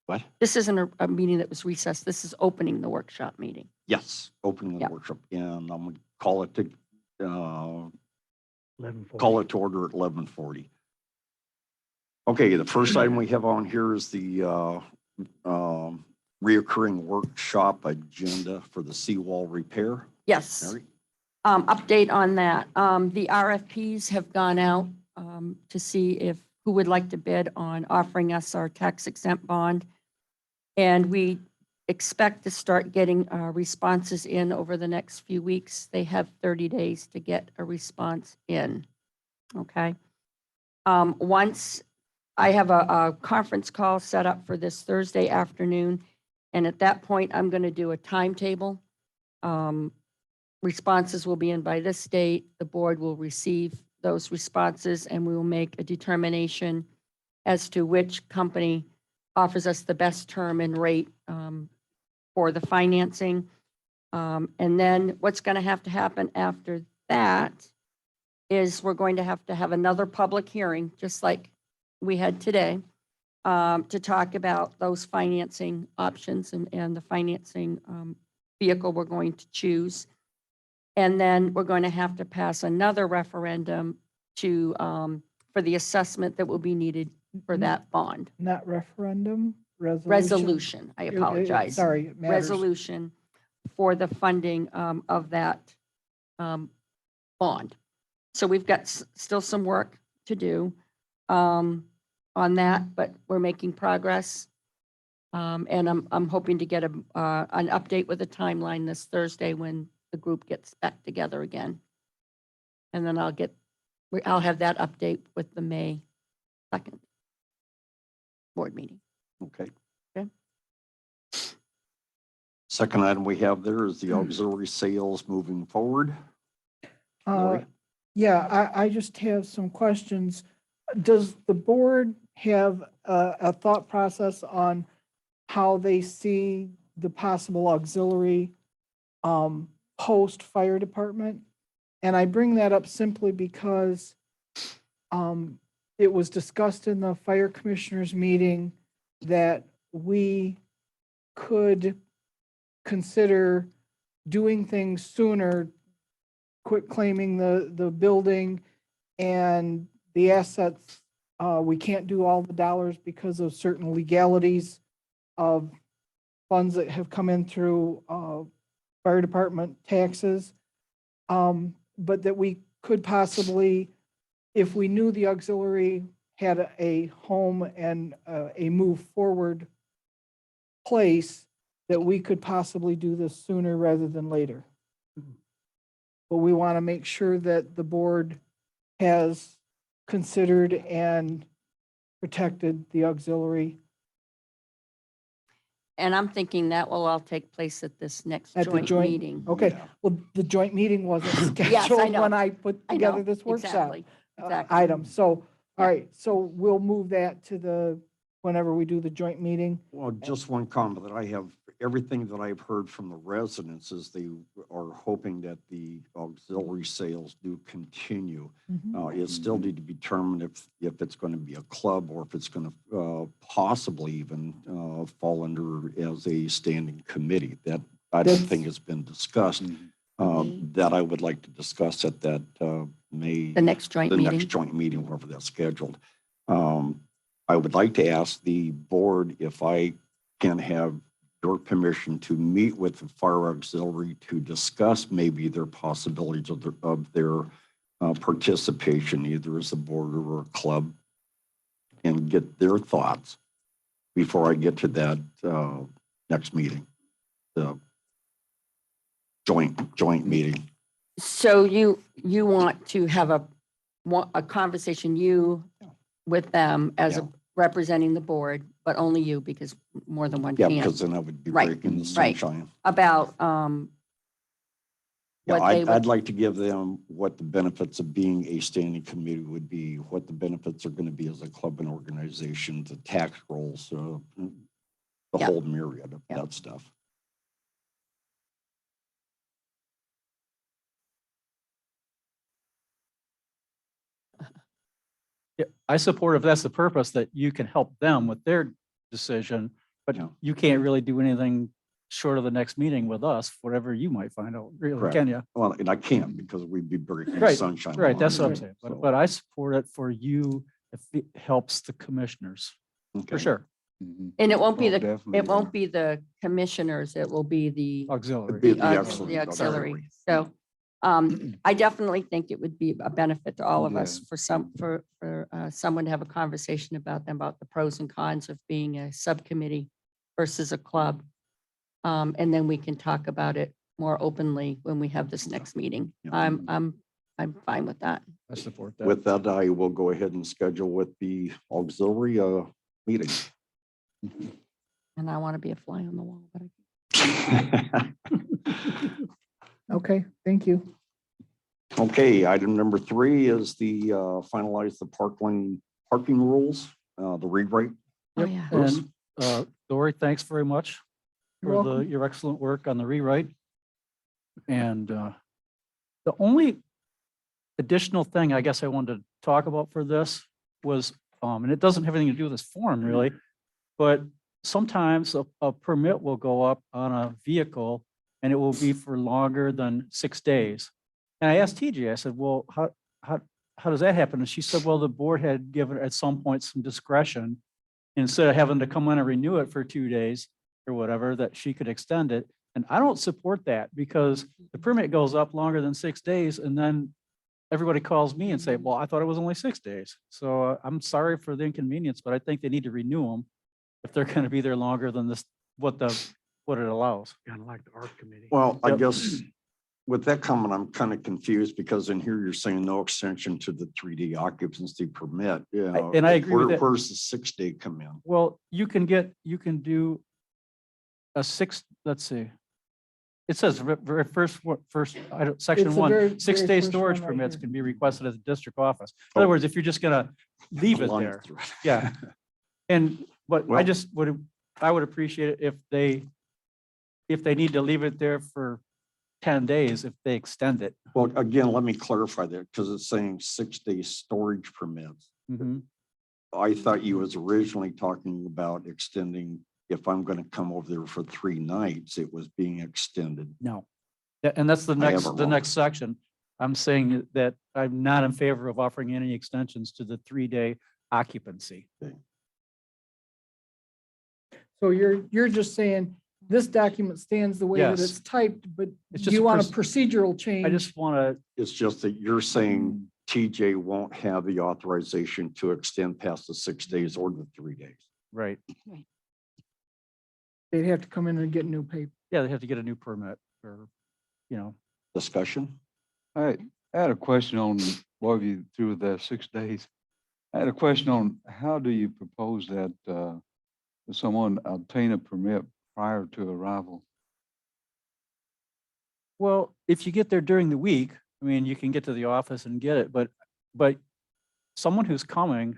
What? This isn't a meeting that was recessed. This is opening the workshop meeting. Yes, opening the Yep. workshop, and I'm going to call it to order at 11:40. Okay, the first item we have on here is the reoccurring workshop agenda for the seawall repair. Yes. Mary? Update on that. The RFPs have gone out to see who would like to bid on offering us our tax exempt bond. And we expect to start getting responses in over the next few weeks. They have 30 days to get a response in. Okay. Once I have a conference call set up for this Thursday afternoon, and at that point, I'm going to do a timetable. Responses will be in by this date. The board will receive those responses, and we will make a determination as to which company offers us the best term and rate for the financing. And then what's going to happen after that is we're going to have another public hearing, just like we had today, to talk about those financing options and the financing vehicle we're going to choose. And then we're going to have to pass another referendum for the assessment that will be needed for that bond. Not referendum, resolution. Resolution, I apologize. Sorry, it matters. Resolution for the funding of that bond. So we've got still some work to do on that, but we're making progress. And I'm hoping to get an update with a timeline this Thursday when the group gets back together again. And then I'll have that update with the May 2nd board meeting. Okay. Okay. Second item we have there is the auxiliary sales moving forward. Lori? Yeah, I just have some questions. Does the board have a thought process on how they see the possible auxiliary post fire department? And I bring that up simply because it was discussed in the fire commissioners meeting that we could consider doing things sooner, quit claiming the building and the assets. We can't do all the dollars because of certain legalities of funds that have come in through fire department taxes. But that we could possibly, if we knew the auxiliary had a home and a move forward place, that we could possibly do this sooner rather than later. But we want to make sure that the board has considered and protected the auxiliary. And I'm thinking that will all take place at this next At the joint meeting. Okay, well, the joint meeting wasn't Yes, I scheduled know. when I put I together know, this workshop exactly, exactly. item. So, all right, so we'll move that to whenever we do the joint meeting. Well, just one comment that I have, everything that I've heard from the residents is they are hoping that the auxiliary sales do continue. It still need to be determined if it's going to be a club or if it's going to possibly even fall under as a standing committee. That I don't think has been discussed. That I would like to discuss at that The next joint meeting. next joint meeting, wherever that's scheduled. I would like to ask the board if I can have your permission to meet with the fire auxiliary to discuss maybe their possibilities of their participation, either as a board or a club, and get their thoughts before I get to that next meeting, the joint meeting. So you want to have a conversation, you with them as a representing the board, but only you because more than one Yeah, can't. because then I would be Right, breaking the right. sunshine. About Yeah, what they I'd would, like to give them what the benefits of being a standing committee would be, what the benefits are going to be as a club and organization, the tax rolls, the Yeah. whole myriad of Yeah. that stuff. Yeah, I support if that's the purpose, that you can help them with their decision, but Yeah. you can't really do anything short of the next meeting with us, whatever you might find out, really, Correct. can you? Well, and I can't because we'd be breaking Right, sunshine. right, law that's what I'm anyway, saying, so, but I support it for you if it helps the commissioners, for okay. sure, and it won't be Oh, the, definitely, it won't be the commissioners, it will be the auxiliary. It'd be the the auxiliary. So I definitely think it would be a benefit to all of us for someone to have a conversation about them, about the pros and cons of being a subcommittee versus a club. And then we can talk about it more openly when we have this next meeting. Yeah. I'm fine with that. I support that. With that, I will go ahead and schedule with the auxiliary meeting. And I want to be a fly on the wall, but Okay, thank you. Okay, item number 3 is the finalize the parking rules, the rewrite. oh Yep, yeah. and Dory, thanks very much You're for welcome. your excellent work on the rewrite. And the only additional thing I guess I wanted to talk about for this was, and it doesn't have anything to do with this form really, but sometimes a permit will go up on a vehicle and it will be for longer than 6 days. And I asked TJ, I said, well, how does that happen? And she said, well, the board had given at some point some discretion. Instead of having to come in and renew it for 2 days or whatever, that she could extend it. And I don't support that because the permit goes up longer than 6 days and then everybody calls me and say, well, I thought it was only 6 days. So I'm sorry for the inconvenience, but I think they need to renew them if they're going to be there longer than this, what it allows. Kind of like the art committee. Well, I Yep. guess with that comment, I'm kind of confused because in here you're saying no extension to the 3-day occupancy permit. Yeah, and I agree with that. Where's the 6-day come in? Well, you can do a 6, let's see. It says very first, section It's the 1, very 6-day first storage one right permits here. can be requested at the district office. In other Oh. words, if you're just gonna leave it Line there, through it. yeah. And, but I Well- just I would appreciate it if they need to leave it there for 10 days, if they extend it. Well, again, let me clarify that because it's saying 6-day storage permits. Mhm. I thought you was originally talking about extending, if I'm going to come over there for 3 nights, it was being extended. No. And that's the I have next, it the wrong. next section. I'm saying that I'm not in favor of offering any extensions to the 3-day occupancy. So you're just saying this document stands the way that Yes. it's typed, but It's just you a want a procedural change. I just want to, It's just that you're saying TJ won't have the authorization to extend past the 6 days or the 3 days. right. They'd have to come in and get new paper. Yeah, they have to get a new permit or, Discussion? I had a question on what you through the 6 days. I had a question on how do you propose that someone obtain a permit prior to arrival? well, if you get there during the week, I mean, you can get to the office and get it, but someone who's coming.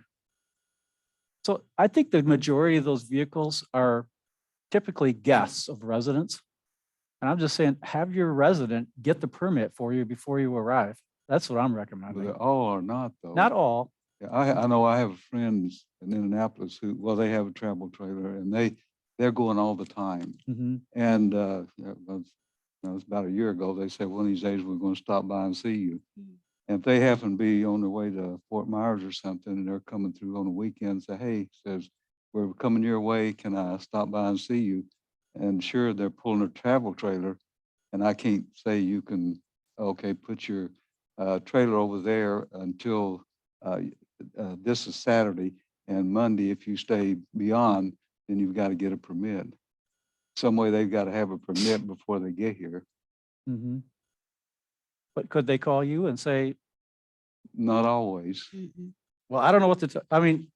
So I think the majority of those vehicles are typically guests of residents. And I'm just saying, have your resident get the permit for you before you arrive. That's what I'm recommending. All or not though? Not all. Yeah, I know I have friends in Indianapolis who, well, they have a travel trailer and they're going all the time. Mhm. And it was about a year ago, they said, one of these days, we're going to stop by and see you. And if they happen to be on their way to Fort Myers or something, and they're coming through on the weekend, say, hey, says, we're coming your way, can I stop by and see you? and sure, they're pulling a travel trailer. And I can't say you can, okay, put your trailer over there until this is Saturday, and Monday, if you stay beyond, then you've got to get a permit. Some way they've got to have a permit before they get here. Mhm. But could they call you and say, Not always. well, I don't know what to, I mean,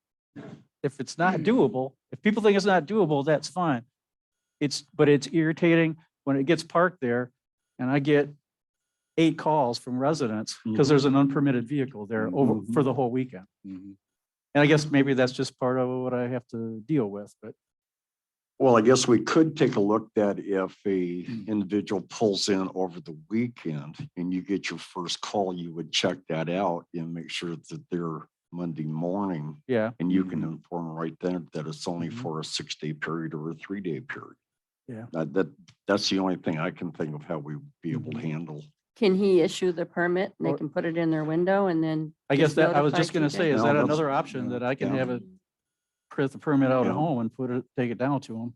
if it's not doable, if people think it's not doable, that's fine. But it's irritating when it gets parked there and I get 8 calls from residents because there's an unpermitted vehicle there over for the whole weekend. Mhm. And I guess maybe that's just part of what I have to deal with, but Well, I guess we could take a look at if a individual pulls in over the weekend and you get your first call, you would check that out and make sure that they're Monday morning. yeah, And you can inform right then that it's only for a 6-day period or a 3-day period. yeah. That's the only thing I can think of how we would be able to handle. Can he issue the permit and they Or- can put it in their window and then? I guess just that, I was notify just gonna TJ? say, is No, that that's- another option that I can yeah. have a print the permit out Yeah. at home and take it down to them?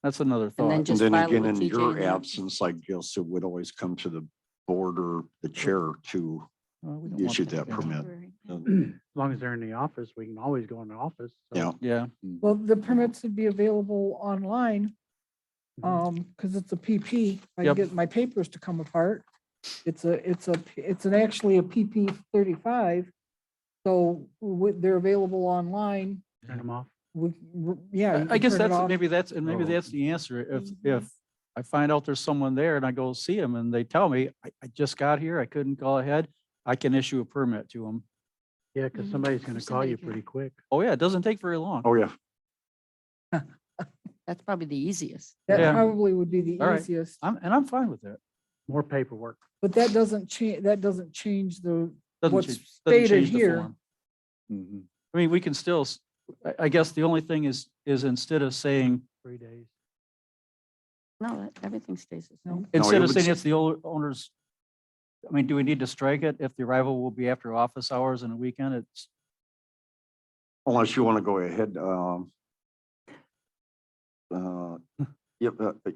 That's another And then thought. And just then file it again, with in TJ your and then- absence, I guess it would always come to the board or the chair to Well, we don't want issue that yeah. permit. As long as they're in the office, we can always go in the office. Yeah. Yeah. Well, the permits would be available online. Because it's a PP. I Yep. get my papers to come apart. It's actually a PP 35. So they're available online. Turn them off. Yeah. you I can guess turn it that's, off. maybe that's Oh. the answer. If I find out there's someone there and I go see them and they tell me, I just got here, I couldn't call ahead, I can issue a permit to them. Yeah, because somebody's gonna call you pretty quick. Oh, yeah, it doesn't take very long. Oh, yeah. That's probably the easiest. That Yeah. probably would be the All right. easiest, I'm fine with that. More paperwork. but that doesn't change, Doesn't what's change- doesn't stated change the here. form. Mhm. I mean, we can still, I guess the only thing is instead of saying, 3 days. No, everything stays the same. instead it of would saying s- it's the owner's, I mean, do we need to strike it if the arrival will be after office hours and a weekend? It's, Unless you want to go ahead,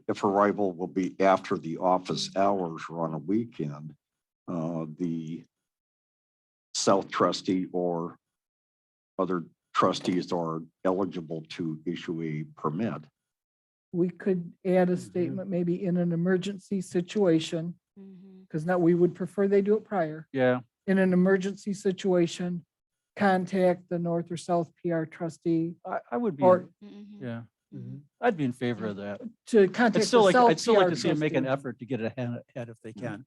if arrival will be after the office hours or on a weekend, the South trustee or other trustees are eligible to issue a permit. We could add a statement, maybe in an emergency situation, because now we would prefer they do it prior. yeah, In an emergency situation, contact the North or South PR trustee I would be, or yeah. I'd be in favor of that. to contact I'd still the like, South I'd still like PR to see them make an trustee. effort to get it ahead if they can.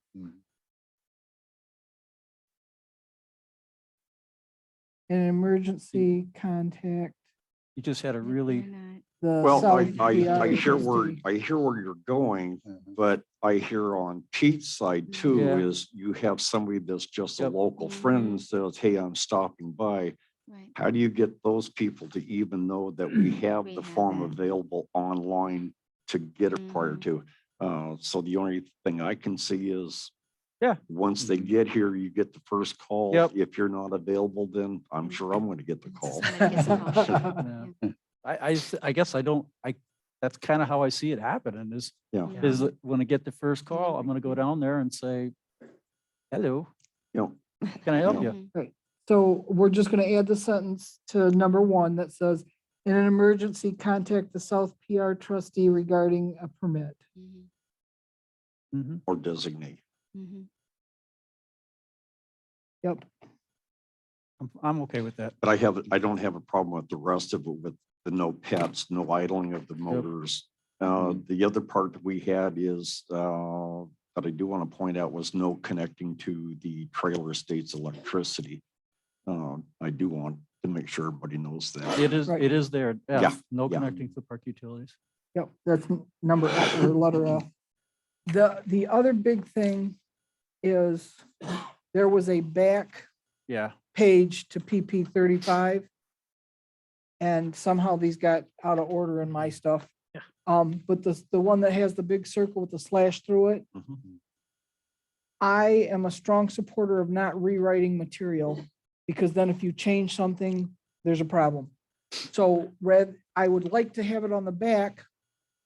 An emergency contact You just had a really, the Well, South I PR hear where, trustee. I hear where you're going, but I hear on Pete's side too, Yeah. is you have somebody that's just a Yep. local friend and says, hey, I'm stopping by. How do you get those people to even know that we have the form available online to get it prior to? So the only thing I can see is, yeah, once they get here, you get the first call. Yep. If you're not available, then I'm sure I'm going to get the call. yeah. I guess I don't, that's kind of how I see it happening is, Yeah. is that when I get the first call, I'm gonna go down there and say, hello, You know, can I help you? Right. So we're just gonna add the sentence to number 1 that says, in an emergency, contact the South PR trustee regarding a permit. Mhm. or designate. Yep. I'm okay with that. But I don't have a problem with the rest of it, with the no pets, no idling of the motors. The other part that we had is, that I do want to point out, was no connecting to the trailer estate's electricity. I do want to make sure everybody knows that. It is, Right. it is there. Yeah, F, no yeah. connecting to the park utilities. Yep, that's number F, or letter F. The other big thing is there was a back Yeah, page to PP 35. And somehow these got out of order in my stuff. But the one that has the big circle with the slash through it, I am a strong supporter of not rewriting material, because then if you change something, there's a problem. So I would like to have it on the back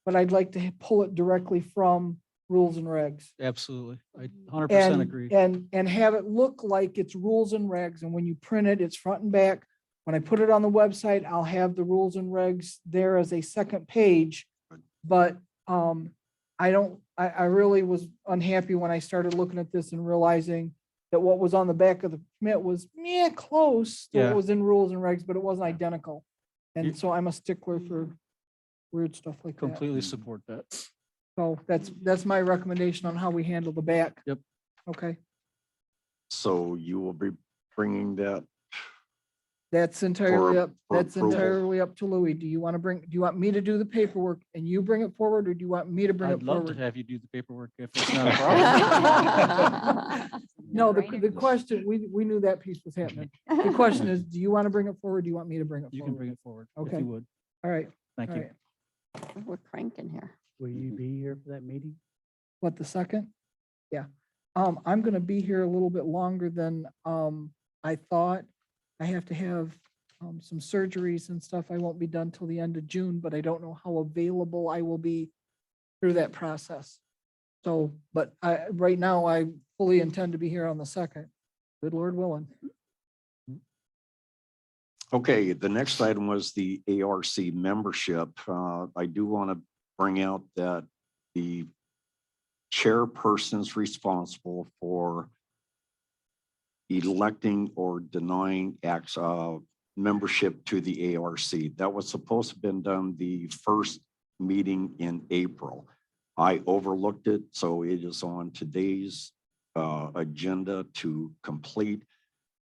but I'd like to pull it directly from rules and regs. Absolutely. I 100% And, agree. and have it look like it's rules and regs. And when you print it, it's front and back. When I put it on the website, I'll have the rules and regs there as a second page. But I really was unhappy when I started looking at this and realizing that what was on the back of the permit was, close to Yeah. what was in rules and regs, but it wasn't identical. You- And so I'm a stickler for weird stuff like that. Completely support that. So that's my recommendation on how we handle the back. Yep. Okay, So you will be bringing that. that's entirely up, for that's approval. entirely up to Louis. Do you want me to do the paperwork and you bring it forward, or do you want me to bring I'd it love to forward? have you do the paperwork if it's not a problem. No, the question, we knew that piece was happening. The question is, do you want to bring it forward? Do you want me to bring it You can forward? bring it forward if Okay. you would. All right. Thank all you. right. We're cranking here. Will you be here for that meeting? What, the second? Yeah. I'm gonna be here a little bit longer than I thought. I have to have some surgeries and stuff. I won't be done till the end of June, but I don't know how available I will be through that process. So, but right now, I fully intend to be here on the second. Good Lord willing. Okay, the next item was the ARC membership. I do want to bring out that the chairperson is responsible for electing or denying acts of membership to the ARC. That was supposed to have been done the first meeting in April. I overlooked it, so it is on today's agenda to complete.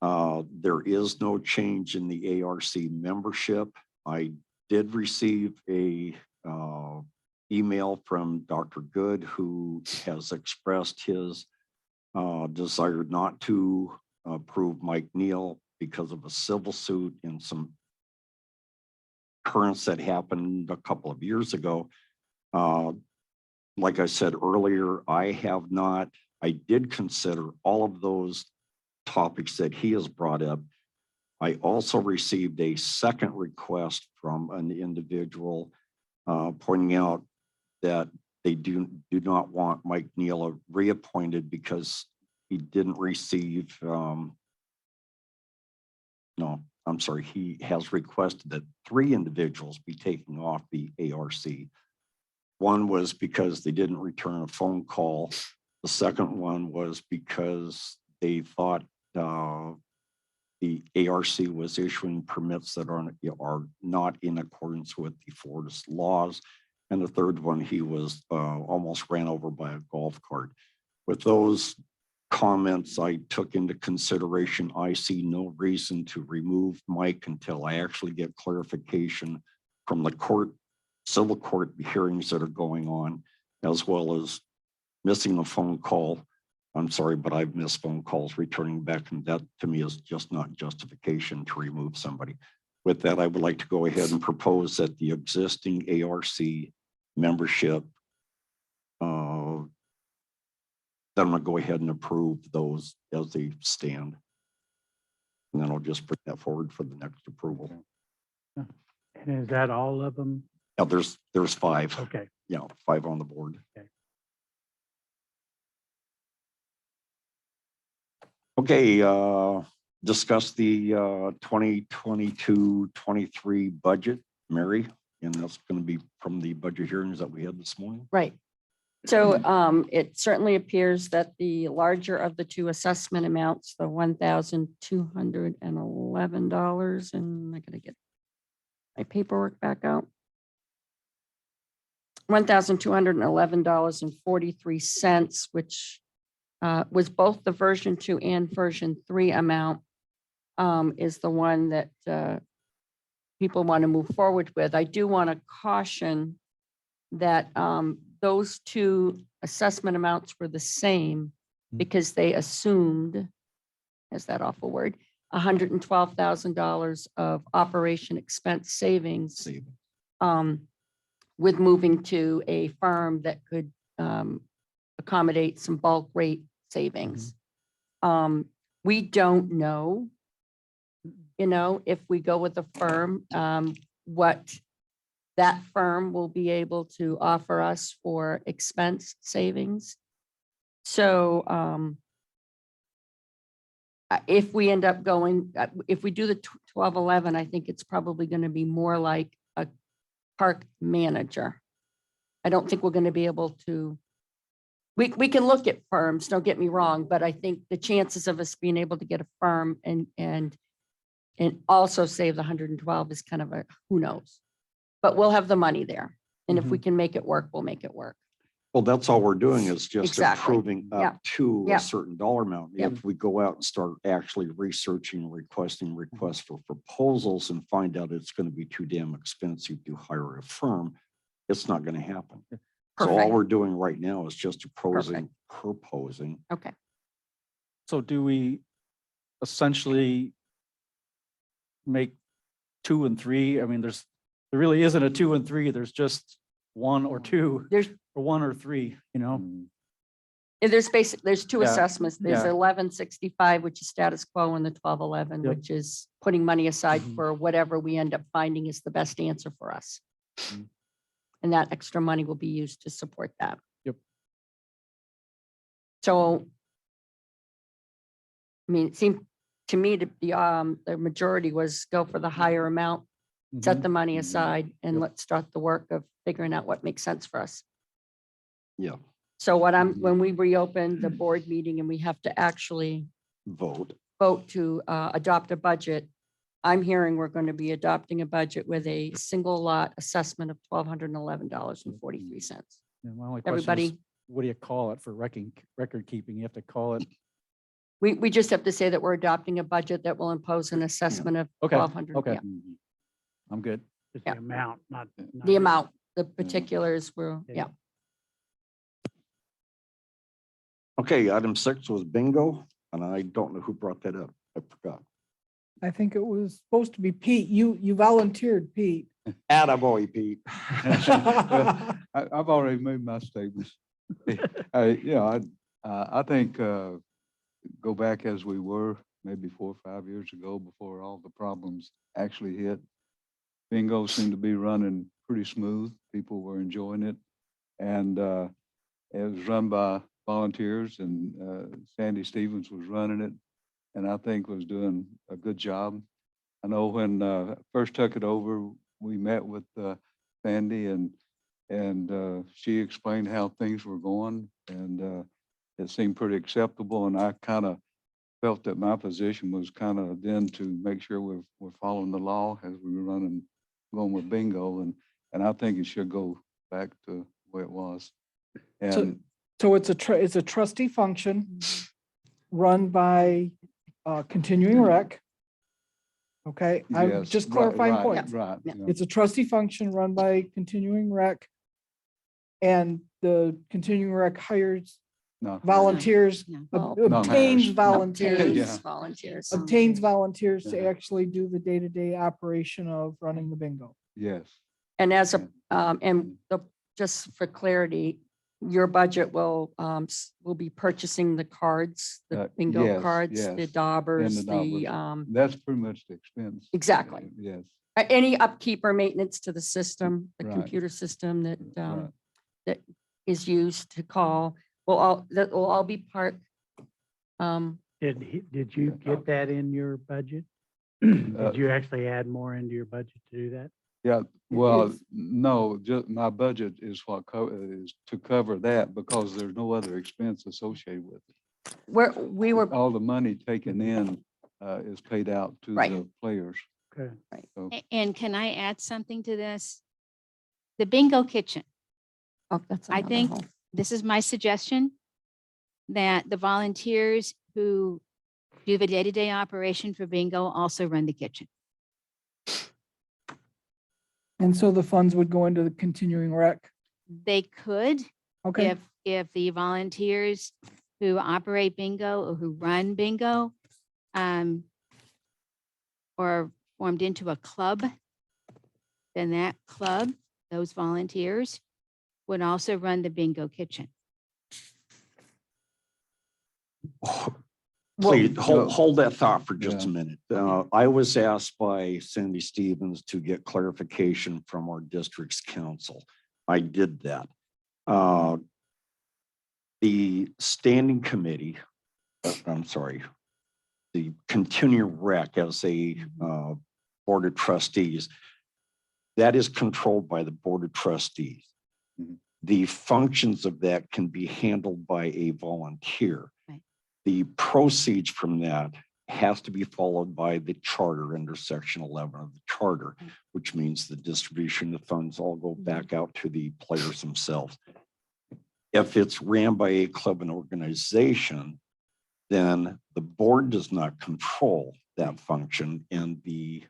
There is no change in the ARC membership. I did receive a email from Dr. Good, who has expressed his desire not to approve Mike Neal because of a civil suit and some occurrence that happened a couple of years ago. Like I said earlier, I did consider all of those topics that he has brought up. I also received a second request from an individual pointing out that they do not want Mike Neal reappointed because he didn't receive, no, I'm sorry, he has requested that 3 individuals be taken off the ARC. One was because they didn't return a phone call. The second one was because they thought the ARC was issuing permits that are not in accordance with the Florida laws. And the third one, he was almost ran over by a golf cart. With those comments I took into consideration, I see no reason to remove Mike until I actually get clarification from the court, civil court hearings that are going on, as well as missing a phone call. I'm sorry, but I've missed phone calls returning back, and that to me is just not justification to remove somebody. With that, I would like to go ahead and propose that the existing ARC membership, then I'm gonna go ahead and approve those as they stand. And then I'll just bring that forward for the next approval. And is that all of them? Now, there's 5. Okay. Yeah, 5 on the board. Okay, discuss the 2022-23 budget, Mary, and that's going to be from the budget hearings that we had this morning. Right. So it certainly appears that the larger of the 2 assessment amounts, the $1,211, and I gotta get my paperwork back out. $1,211.43, which was both the version 2 and version 3 amount, is the one that people want to move forward with. I do want to caution that those 2 assessment amounts were the same because they assumed, as that awful word, $112,000 of operation expense savings with moving to a firm that could accommodate some bulk rate savings. We don't know, if we go with a firm, what that firm will be able to offer us for expense savings. So if we end up going, if we do the 1211, I think it's probably going to be more like a park manager. I don't think we're going to be able to, we can look at firms, don't get me wrong, but I think the chances of us being able to get a firm and also save the 112 is kind of a, who knows? But we'll have the money there. And if we can make it work, we'll make it work. Well, that's all we're doing is just Exactly. improving Yeah. up to Yeah. a certain dollar amount. Yeah. If we go out and start actually researching, requesting requests for proposals and find out it's going to be too damn expensive to hire a firm, it's not going to happen. So all Perfect. we're doing right now is just proposing. Okay. So do we essentially make 2 and 3? I mean, there really isn't a 2 and 3. There's just 1 or 2. There's or 1 or 3, you know? there's two Yeah, assessments. There's yeah. 1165, which is status quo, and the 1211, Yep. which is putting money aside Mhm. for whatever we end up finding is the best answer for us. Mhm. And that extra money will be used to support that. Yep. So, I mean, it seemed to me to be, the majority was go for the higher amount, set Mhm. the money aside, and Yep. let's start the work of figuring out what makes sense for us. Yeah. So when we reopen the board meeting and we have to actually Vote. vote to adopt a budget, I'm hearing we're going to be adopting a budget with a single lot assessment of $1,211.43. And my only question is, Everybody, what do you call it for record keeping? You have to call it. we just have to say that we're adopting a budget that will impose an assessment of Okay, 1,200. okay. Yeah. I'm good. It's Yeah. the amount, not. The amount, the particulars were, Yeah. yeah. Okay, item 6 was bingo, and I don't know who brought that up. I forgot. I think it was supposed to be Pete. You volunteered, Pete. Attaboy, Pete. Well, I've already made my statements. I think go back as we were maybe 4 or 5 years ago before all the problems actually hit. Bingo seemed to be running pretty smooth. People were enjoying it. And it was run by volunteers, and Sandy Stevens was running it, and I think was doing a good job. I know when I first took it over, we met with Sandy, and she explained how things were going, and it seemed pretty acceptable. And I kind of felt that my position was kind of then to make sure we're following the law as we were going with bingo, and I think it should go back to where it was. And So it's a trustee function run by continuing rec. Okay, I'm yes, just right, clarifying right, points. Right. Yeah. yeah. It's a trustee function run by continuing rec. And the continuing rec hires No. volunteers, Well, obtains hires. volunteers, Obtains Yeah. volunteers. obtains volunteers to Yeah. actually do the day-to-day operation of running the bingo. Yes. And just for clarity, your budget will be purchasing the cards, the bingo yes, cards, the yes, daubers, daubers. That's pretty much the expense. Exactly. Yes. Any upkeep or maintenance to the system, the Right. computer system that Right. that is used to call, that will all be part. Did you get that in your budget? Did you actually add more into your budget to do that? Yeah, well, is. no, just my budget is is to cover that because there's no other expense associated with it. We were, All the money taken in is paid out to Right. the players. Okay. So, And can I add something to this? The bingo kitchen. oh, that's I another think whole- this is my suggestion, that the volunteers who do the day-to-day operation for bingo also run the kitchen. And so the funds would go into the continuing rec. They could, Okay, if the volunteers who operate bingo or who run bingo, or formed into a club, then that club, those volunteers would also run the bingo kitchen. Please no. hold that thought for just a Yeah. minute. I was asked by Cindy Stevens to get clarification from our district's council. I did that. The standing committee, I'm sorry, the continuing rec as a board of trustees, that is controlled by the board of trustees. Mhm. The functions of that can be handled by a volunteer. Right. The proceeds from that has to be followed by the charter under section 11 of the charter, which means the distribution of funds all go back out to the players themselves. If it's ran by a club and organization, then the board does not control that function, and the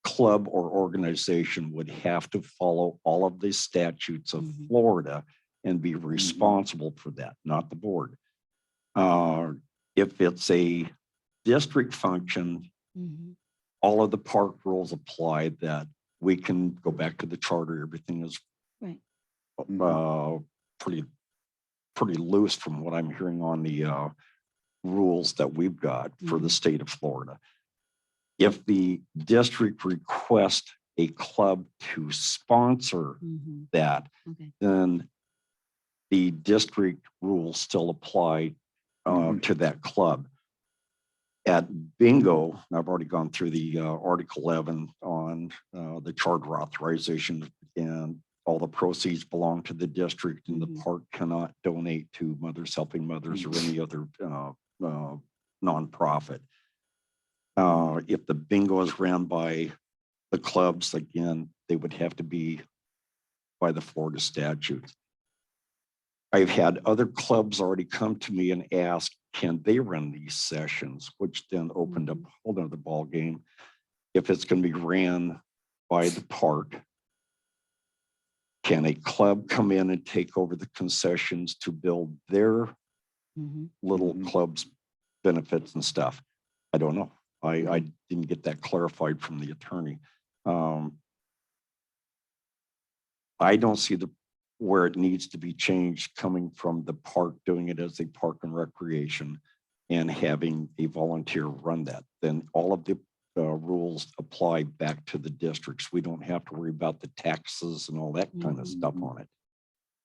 club or organization would have to follow all of the statutes of Florida and be responsible for that, not the board. If it's a district function, all of the park rules apply, that we can go back to the charter. Everything is Right. pretty loose from what I'm hearing on the rules that we've got for the state of Florida. If the district requests a club to sponsor that, Okay. then the district rules still apply to that club. At bingo, I've already gone through the Article 11 on the charter authorization, and all the proceeds belong to the district, and the park cannot donate to Mothers Helping Mothers or any other nonprofit. If the bingo is ran by the clubs, again, they would have to be by the Florida statutes. I've had other clubs already come to me and ask, can they run these sessions, which then opened up a whole nother ball game. If it's going to be ran by the park, can a club come in and take over the concessions to build their little club's benefits and stuff? I don't know. I didn't get that clarified from the attorney. I don't see where it needs to be changed coming from the park, doing it as a park and recreation and having a volunteer run that. Then all of the rules apply back to the districts. We don't have to worry about the taxes and all that kind of stuff on it.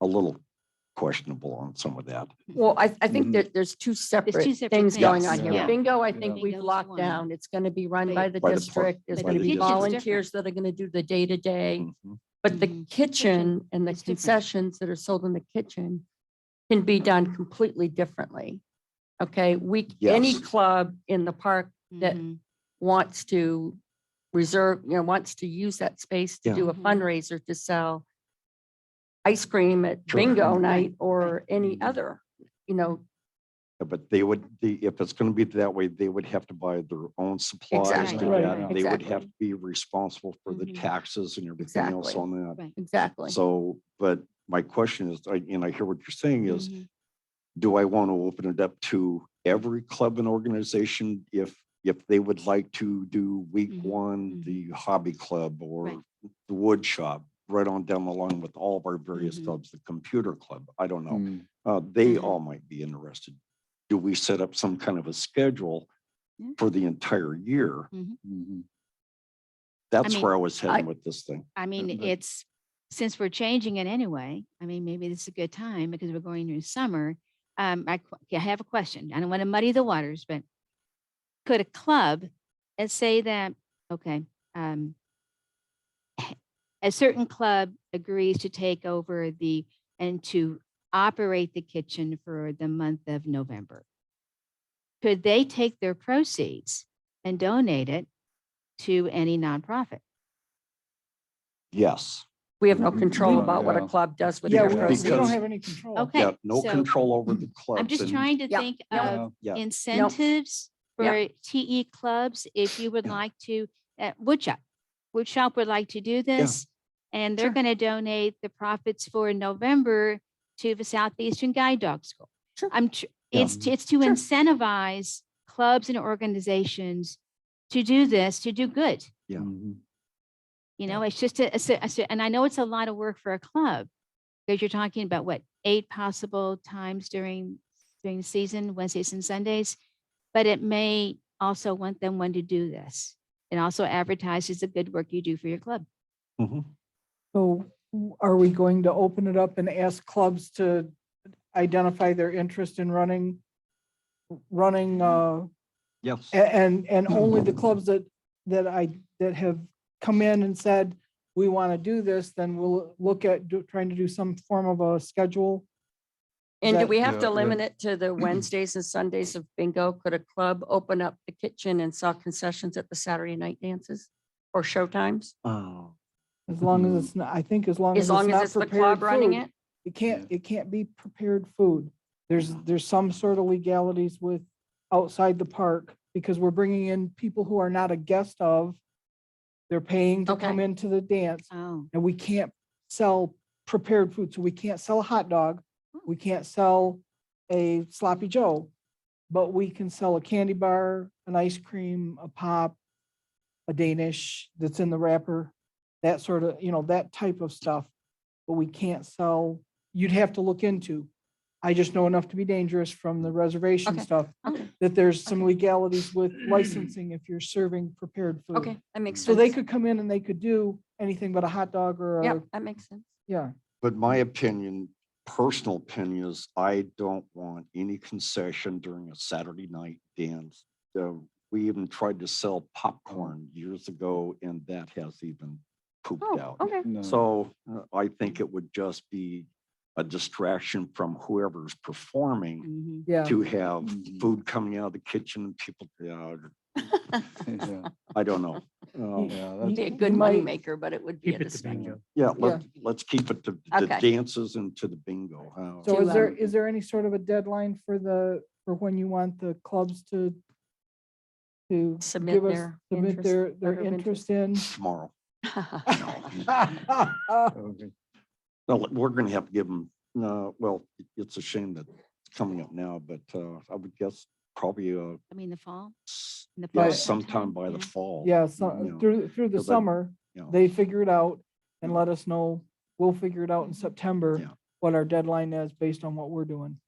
A little questionable on some of that. Well, I think that there's two separate separate things going things. on here. Yeah. Bingo, I Yeah. think we've Bingo's locked one. down. It's going to be run Right. by the By the park. district. There's But going to the be kitchen's volunteers that are going to do the day-to-day. Mhm. But the Mhm. kitchen and the is different. concessions that are sold in the kitchen can be done completely differently. Okay, any Yes. club in the park that wants to reserve, wants to use that space to Yeah. do a fundraiser to sell ice cream at Sure. bingo Right, night or right. any other, But they would, if it's going to be that way, they would have to buy their own supplies. Exactly. to Right. that, and They would have Exactly. to be responsible for the Mhm. taxes and everything else Exactly. on that. Right. exactly. So, but my question is, and I hear what you're saying is, Mhm. do I want to open it up to every club and organization if they would like to do week Mhm. one, the hobby club or Right. the wood shop, right on down the line with all of our various Mhm. clubs, the computer club, I don't know. Mm. They Mhm. all might be interested. Do we set up some kind of a schedule Yeah. for the entire year? Mhm. That's mean, where I was heading with this thing. I mean, but- it's, since we're changing it anyway, I mean, maybe this is a good time because we're going through summer. I have a question. I don't want to muddy the waters, but could a club, let's say that, okay, a certain club agrees to take over and to operate the kitchen for the month of November. Could they take their proceeds and donate it to any nonprofit? Yes. We have no control about what a Yeah. club does with Yeah, their we Because- we don't proceeds. have any control. Okay. Yeah, no so control over the clubs. I'm just and- trying to Yeah, think yeah. of Yeah. incentives for Yep. TE clubs. If you would Yeah. like to, Woodshop would like to do this. And they're Sure. going to donate the profits for November to the Southeastern Guide Dog School. Sure. Yeah. It's to Sure. incentivize clubs and organizations to do this, to do good. Yeah. Mhm. It's just and I know it's a lot of work for a club because you're talking about 8 possible times during the season, Wednesdays and Sundays. but it may also want them when to do this. It also advertises the good work you do for your club. So are we going to open it up and ask clubs to identify their interest in running, Yes. and only the clubs that have come in and said, we want to do this, then we'll look at trying to do some form of a schedule? And do that- we have to Yeah, limit it to the Wednesdays and Sundays of bingo? Could a club open up the kitchen and sell concessions at the Saturday night dances or showtimes? As long as it's not, I think as long as As long it's as not it's the prepared club running food, it? it can't be prepared food. There's some sort of legalities with outside the park because we're bringing in people who are not a guest of. They're paying to come Okay. into the dance Oh, and we can't sell prepared food. So we can't sell a hot dog. We can't sell a sloppy Joe, but we can sell a candy bar, an ice cream, a pop, a Danish that's in the wrapper, that sort of, that type of stuff. But we can't sell, you'd have to look into. I just know enough to be dangerous from the reservation Okay. stuff, Okay. that there's some legalities with licensing if you're serving prepared food. Okay, that makes sense. So they could come in and they could do anything but a hot dog or Yeah, a, that makes sense. yeah. But my opinion, personal opinion is I don't want any concession during a Saturday night dance. We even tried to sell popcorn years ago and that has even pooped out. Okay. No. So I think it would just be a distraction from whoever's performing Yeah. to have food coming out of the kitchen and people, Yeah. I don't know. Yeah, It'd be a You good might- moneymaker, but it would be a Keep it to distraction. bingo. Yeah, let's keep it to the Okay. dances and to the bingo. So To, is there any sort of a deadline for when you want the clubs to Submit give us, their submit interest, their letter of interest in? Tomorrow. Okay. No, we're gonna have to give them, well, it's a shame that it's coming up now, but I would guess probably I mean, the fall? In the yeah, fall sometime by the yeah. fall. Yeah, you so know, through the 'cause I- summer, yeah. they figure it out and let us know. We'll figure it out in September, Yeah. what our deadline is based on what we're doing.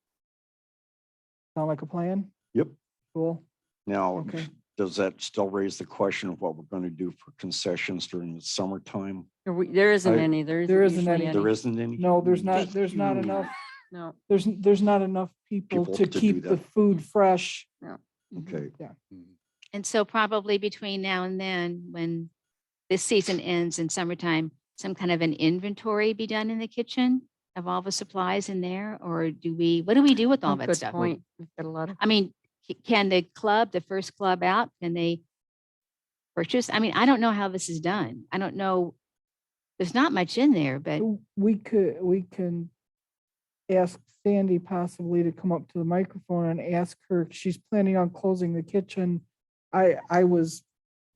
Sound like a plan? Yep. Cool. Now, Okay. does that still raise the question of what we're gonna do for concessions during the summertime? There isn't I- any, there There isn't isn't usually any. There any. isn't any? No, there's not enough, No, there's not enough people People to to do keep the that. food fresh. Okay. And so probably between now and then, when this season ends in summertime, some kind of an inventory be done in the kitchen of all the supplies in there? Or what do we do with all oh, that good stuff? point. We've got a lot of. I mean, can the club, the first club out, can they purchase? I mean, I don't know how this is done. I don't know. There's not much in there, but We can ask Sandy possibly to come up to the microphone and ask her, she's planning on closing the kitchen. I was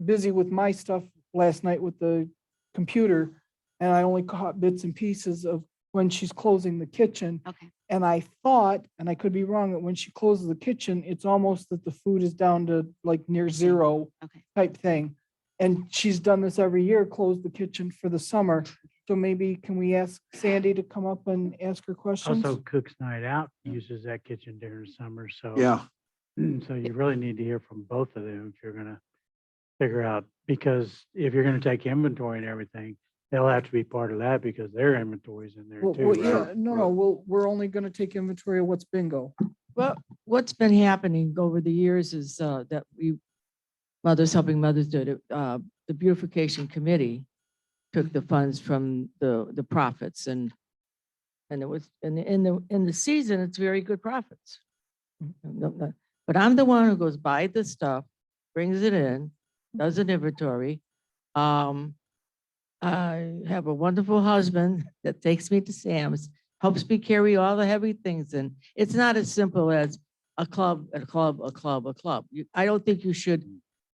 busy with my stuff last night with the computer and I only caught bits and pieces of when she's closing the kitchen. okay. And I thought, and I could be wrong, that when she closes the kitchen, it's almost that the food is down to like near zero Okay. type thing. And she's done this every year, closed the kitchen for the summer. So maybe can we ask Sandy to come up and ask her questions? Also, Cook's Night Out uses that kitchen during the summer, so. Yeah, So you really need to hear from both of them if you're gonna figure out, because if you're gonna take inventory and everything, they'll have to be part of that because their inventory's in there Well, too. well, right? yeah, no, we're only gonna take inventory of what's bingo. Well, what's been happening over the years is that Mothers Helping Mothers did it. The beautification committee took the funds from the profits and it was in the season, it's very good profits. But I'm the one who goes buy the stuff, brings it in, does an inventory. I have a wonderful husband that takes me to Sam's, helps me carry all the heavy things in. It's not as simple as a club, a club, a club, a club. I don't think you should,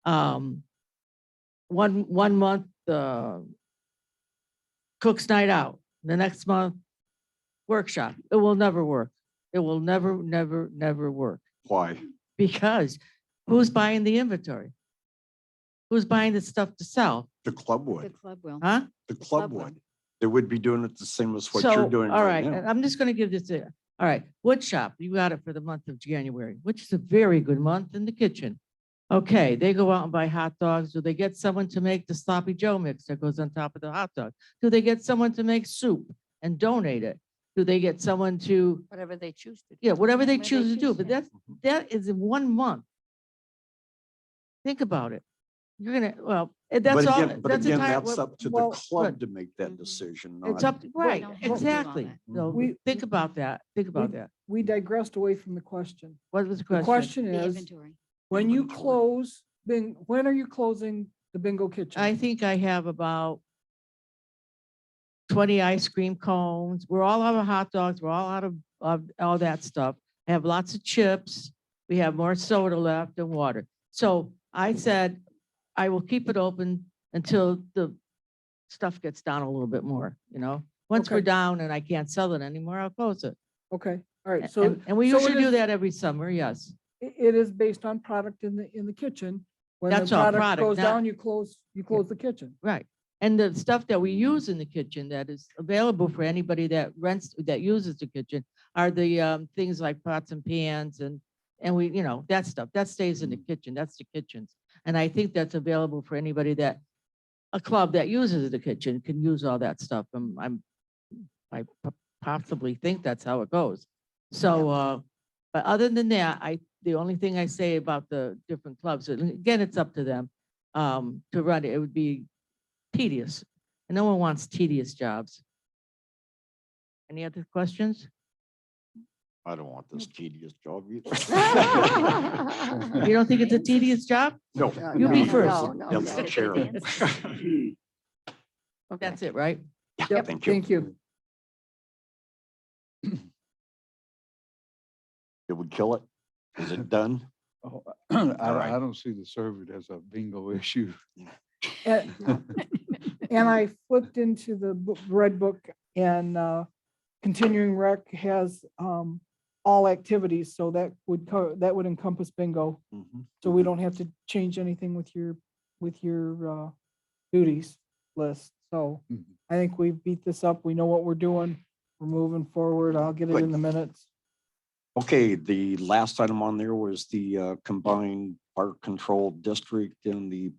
one month, Cook's Night Out, the next month, workshop. It will never work. It will never, never, never work. why? Because who's buying the inventory? Who's buying the stuff to sell? The club The would, club will. Huh? the club club would. They would be doing it the same as what you're So, doing all right right, now. I'm just gonna give this, All right, wood shop, you got it for the month of January, which is a very good month in the kitchen. Okay, they go out and buy hot dogs. Do they get someone to make the sloppy Joe mix that goes on top of the hot dog? Do they get someone to make soup and donate it? Do they get someone to, Whatever they choose to do. yeah, whatever they Whatever choose to do, choose, but yeah. that is in 1 month. Think about it. You're gonna, well, that's all, But that's again, entire. that's up to the well, club to make that decision. It's not- up, right, don't have to do all exactly. that. So We- think about that, think about that. We digressed away from the question. What was the The question? question The is, inventory. when you close, when are you closing the bingo kitchen? I think I have about 20 ice cream cones. We're all out of hot dogs. We're all out of all that stuff. I have lots of chips. We have more soda left and water. So I said, I will keep it open until the stuff gets down a little bit more, you know? Once we're Okay. down and I can't sell it anymore, I'll close it. Okay, all right, so. And we so it usually do is- that every summer, yes. It is based on product in the kitchen. When the That's all product goes product, not- down, you close the kitchen. Right. And the stuff that we use in the kitchen that is available for anybody that rents, that uses the kitchen are the things like pots and pans and we, you know, that stuff, that stays in the kitchen. That's the kitchens. And I think that's available for anybody that, a club that uses the kitchen can use all that stuff. I possibly think that's how it goes. So, but other than that, the only thing I say about the different clubs, and again, it's up to them to run it. It would be tedious. And no one wants tedious jobs. Any other questions? I don't want this tedious job either. You don't think it's a tedious job? No. You be no, first. no, That's the no. chair. That's it, right? Yep, Thank you. thank you. It would kill it. Is it done? Oh, right. I don't see the survey as a bingo issue. And and I flipped into the red book and continuing rec has all activities, so that would encompass bingo. Mhm. So we don't have to change anything with your duties list. So Mhm. I think we've beat this up. We know what we're doing. We're moving forward. I'll get it Good. in the minutes. Okay, the last item on there was the combined park control district and the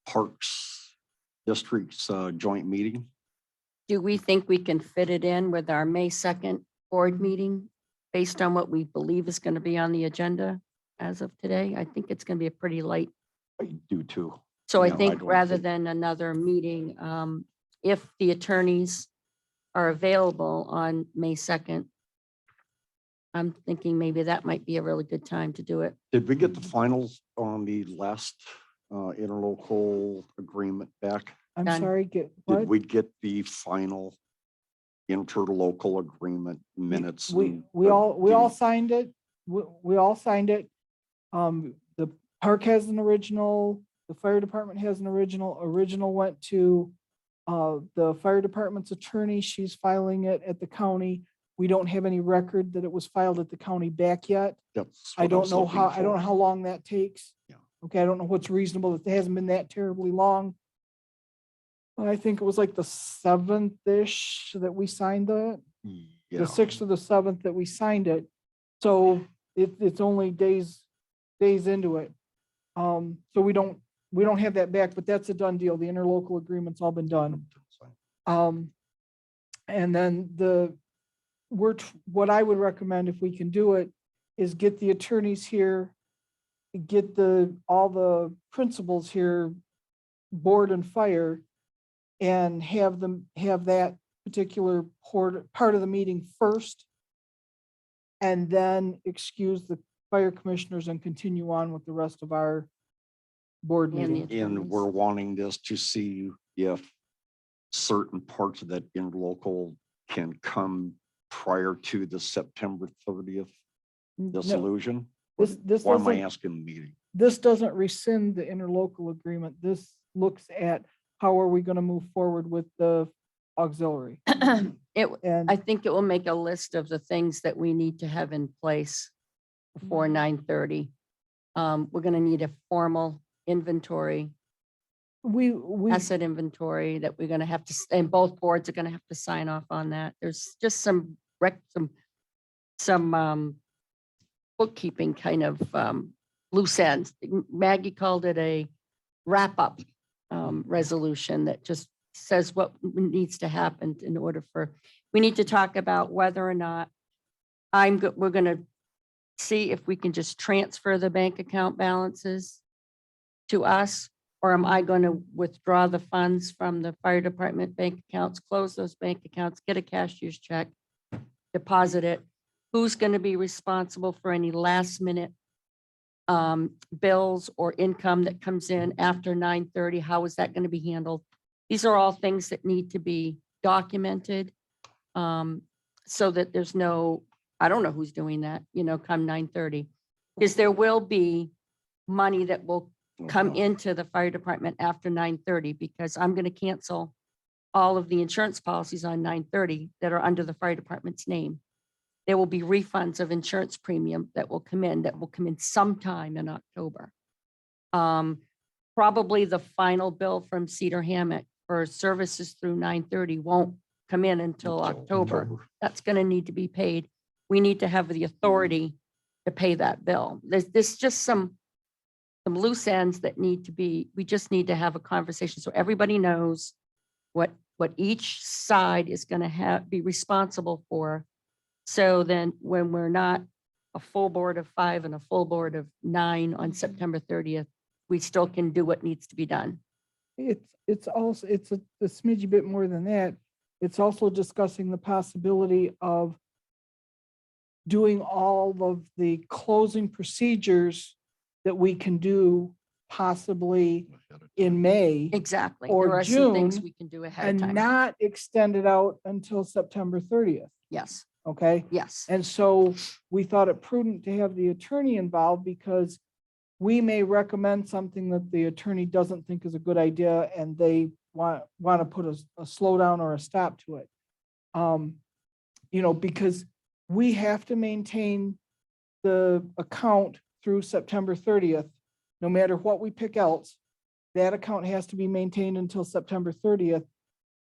parks districts joint meeting. Do we think we can fit it in with our May 2nd board meeting based on what we believe is going to be on the agenda as of today? I think it's going to be a pretty light. I do too. So I Yeah, I think don't rather think- than another meeting, if the attorneys are available on May 2nd, I'm thinking maybe that might be a really good time to do it. Did we get the finals on the last interlocal agreement back? I'm Done. sorry, Did what? we get the final interlocal agreement minutes? We and all the- signed it. We all signed it. The park has an original, the fire department has an original. Original went to the fire department's attorney. She's filing it at the county. We don't have any record that it was filed at the county back yet. That's I what don't was know looking how, I don't know for. how long that takes. Yeah. Okay, I don't know what's reasonable. It hasn't been that terribly long. I think it was like the 7th-ish that we signed that. Yeah. The 6th or the 7th that we signed it. So it's only days into it. So we don't have that back, but that's a done deal. The interlocal agreement's all been done. And then what I would recommend if we can do it is get the attorneys here, get all the principals here, board and fire, and have that particular part of the meeting first. And then excuse the fire commissioners and continue on with the rest of our board And the meeting. And we're wanting this to see if certain parts of that interlocal can come prior to the September 30th No, dissolution. This Why am I doesn't, asking the meeting? this doesn't rescind the interlocal agreement. This looks at how are we going to move forward with the auxiliary. It, And I think it will make a list of the things that we need to have in place before 9:30. We're going to need a formal inventory, we asset inventory that we're going to have to, and both boards are going to have to sign off on that. There's just some some bookkeeping kind of loose ends. Maggie called it a wrap-up resolution that just says what needs to happen in order for, we need to talk about whether or not we're going to see if we can just transfer the bank account balances to us, or am I going to withdraw the funds from the fire department bank accounts, close those bank accounts, get a cashier's check, deposit it? Who's going to be responsible for any last minute bills or income that comes in after 9:30? How is that going to be handled? These are all things that need to be documented so that there's no, I don't know who's doing that, come 9:30. Because there will be money that will come into the fire department after 9:30, because I'm going to cancel all of the insurance policies on 9:30 that are under the fire department's name. There will be refunds of insurance premium that will come in sometime in October. Probably the final bill from Cedar Hammock for services through 9:30 won't come in until October. That's going to need to be paid. We need to have the authority to pay that bill. There's just some loose ends that need to be, we just need to have a conversation so everybody knows what each side is going to be responsible for. So then when we're not a full board of 5 and a full board of 9 on September 30th, we still can do what needs to be done. It's also, it's a smidgy bit more than that. It's also discussing the possibility of doing all of the closing procedures that we can do possibly in May. Exactly. Or There are some things June, we can do ahead of and time. not extend it out until September 30th. Yes, Okay. yes. And so we thought it prudent to have the attorney involved, because we may recommend something that the attorney doesn't think is a good idea, and they want to put a slowdown or a stop to it. Because we have to maintain the account through September 30th, no matter what we pick else. That account has to be maintained until September 30th,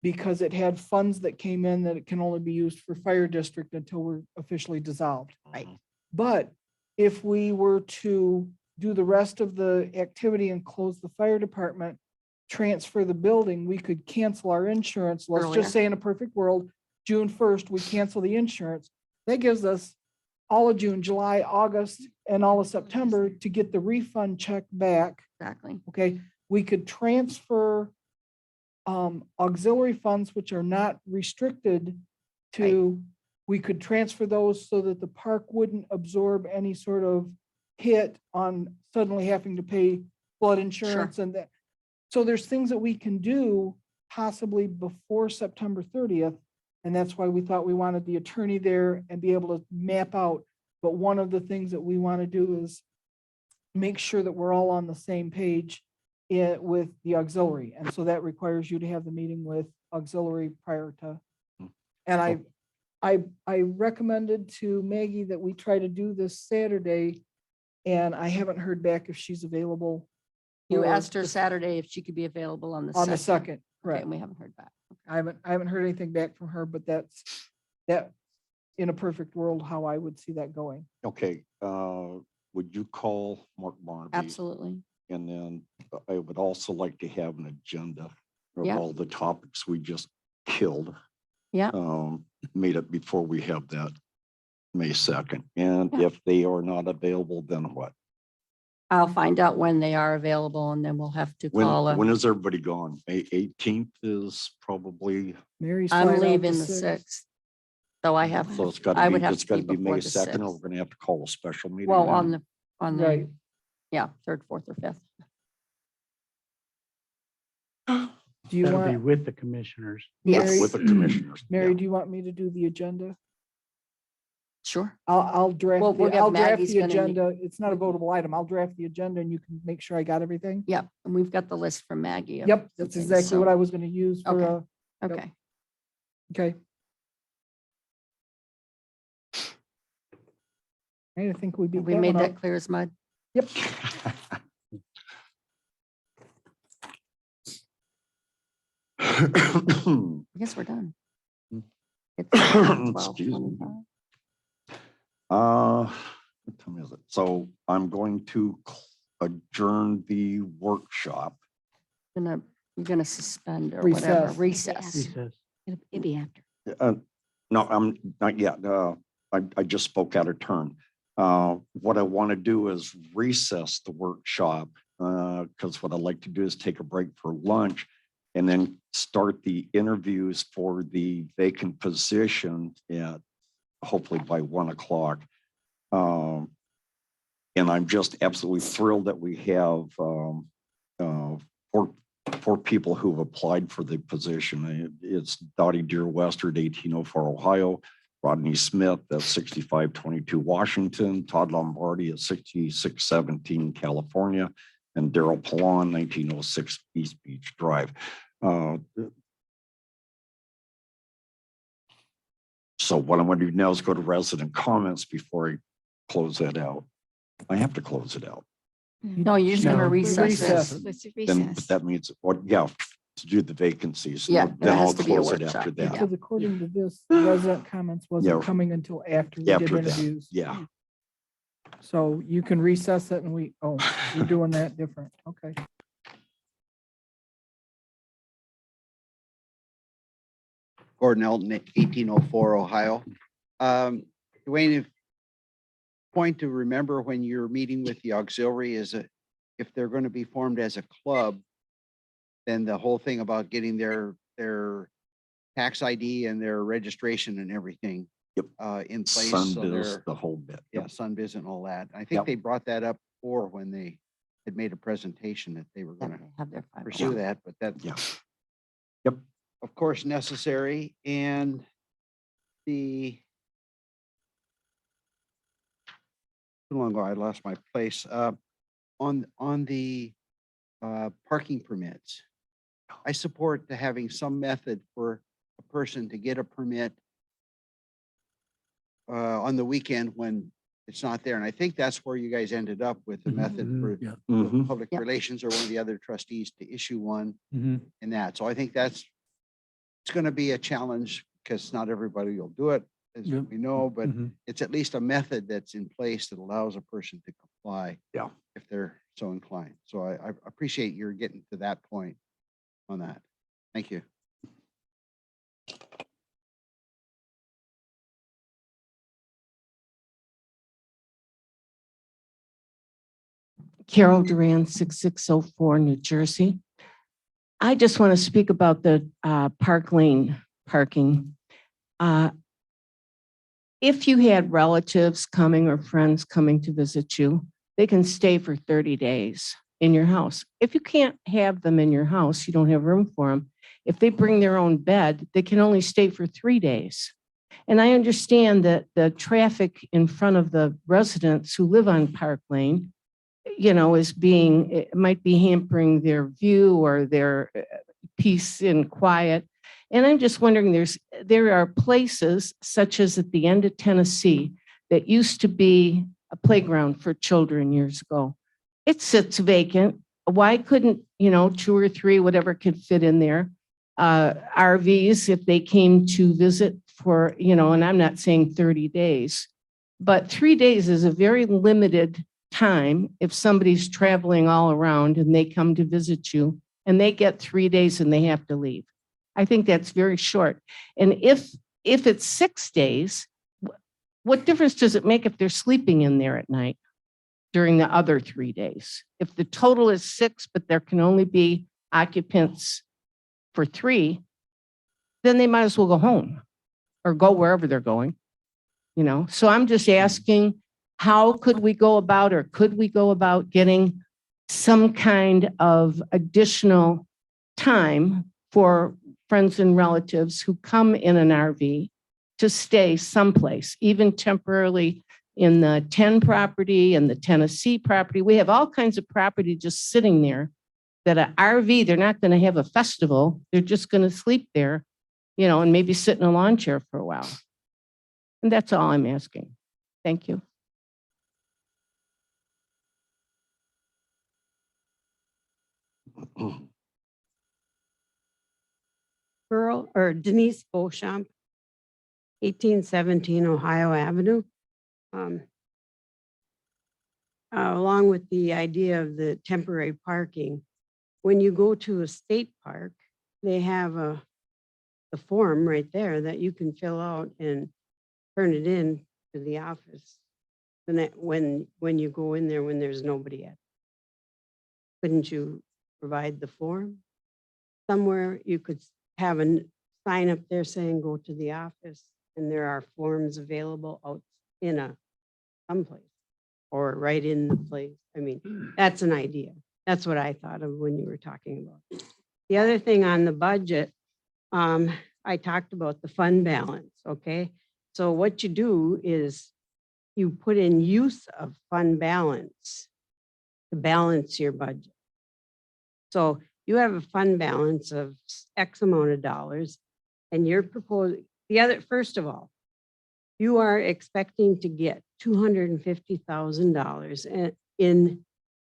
because it had funds that came in that it can only be used for fire district until we're officially dissolved. Right. But if we were to do the rest of the activity and close the fire department, transfer the building, we could cancel our insurance. Let's Earlier. just say in a perfect world, June 1st, we cancel the insurance. That gives us all of June, July, August, and all of September to get the refund check back. Exactly. Okay, we could transfer auxiliary funds, which are not restricted to, we could transfer those so that the park wouldn't absorb any sort of hit on suddenly having to pay flood insurance and that. So there's things that we can do possibly before September 30th. And that's why we thought we wanted the attorney there and be able to map out. But one of the things that we want to do is make sure that we're all on the same page with the auxiliary. And so that requires you to have the meeting with auxiliary prior to. And I recommended to Maggie that we try to do this Saturday, and I haven't heard back if she's available. You for asked her the- Saturday if she could be available on the On the 2nd. second, Okay, correct. and we haven't heard back. I haven't heard anything back from her, but that's in a perfect world, how I would see that going. Okay, would you call Mark Barnaby? Absolutely. And then I would also like to have an agenda of Yeah. all the topics we just killed. Yeah. Made it before we have that May 2nd. And if they are not available, then what? I'll find out when they are available, and then we'll have to call. When is everybody gone? May 18th is probably. Mary's I'm flying out leaving the the 6th. 6th. So I have, So it's got I to would be, have it's to got be to be before May the 2nd, or 6th. we're going to have to call a special meeting. Well, then? on the, Right. yeah, 3rd, 4th, or 5th. Do you That'll be want, with the commissioners. Mary, With the commissioners. Mary, do you want me to do the agenda? Sure. I'll draft, Well, we'll have I'll draft Maggie's the gonna need- agenda. It's not a votable item. I'll draft the agenda and you can make sure I got everything. Yep, and we've got the list from Maggie. of Yep, some that's things, exactly so- what I was going to use for, Okay. yep. Okay. Okay. I think we beat We that made one that up. clear as mud. Yep. I guess we're done. Hmm. It's Excuse me. 12:25. What time is it? So I'm going to adjourn the workshop. You're gonna suspend or whatever, recess. Recess. It'd be after. No, I'm not yet. I just spoke out of turn. What I want to do is recess the workshop, because what I'd like to do is take a break for lunch and then start the interviews for the vacant position at hopefully by 1 o'clock. And I'm just absolutely thrilled that we have four people who've applied for the position. It's Dottie Deer Western, 1804 Ohio, Rodney Smith at 6522 Washington, Todd Lombardi at 6617 California, and Daryl Pallon, 1906 East Beach Drive. So what I'm going to do now is go to resident comments before I close that out. I have to close it out. No, you're just gonna recess this. Let's Then recess. that means, what, yeah, to do the vacancies. Yeah, Then there has I'll to be a close it workshop. after that. Because according to this, resident comments wasn't coming until after we did After that, interviews. yeah. So you can recess it and you're doing that different. Okay. Gordon Elton, 1804 Ohio. Dwayne, point to remember when you're meeting with the auxiliary is that if they're going to be formed as a club, then the whole thing about getting their tax ID and their registration and everything in place. Sun so biz, they're- the whole bit. Yeah, Sunbiz and all that. I think Yep. they brought that up before when they had made a presentation that they were Yeah, going to they have their 501. pursue that, but that's Yeah. Yep. of course necessary. And too long ago, I lost my place. On the parking permits, I support having some method for a person to get a permit on the weekend when it's not there. And I think that's where you guys ended up with the method for Yeah. Mhm. public Yep. relations or one of the other trustees to issue one Mhm. in that. So I think it's going to be a challenge because not everybody will do it, as Yep. we know, but Mhm. it's at least a method that's in place that allows a person to comply. Yeah. If they're so inclined. So I appreciate your getting to that point on that. Thank you. Carol Duran, 6604, New Jersey. I just want to speak about the Park Lane parking. If you had relatives coming or friends coming to visit you, they can stay for 30 days in your house. If you can't have them in your house, you don't have room for them. If they bring their own bed, they can only stay for 3 days. And I understand that the traffic in front of the residents who live on Park Lane, it might be hampering their view or their peace and quiet. And I'm just wondering, there are places such as at the end of Tennessee that used to be a playground for children years ago. It sits vacant. Why couldn't, 2 or 3, whatever could fit in there, RVs, if they came to visit for, and I'm not saying 30 days, but 3 days is a very limited time if somebody's traveling all around and they come to visit you and they get 3 days and they have to leave. I think that's very short. And if it's 6 days, what difference does it make if they're sleeping in there at night during the other 3 days? If the total is 6, but there can only be occupants for 3, then they might as well go home or go wherever they're going, So I'm just asking, how could we go about, or could we go about getting some kind of additional time for friends and relatives who come in an RV to stay someplace, even temporarily in the 10 property and the Tennessee property? We have all kinds of property just sitting there that an RV, they're not going to have a festival. They're just going to sleep there, and maybe sit in a lawn chair for a while. And that's all I'm asking. Thank you. Denise Beauchamp, 1817 Ohio Avenue. um, along with the idea of the temporary parking, when you go to a state park, they have the form right there that you can fill out and turn it in to the office. And that when you go in there, when there's nobody at. Couldn't you provide the form? Somewhere you could have a sign up there saying, go to the office, and there are forms available out in someplace or right in the place. I mean, that's an idea. That's what I thought of when you were talking about. The other thing on the budget, I talked about the fund balance, okay? So what you do is you put in use of fund balance to balance your budget. So you have a fund balance of X amount of dollars and you're proposing, first of all, you are expecting to get $250,000 in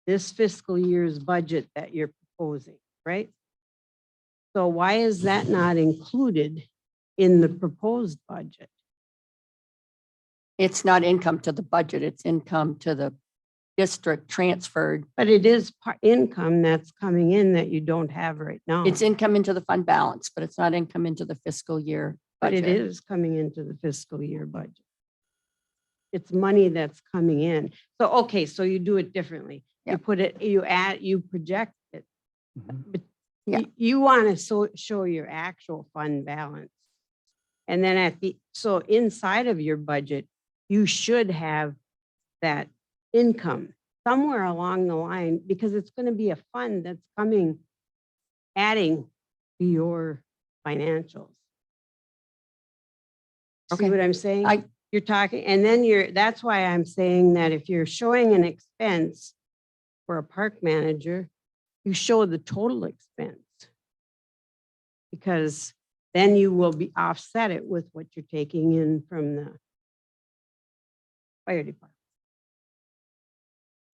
this fiscal year's budget that you're proposing, right? So why is that not included in the proposed budget? It's not income to the budget, it's income to the district transferred. But it is income that's coming in that you don't have right now. It's income into the fund balance, but it's not income into the fiscal year But budget. it is coming into the fiscal year budget. It's money that's coming in. So, okay, so you do it differently. You put it, you project it. But you want to show your actual fund balance. And then so inside of your budget, you should have that income somewhere along the line, because it's going to be a fund that's adding to your financials. See what I'm saying? You're talking, and then that's why I'm saying that if you're showing an expense for a park manager, you show the total expense. Because then you will be offset it with what you're taking in from the fire department.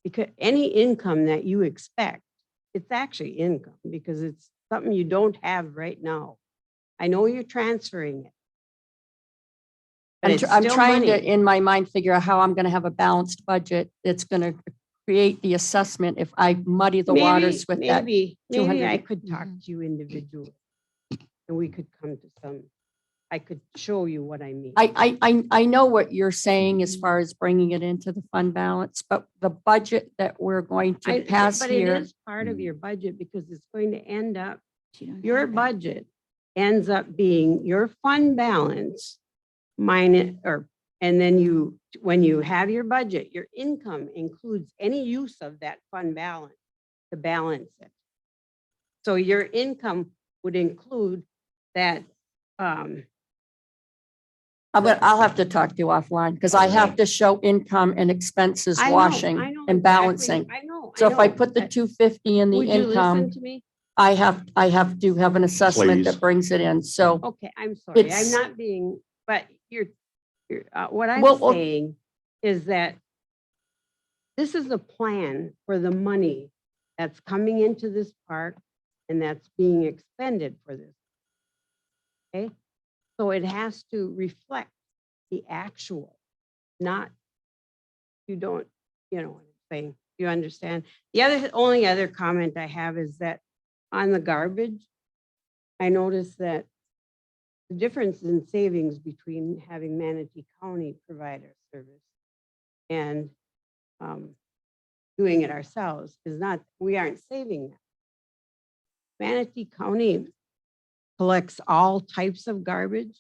Because any income that you expect, it's actually income because it's something you don't have right now. I know you're transferring it. But I'm it's trying still to, in my mind, figure out how I'm going to have a balanced budget that's going to create the assessment if I muddy the waters with that. Maybe 200. I could talk to you individually and we could come to I could show you what I mean. I know what you're saying as far as bringing it into the fund balance, but the budget that we're going to pass but here. it is part of your budget because it's going to end up, your budget ends up being your fund balance minus, and then when you have your budget, your income includes any use of that fund balance to balance it. So your income would include that. I'll have to talk to you offline because I have to show income and expenses washing and balancing. I know. So if I put the 250 in the Would you income, listen to me? I have to have an assessment Please. that brings it in. So Okay, I'm sorry. I'm It's- not being, but what I'm Well, saying is that this is a plan for the money that's coming into this park and that's being expended for this. Okay, so it has to reflect the actual, not, you don't, you know what I'm saying? You understand? The only other comment I have is that on the garbage, I noticed that the difference in savings between having Manatee County provide our service and doing it ourselves is not, we aren't saving that. Manatee County collects all types of garbage,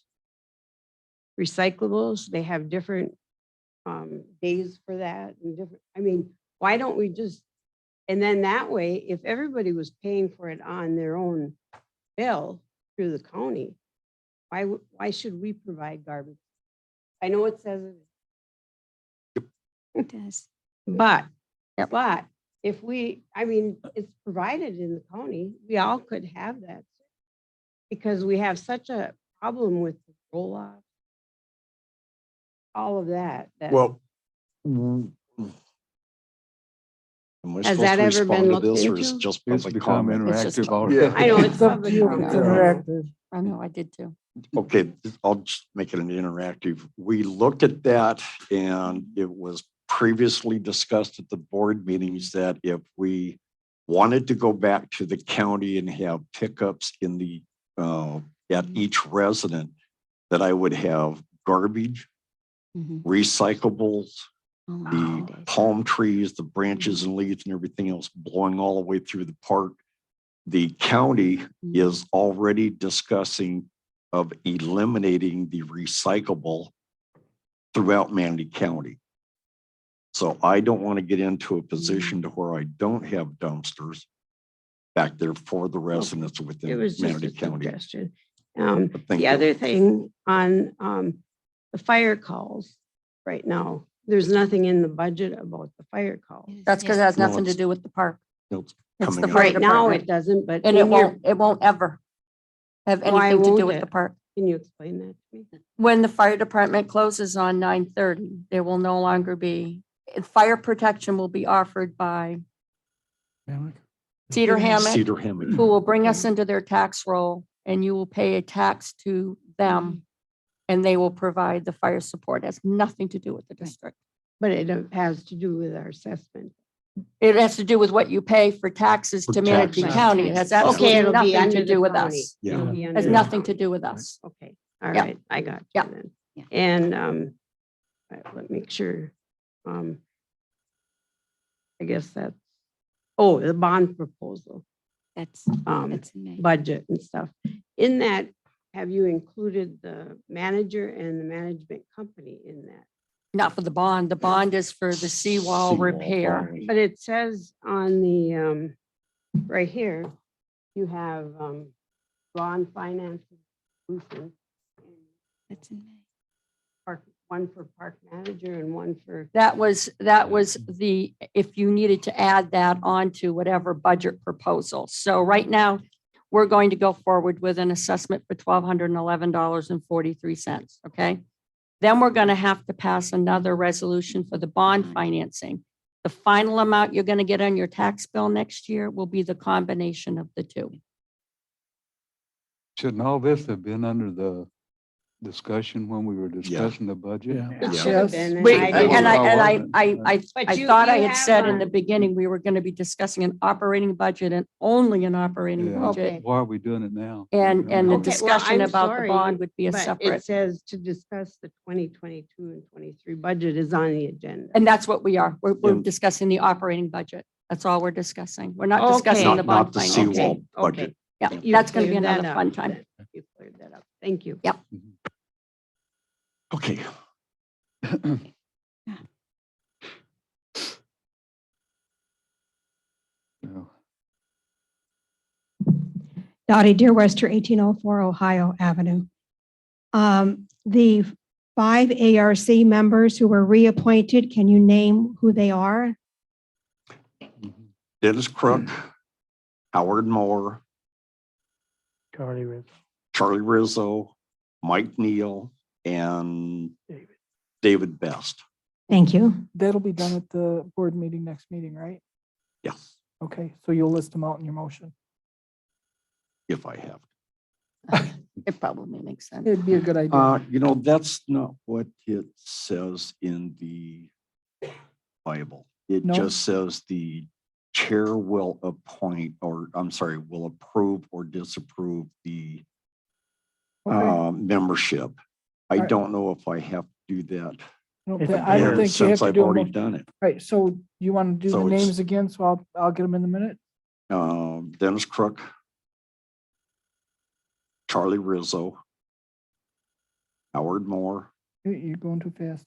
recyclables. They have different days for that and different, I mean, why don't we just, and then that way, if everybody was paying for it on their own bill through the county, why should we provide garbage? I know it says It does. but if I mean, it's provided in the county, we all could have that. Because we have such a problem with the roll-off, all of that. Well, am I Has supposed that to ever been respond to looked this or is into? it just It's public become comment? It's just interactive public already. I know it's public It's comment. interactive. I know I did too. Okay, I'll just make it an interactive. We looked at that and it was previously discussed at the board meetings that if we wanted to go back to the county and have pickups in the, at each resident, that I would have garbage, recyclables, the palm trees, the branches and leaves and everything else blowing all the way through the park. The county is already discussing of eliminating the recyclable throughout Manatee County. So I don't want to get into a position to where I don't have dumpsters back there for the residents It within was just a Manatee County. suggestion. Thank The you. other thing on the fire calls right now, there's nothing in the budget about the fire calls. That's because it has No, nothing to it's- do with the park. It's It's coming the up. fire Right now, department. it doesn't, but. And in your- it won't ever have Why anything to do won't with it? the park. Can you explain that to me? When the fire department closes on 9:30, there will no longer be, fire protection will be offered by Cedar Hammock, Cedar Hammock. who will bring us into their tax roll, and you will pay a tax to them, and they will provide the fire support. It has nothing to do with the district. But it has to do with our assessment. It has to do with what you pay for taxes For to Manatee taxes. County. It has Okay, absolutely it'll be nothing under to the do with county. us. Yeah. It'll be Has under the nothing to county. do with us. Okay, all Yeah. right, I got you Yeah. then. Yeah. And let me make sure. I guess that's, oh, the bond proposal, That's, um, that's in May. budget and stuff. In that, have you included the manager and the management company in that? Not for the bond. The bond is for the seawall repair. bond. But it says on the, right here, you have, bond finance solution. That's in May. Park, one for park manager and one for, That was the, if you needed to add that on to whatever budget proposal. So right now, we're going to go forward with an assessment for $1,211.43, okay? Then we're going to have to pass another resolution for the bond financing. The final amount you're going to get on your tax bill next year will be the combination of the two. Shouldn't all this have been under the discussion when we were discussing the budget? Yeah. it Yeah. should have been. and We- I And didn't- But I you- thought I you had have said in the on- beginning, we were going to be discussing an operating budget and only an operating Yeah. budget. Okay. Why are we doing it now? And the Okay, well, discussion I'm about the sorry, bond would be a But it separate, says to discuss the 2022 and 23 budget is on the agenda. and that's what we are. We're Yeah. discussing the operating budget. That's all we're discussing. We're not Okay. discussing the Not bond the financing. seawall Okay, budget. okay. Yeah, You that's going to be cleared that another up fun time. then. You cleared that up. Thank you. Yep. Okay. No. Dottie Dear Wester, 1804 Ohio Avenue. The 5 ARC members who were reappointed, can you name who they are? Dennis Crook, Howard Moore, Charlie Ritz. Charlie Rizzo, Mike Neal, and David Best. Thank you. That'll be done at the board meeting next meeting, right? Yes, Okay, so you'll list them out in your motion. if I have. It probably makes sense. It'd be a good idea. That's not what it says in the Bible. It No? just says the chair will appoint, or I'm sorry, will approve or disapprove the Okay. membership. I Alright. don't know if I have to do that. I If don't it think you have Since to I've do a already motion. done it. Right, so you want to do So the it's- names again, so I'll get them in a minute? Dennis Crook, Charlie Rizzo, Howard Moore, You're going too fast.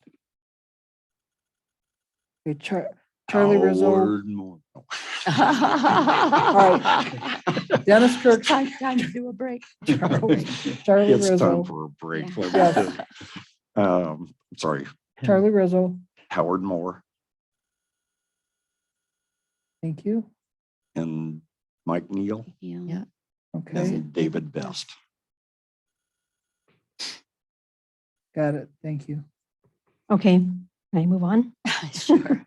Okay, Charlie Rizzo, Howard Moore. Dennis Kirk, Time to do a break. Charlie It's Rizzo, time for a break. Yeah. Let me do- Sorry, Charlie Rizzo, Howard Moore thank you. and Mike Neal Yeah. Okay, and David Best. got it, thank you. Okay, can I move on? Sure.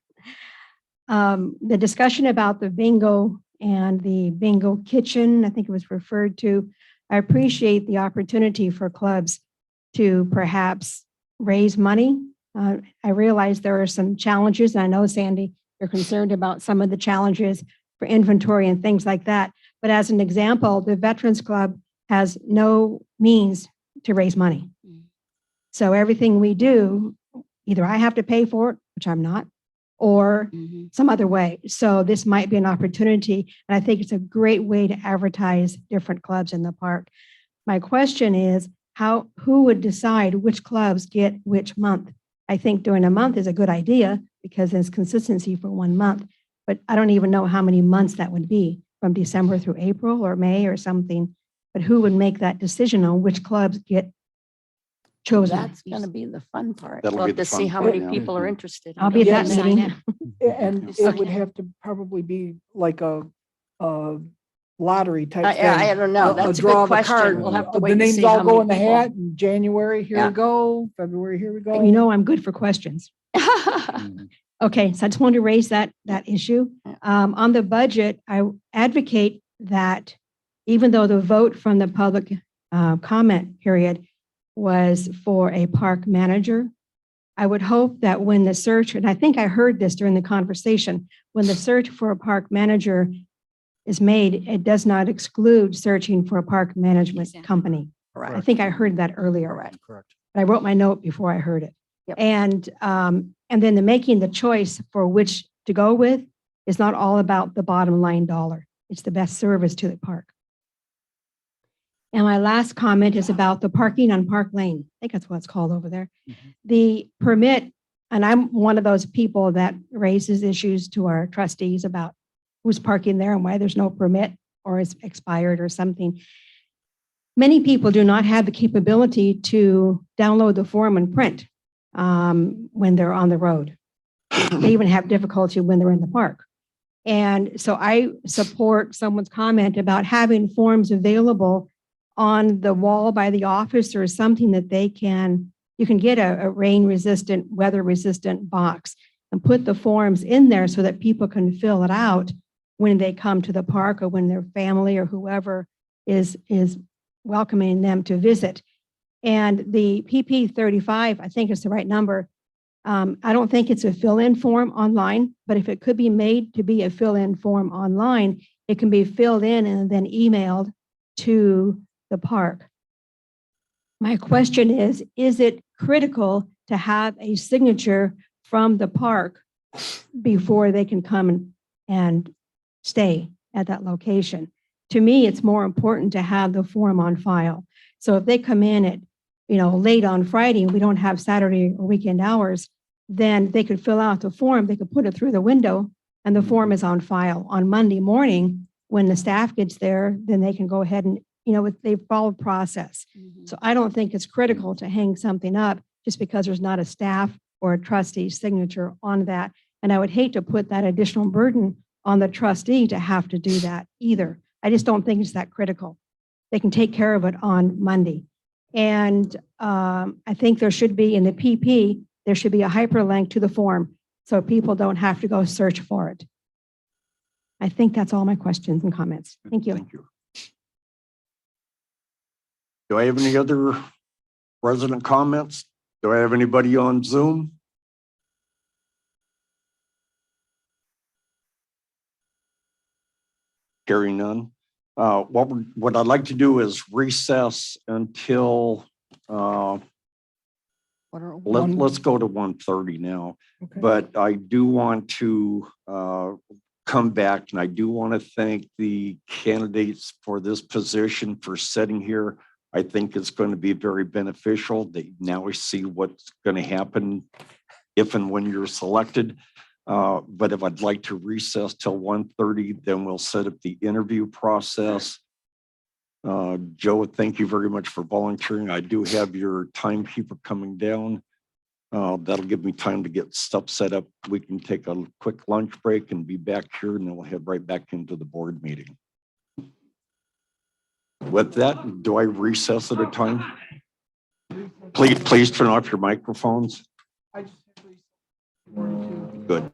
The discussion about the bingo and the bingo kitchen, I think it was referred to. I appreciate the opportunity for clubs to perhaps raise money. I realize there are some challenges. And I know, Sandy, you're concerned about some of the challenges for inventory and things like that. But as an example, the Veterans Club has no means to raise money. So everything we do, either I have to pay for it, which I'm not, or some other way. So this might be an opportunity. And I think it's a great way to advertise different clubs in the park. My question is, who would decide which clubs get which month? I think during a month is a good idea because there's consistency for 1 month, but I don't even know how many months that would be, from December through April or May or something. But who would make that decision on which clubs get chosen? That's going to be the fun part. That'll We'll be have the to see fun how part, many yeah. people are interested. I'll be at that Sign meeting. up. And it would have to probably be like a lottery type thing. I don't know. That's a draw good of a question. card. We'll have to The wait to names see all how go many in the people. hat. In January, here Yeah. we go. February, here we go. You know, I'm good for questions. Okay, so I just wanted to raise that issue. On the budget, I advocate that even though the vote from the public comment period was for a park manager, I would hope that when the search, and I think I heard this during the conversation, when the search for a park manager is made, it does not exclude searching for a park management company. I think I heard that earlier. Correct. But I wrote my note before I heard it. Yep. And then the making the choice for which to go with is not all about the bottom line dollar. It's the best service to the park. And my last comment is about the parking on Park Lane. I think that's what it's called over there. The permit, and I'm one of those people that raises issues to our trustees about who's parking there and why there's no permit or it's expired or something. Many people do not have the capability to download the form and print when they're on the road. They even have difficulty when they're in the park. And so I support someone's comment about having forms available on the wall by the office or something that you can get a rain resistant, weather resistant box and put the forms in there so that people can fill it out when they come to the park or when their family or whoever is welcoming them to visit. And the PP 35, I think is the right number. I don't think it's a fill-in form online, but if it could be made to be a fill-in form online, it can be filled in and then emailed to the park. My question is it critical to have a signature from the park before they can come and stay at that location? To me, it's more important to have the form on file. So if they come in at, late on Friday and we don't have Saturday or weekend hours, then they could fill out the form, they could put it through the window and the form is on file. On Monday morning, when the staff gets there, then they can go ahead and, they follow process. So I don't think it's critical to hang something up just because there's not a staff or a trustee signature on that. And I would hate to put that additional burden on the trustee to have to do that either. I just don't think it's that critical. They can take care of it on Monday. And I think there should be in the PP, there should be a hyperlink to the form so people don't have to go search for it. I think that's all my questions and comments. Thank you. Thank you. Do I have any other resident comments? Do I have anybody on Zoom? Hearing none. What I'd like to do is recess until let's go to 1:30 now. Okay. But I do want to come back and I do want to thank the candidates for this position for sitting here. I think it's going to be very beneficial. They now see what's going to happen if and when you're selected. But if I'd like to recess till 1:30, then we'll set up the interview process. Joe, thank you very much for volunteering. I do have your timekeeper coming down. That'll give me time to get stuff set up. We can take a quick lunch break and be back here, and then we'll head right back into the board meeting. With that, do I recess at a time? Please turn off your microphones. Good.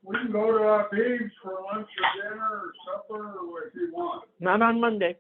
We can go to Beams for lunch or dinner or supper or what you want. Not on Monday.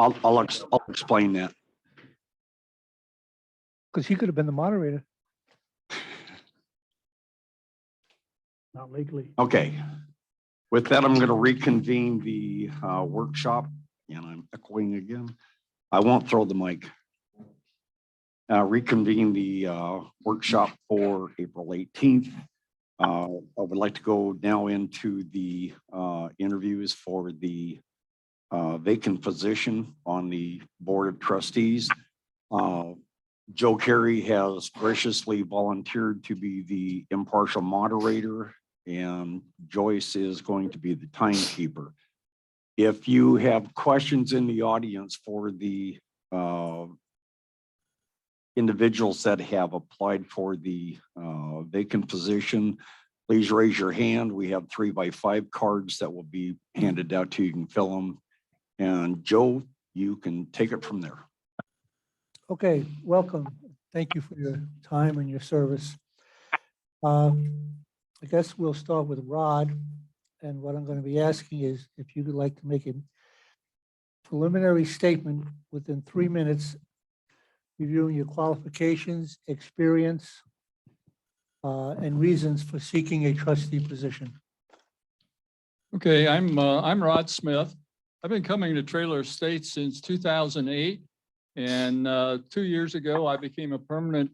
I'll explain that. Because he could have been the moderator. Not legally. Okay. With that, I'm going to reconvene the workshop, and I'm echoing again. I won't throw the mic. Reconvene the workshop for April 18th. I would like to go now into the interviews for the vacant position on the Board of Trustees. Joe Carey has graciously volunteered to be the impartial moderator, and Joyce is going to be the timekeeper. If you have questions in the audience for the individuals that have applied for the vacant position, please raise your hand. We have 3x5 cards that will be handed out to you. You can fill them. And Joe, you can take it from there. Okay, welcome. Thank you for your time and your service. I guess we'll start with Rod. And what I'm going to be asking is if you would like to make a preliminary statement within 3 minutes, reviewing your qualifications, experience, and reasons for seeking a trustee position. Okay, I'm Rod Smith. I've been coming to Trailer Estates since 2008. And 2 years ago, I became a permanent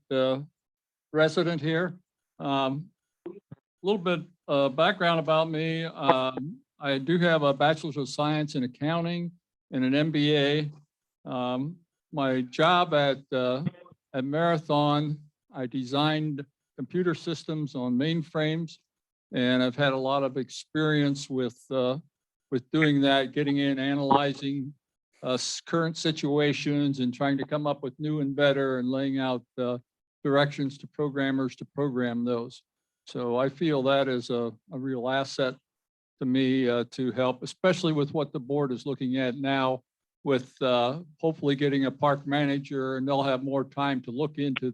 resident here. A little bit background about me. I do have a Bachelor's of Science in Accounting and an MBA. My job at Marathon, I designed computer systems on mainframes, and I've had a lot of experience with doing that, getting in, analyzing current situations and trying to come up with new and better and laying out directions to programmers to program those. So I feel that is a real asset to me to help, especially with what the board is looking at now with hopefully getting a park manager, and they'll have more time to look into the